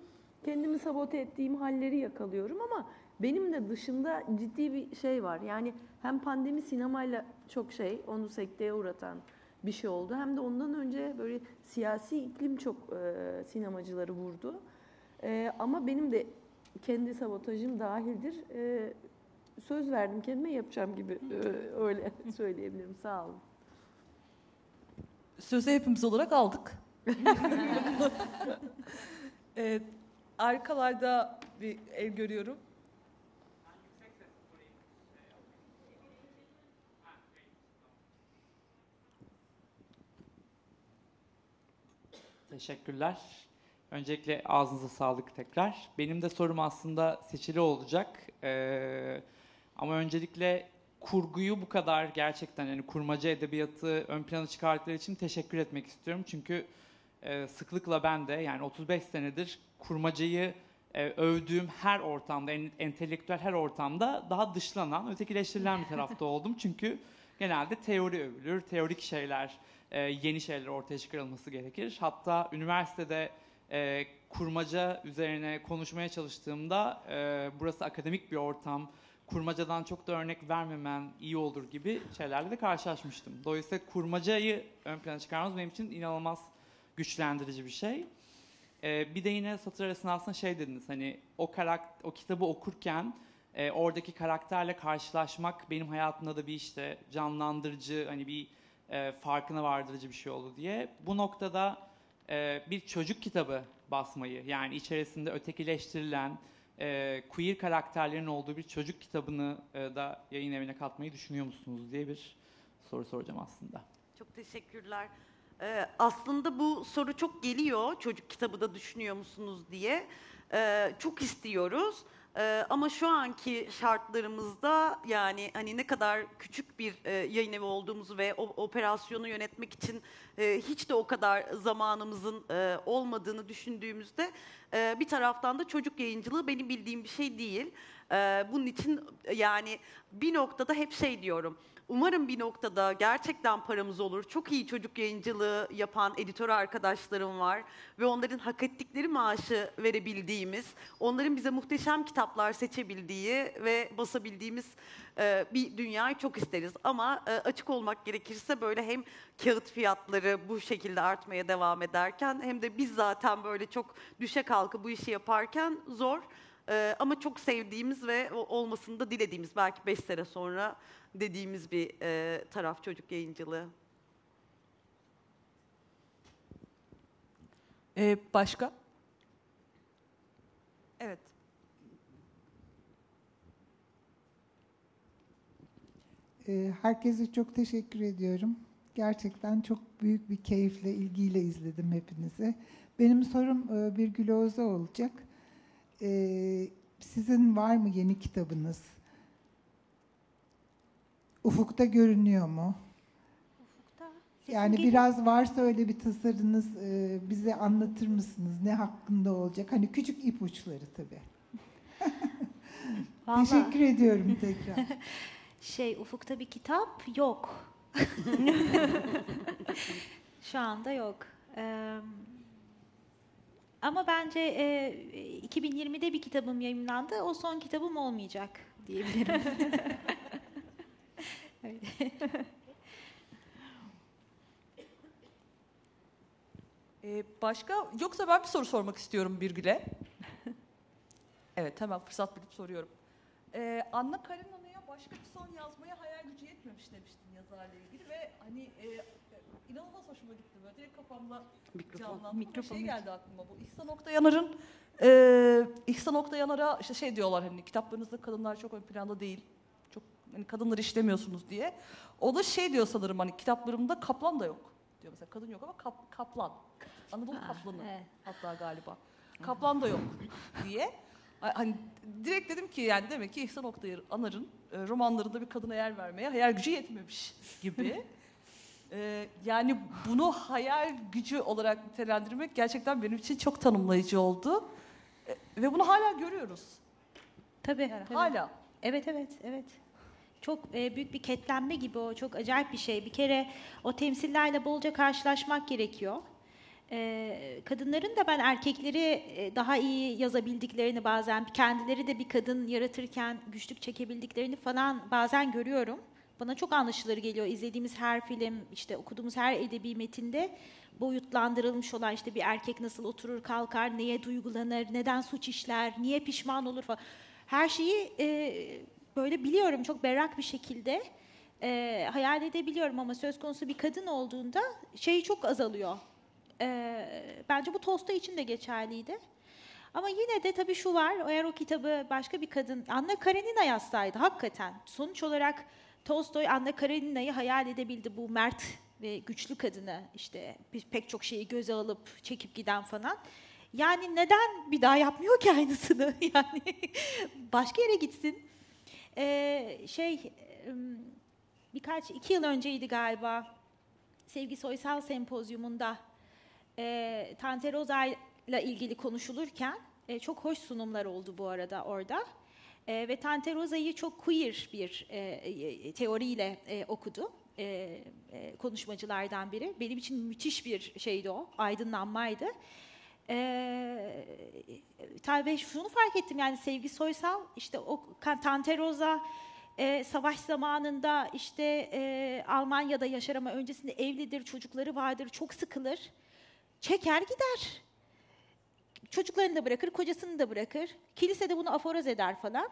kendimi sabote ettiğim halleri yakalıyorum ama benim de dışında ciddi bir şey var. Yani hem pandemi sinemayla çok onu sekteye uğratan bir şey oldu. Hem de ondan önce böyle siyasi iklim çok sinemacıları vurdu. Ama benim de kendi sabotajım dahildir. Söz verdim kendime, yapacağım gibi öyle söyleyebilirim. Sağ olun. Sözü hepimiz olarak aldık. Arkalarda bir el görüyorum. Teşekkürler. Öncelikle ağzınıza sağlık tekrar. Benim de sorum aslında seçili olacak. Ama öncelikle kurguyu bu kadar gerçekten, yani kurmaca edebiyatı ön plana çıkarttıkları için teşekkür etmek istiyorum. Çünkü sıklıkla ben de, yani 35 senedir kurmacayı övdüğüm her ortamda, entelektüel her ortamda daha dışlanan, ötekileştirilen bir tarafta oldum. Çünkü genelde teori övülür, teorik şeyler, yeni şeyler ortaya çıkarılması gerekir. Hatta üniversitede kurmaca üzerine konuşmaya çalıştığımda burası akademik bir ortam, kurmacadan çok da örnek vermemen iyi olur gibi şeylerle de karşılaşmıştım. Dolayısıyla kurmacayı ön plana çıkarmamız benim için inanılmaz güçlendirici bir şey. Bir de yine satır arasında aslında şey dediniz, hani o kitabı okurken oradaki karakterle karşılaşmak benim hayatımda da bir işte canlandırıcı, hani bir farkına vardırıcı bir şey oldu diye. Bu noktada bir çocuk kitabı basmayı, yani içerisinde ötekileştirilen queer karakterlerin olduğu bir çocuk kitabını da yayın evine katmayı düşünüyor musunuz diye bir soru soracağım aslında. Çok teşekkürler. Aslında bu soru çok geliyor, çocuk kitabı da düşünüyor musunuz diye. Çok istiyoruz. Ama şu anki şartlarımızda, yani hani ne kadar küçük bir yayın evi olduğumuzu ve o operasyonu yönetmek için hiç de o kadar zamanımızın olmadığını düşündüğümüzde bir taraftan da çocuk yayıncılığı benim bildiğim bir şey değil. Bunun için yani bir noktada hep şey diyorum. Umarım bir noktada gerçekten paramız olur. Çok iyi çocuk yayıncılığı yapan editör arkadaşlarım var ve onların hak ettikleri maaşı verebildiğimiz, onların bize muhteşem kitaplar seçebildiği ve basabildiğimiz bir dünyayı çok isteriz. Ama açık olmak gerekirse böyle hem kağıt fiyatları bu şekilde artmaya devam ederken hem de biz zaten böyle çok düşe kalka bu işi yaparken zor. Ama çok sevdiğimiz ve olmasını da dilediğimiz, belki 5 sene sonra dediğimiz bir taraf çocuk yayıncılığı. Başka? Evet. Herkese çok teşekkür ediyorum. Gerçekten çok büyük bir keyifle, ilgiyle izledim hepinizi. Benim sorum Birgül Oğuz'a olacak. Sizin var mı yeni kitabınız? Ufukta görünüyor mu? Ufukta. Yani biraz varsa öyle bir tasarınız bize anlatır mısınız? Ne hakkında olacak? Hani küçük ipuçları tabii. Teşekkür ediyorum tekrar. Ufukta bir kitap yok. Şu anda yok. Ama bence 2020'de bir kitabım yayımlandı. O son kitabım olmayacak diyebilirim. Başka? Yoksa ben bir soru sormak istiyorum Birgül'e. Evet, hemen fırsat bilip soruyorum. Anna Karenina'ya başka bir son yazmaya hayal gücü yetmemiş demiştin yazarla ilgili ve hani inanılmaz hoşuma gitti böyle. Direkt kafamda canlandı. Şey geldi aklıma, bu İhsan Oktayanar'a işte şey diyorlar, hani kitaplarınızda kadınlar çok ön planda değil. Çok hani kadınları işlemiyorsunuz diye. O da şey diyor sanırım, hani kitaplarımda kaplan da yok. diyor mesela. Kadın yok ama kaplan. Anadolu kaplanı evet. hatta galiba. Kaplan da yok diye. Hani direkt dedim ki yani demek ki İhsan Anar'ın romanlarında bir kadına yer vermeye hayal gücü yetmemiş gibi. Yani bunu hayal gücü olarak nitelendirmek gerçekten benim için çok tanımlayıcı oldu. Ve bunu hala görüyoruz. Tabii. Yani tabii. hala. Evet. Çok büyük bir ketlenme gibi o. Çok acayip bir şey. Bir kere o temsillerle bolca karşılaşmak gerekiyor. Kadınların da ben erkekleri daha iyi yazabildiklerini bazen, kendileri de bir kadın yaratırken güçlük çekebildiklerini falan bazen görüyorum. Bana çok anlaşılır geliyor. İzlediğimiz her film, işte okuduğumuz her edebi metinde boyutlandırılmış olan işte bir erkek nasıl oturur kalkar, neye duygulanır, neden suç işler, niye pişman olur falan. Her şeyi böyle biliyorum çok berrak bir şekilde hayal edebiliyorum ama söz konusu bir kadın olduğunda şey çok azalıyor. Bence bu Tolstoy için de geçerliydi. Ama yine de tabii şu var, eğer o kitabı başka bir kadın, Anna Karenina yazsaydı hakikaten. Sonuç olarak Tolstoy Anna Karenina'yı hayal edebildi, bu mert ve güçlü kadını, işte pek çok şeyi göze alıp çekip giden falan. Yani neden bir daha yapmıyor ki aynısını? Yani başka yere gitsin. Birkaç, 2 yıl önceydi galiba, Sevgi Soysal Sempozyumunda Tante Rosa'yla ilgili konuşulurken çok hoş sunumlar oldu bu arada orada. Ve Tante Rosa'yı çok queer bir teoriyle okudu konuşmacılardan biri. Benim için müthiş bir şeydi o, aydınlanmaydı. Ve şunu fark ettim, yani Sevgi Soysal, işte o Tante Rosa savaş zamanında işte Almanya'da yaşar ama öncesinde evlidir, çocukları vardır, çok sıkılır. Çeker gider. Çocuklarını da bırakır, kocasını da bırakır. Kilisede bunu aforoz eder falan.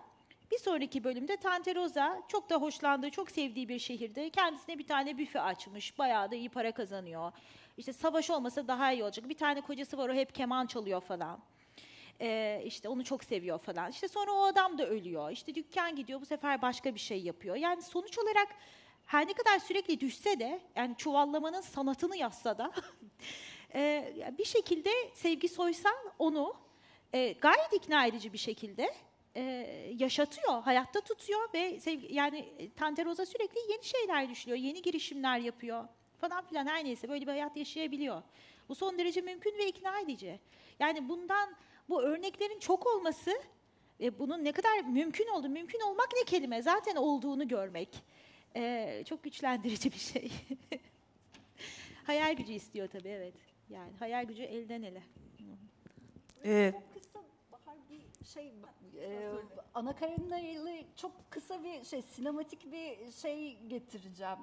Bir sonraki bölümde Tante Rosa çok da hoşlandığı, çok sevdiği bir şehirde kendisine bir tane büfe açmış. Bayağı da iyi para kazanıyor. İşte savaş olmasa daha iyi olacak. Bir tane kocası var, o hep keman çalıyor falan. İşte onu çok seviyor falan. İşte sonra o adam da ölüyor. İşte dükkan gidiyor, bu sefer başka bir şey yapıyor. Yani sonuç olarak her ne kadar sürekli düşse de, yani çuvallamanın sanatını yazsa da bir şekilde Sevgi Soysal onu gayet ikna edici bir şekilde yaşatıyor, hayatta tutuyor ve yani Tante Rosa sürekli yeni şeyler düşünüyor, yeni girişimler yapıyor falan filan, her neyse böyle bir hayat yaşayabiliyor. Bu son derece mümkün ve ikna edici. Yani bu örneklerin çok olması ve bunun ne kadar mümkün olduğu, mümkün olmak ne kelime, zaten olduğunu görmek çok güçlendirici bir şey. Hayal gücü istiyor tabii, evet. Yani hayal gücü elden ele. Kısa Bahar bir şey, Anna Karenina ile çok kısa bir şey, sinematik bir şey getireceğim.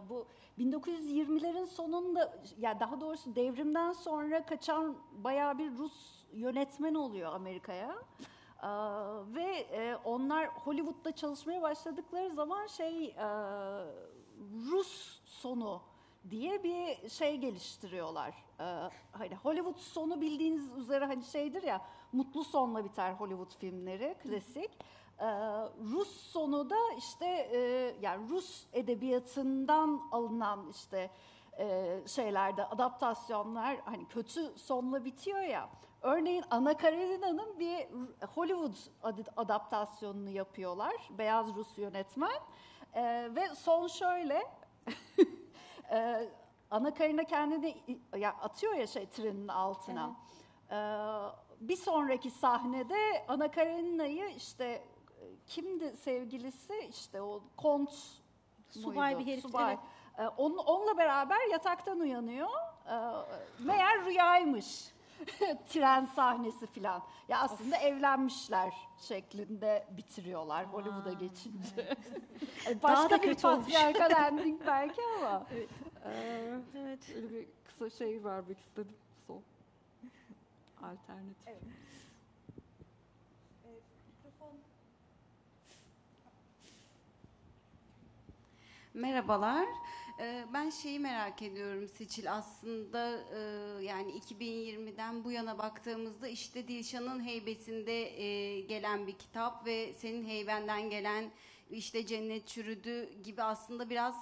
Bu 1920'lerin sonunda, yani daha doğrusu devrimden sonra kaçan bayağı bir Rus yönetmen oluyor Amerika'ya. Ve onlar Hollywood'da çalışmaya başladıkları zaman Rus sonu diye bir şey geliştiriyorlar. Hani Hollywood sonu bildiğiniz üzere hani şeydir ya, mutlu sonla biter Hollywood filmleri, klasik. Rus sonu da işte yani Rus edebiyatından alınan işte şeylerde adaptasyonlar hani kötü sonla bitiyor ya. Örneğin Anna Karenina'nın bir Hollywood adaptasyonunu yapıyorlar, beyaz Rus yönetmen. Ve son şöyle. Anna Karenina kendini atıyor ya trenin altına. Evet. Bir sonraki sahnede Anna Karenina'yı işte kimdi sevgilisi, işte o kont subay muydu? Bir herif. Subay. Evet. Onunla beraber yataktan uyanıyor. Meğer rüyaymış. Tren sahnesi filan. Ya aslında evlenmişler şeklinde bitiriyorlar Hollywood'a geçince. Evet. Başka bir patriarkal ending belki ama. Evet. Evet. Öyle bir kısa şey vermek istedim. Son. Alternatif. Evet. Merhabalar. Ben şeyi merak ediyorum Seçil, aslında yani 2020'den bu yana baktığımızda işte Dilşan'ın heybesinde gelen bir kitap ve senin heybenden gelen işte Cennet Çürüdü gibi aslında biraz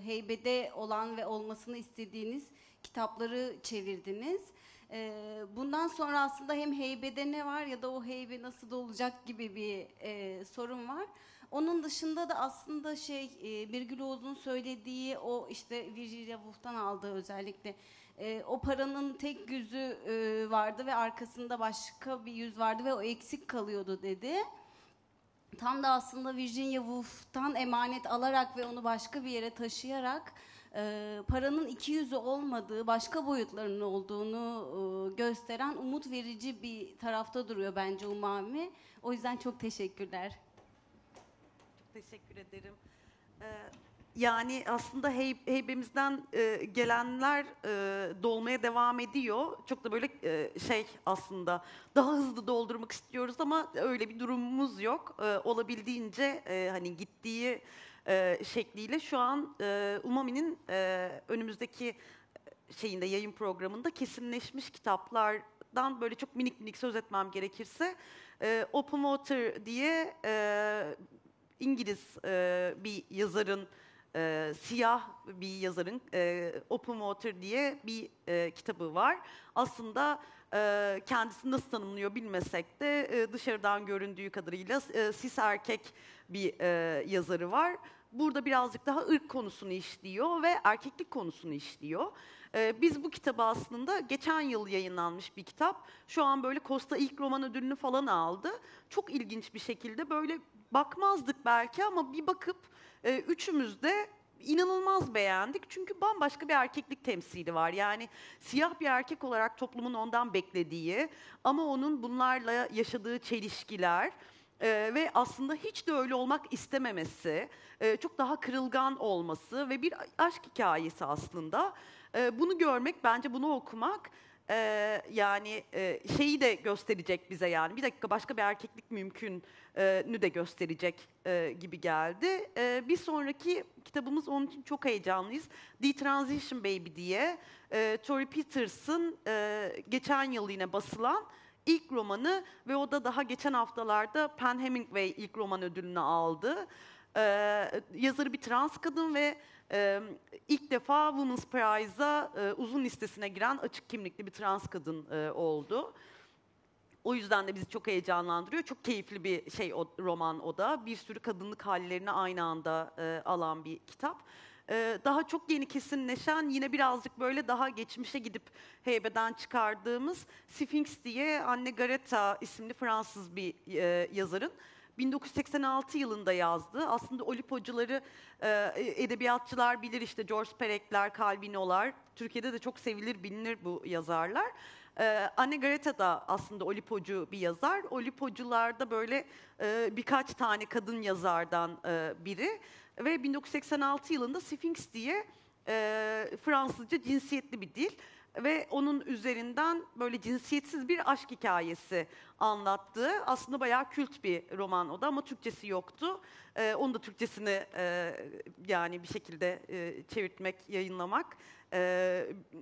heybede olan ve olmasını istediğiniz kitapları çevirdiniz. Bundan sonra aslında hem heybede ne var ya da o heybe nasıl dolacak gibi bir sorun var. Onun dışında da aslında Birgül Oğuz'un söylediği o işte Virginia Woolf'tan aldığı özellikle o paranın tek yüzü vardı ve arkasında başka bir yüz vardı ve o eksik kalıyordu dedi. Tam da aslında Virginia Woolf'tan emanet alarak ve onu başka bir yere taşıyarak paranın iki yüzü olmadığı, başka boyutlarının olduğunu gösteren umut verici bir tarafta duruyor bence Umami. O yüzden çok teşekkürler. Çok teşekkür ederim. Yani aslında heybemizden gelenler dolmaya devam ediyor. Çok da böyle aslında daha hızlı doldurmak istiyoruz ama öyle bir durumumuz yok. Olabildiğince hani gittiği şekliyle şu an Umami'nin önümüzdeki yayın programında kesinleşmiş kitaplardan böyle çok minik minik söz etmem gerekirse Open Water diye İngiliz bir yazarın siyah bir yazarın Open Water diye bir kitabı var. Aslında kendisini nasıl tanımlıyor bilmesek de dışarıdan göründüğü kadarıyla cis erkek bir yazarı var. Burada birazcık daha ırk konusunu işliyor ve erkeklik konusunu işliyor. Biz bu kitabı aslında geçen yıl yayınlanmış bir kitap. Şu an böyle Costa ilk roman ödülünü falan aldı. Çok ilginç bir şekilde böyle bakmazdık belki ama bir bakıp üçümüz de inanılmaz beğendik. Çünkü bambaşka bir erkeklik temsili var. Yani siyah bir erkek olarak toplumun ondan beklediği ama onun bunlarla yaşadığı çelişkiler ve aslında hiç de öyle olmak istememesi, çok daha kırılgan olması ve bir aşk hikayesi aslında. Bunu görmek, bence bunu okumak şeyi de gösterecek bize yani. Bir dakika başka bir erkeklik mümkünü de gösterecek gibi geldi. Bir sonraki kitabımız onun için çok heyecanlıyız. The Transition Baby diye Tori Peters'ın geçen yıl yine basılan ilk romanı ve o da daha geçen haftalarda Pen Hemingway ilk roman ödülünü aldı. Yazarı bir trans kadın ve ilk defa Women's Prize'a uzun listesine giren açık kimlikli bir trans kadın oldu. O yüzden de bizi çok heyecanlandırıyor. Çok keyifli bir o roman o da. Bir sürü kadınlık hallerini aynı anda alan bir kitap. Daha çok yeni kesinleşen, yine birazcık böyle daha geçmişe gidip heybeden çıkardığımız Sphinx diye Anne Garetta isimli Fransız bir yazarın 1986 yılında yazdı. Aslında Olipocuları edebiyatçılar bilir, işte George Perec'ler, Calvino'lar. Türkiye'de de çok sevilir, bilinir bu yazarlar. Anne Garetta da aslında Olipocu bir yazar. Olipocularda böyle birkaç tane kadın yazardan biri. Ve 1986 yılında Sphinx diye Fransızca cinsiyetli bir dil ve onun üzerinden böyle cinsiyetsiz bir aşk hikayesi anlattığı aslında bayağı kült bir roman o da ama Türkçesi yoktu. Onun da Türkçesini yani bir şekilde çevirtmek, yayınlamak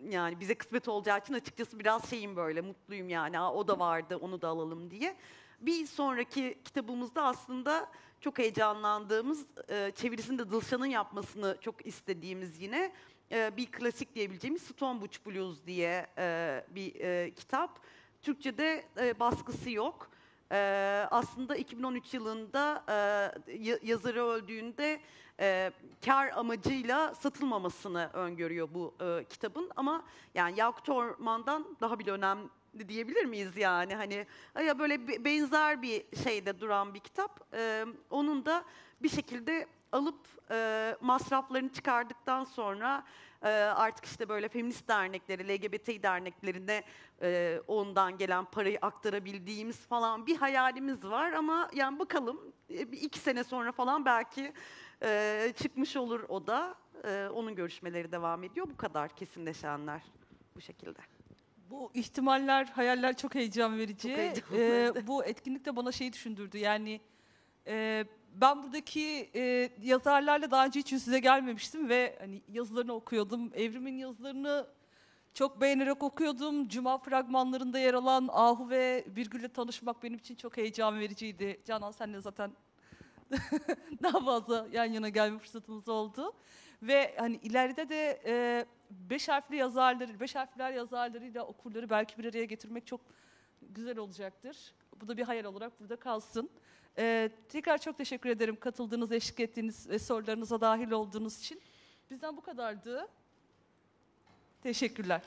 yani bize kısmet olacağı için açıkçası biraz böyle mutluyum yani. O da vardı, onu da alalım diye. Bir sonraki kitabımızda aslında çok heyecanlandığımız, çevirisini de Dilşan'ın yapmasını çok istediğimiz yine bir klasik diyebileceğimiz Stonebridge Blues diye bir kitap. Türkçe'de baskısı yok. Aslında 2013 yılında yazarı öldüğünde kar amacıyla satılmamasını öngörüyor bu kitabın. Ama yani Yakut Orman'dan daha bile önemli diyebilir miyiz yani? Hani ya böyle benzer bir şeyde duran bir kitap. Onun da bir şekilde alıp masraflarını çıkardıktan sonra artık işte böyle feminist dernekleri, LGBT derneklerine ondan gelen parayı aktarabildiğimiz falan bir hayalimiz var ama yani bakalım 2 sene sonra falan belki çıkmış olur o da. Onun görüşmeleri devam ediyor. Bu kadar kesinleşenler bu şekilde. Bu ihtimaller, hayaller çok heyecan verici. Çok heyecan bu etkinlik de bana düşündürdü. Yani ben buradaki yazarlarla daha önce hiç yüz yüze gelmemiştim ve hani yazılarını okuyordum. Evrim'in yazılarını çok beğenerek okuyordum. Cuma fragmanlarında yer alan Ahu ve Birgül'le tanışmak benim için çok heyecan vericiydi. Canan, sen de zaten daha fazla yan yana gelme fırsatımız oldu. Ve hani ileride de 5 harfli yazarları, 5 harfler yazarlarıyla okurları belki bir araya getirmek çok güzel olacaktır. Bu da bir hayal olarak burada kalsın. Tekrar çok teşekkür ederim katıldığınız, eşlik ettiğiniz ve sorularınıza dahil olduğunuz için. Bizden bu kadardı. Teşekkürler.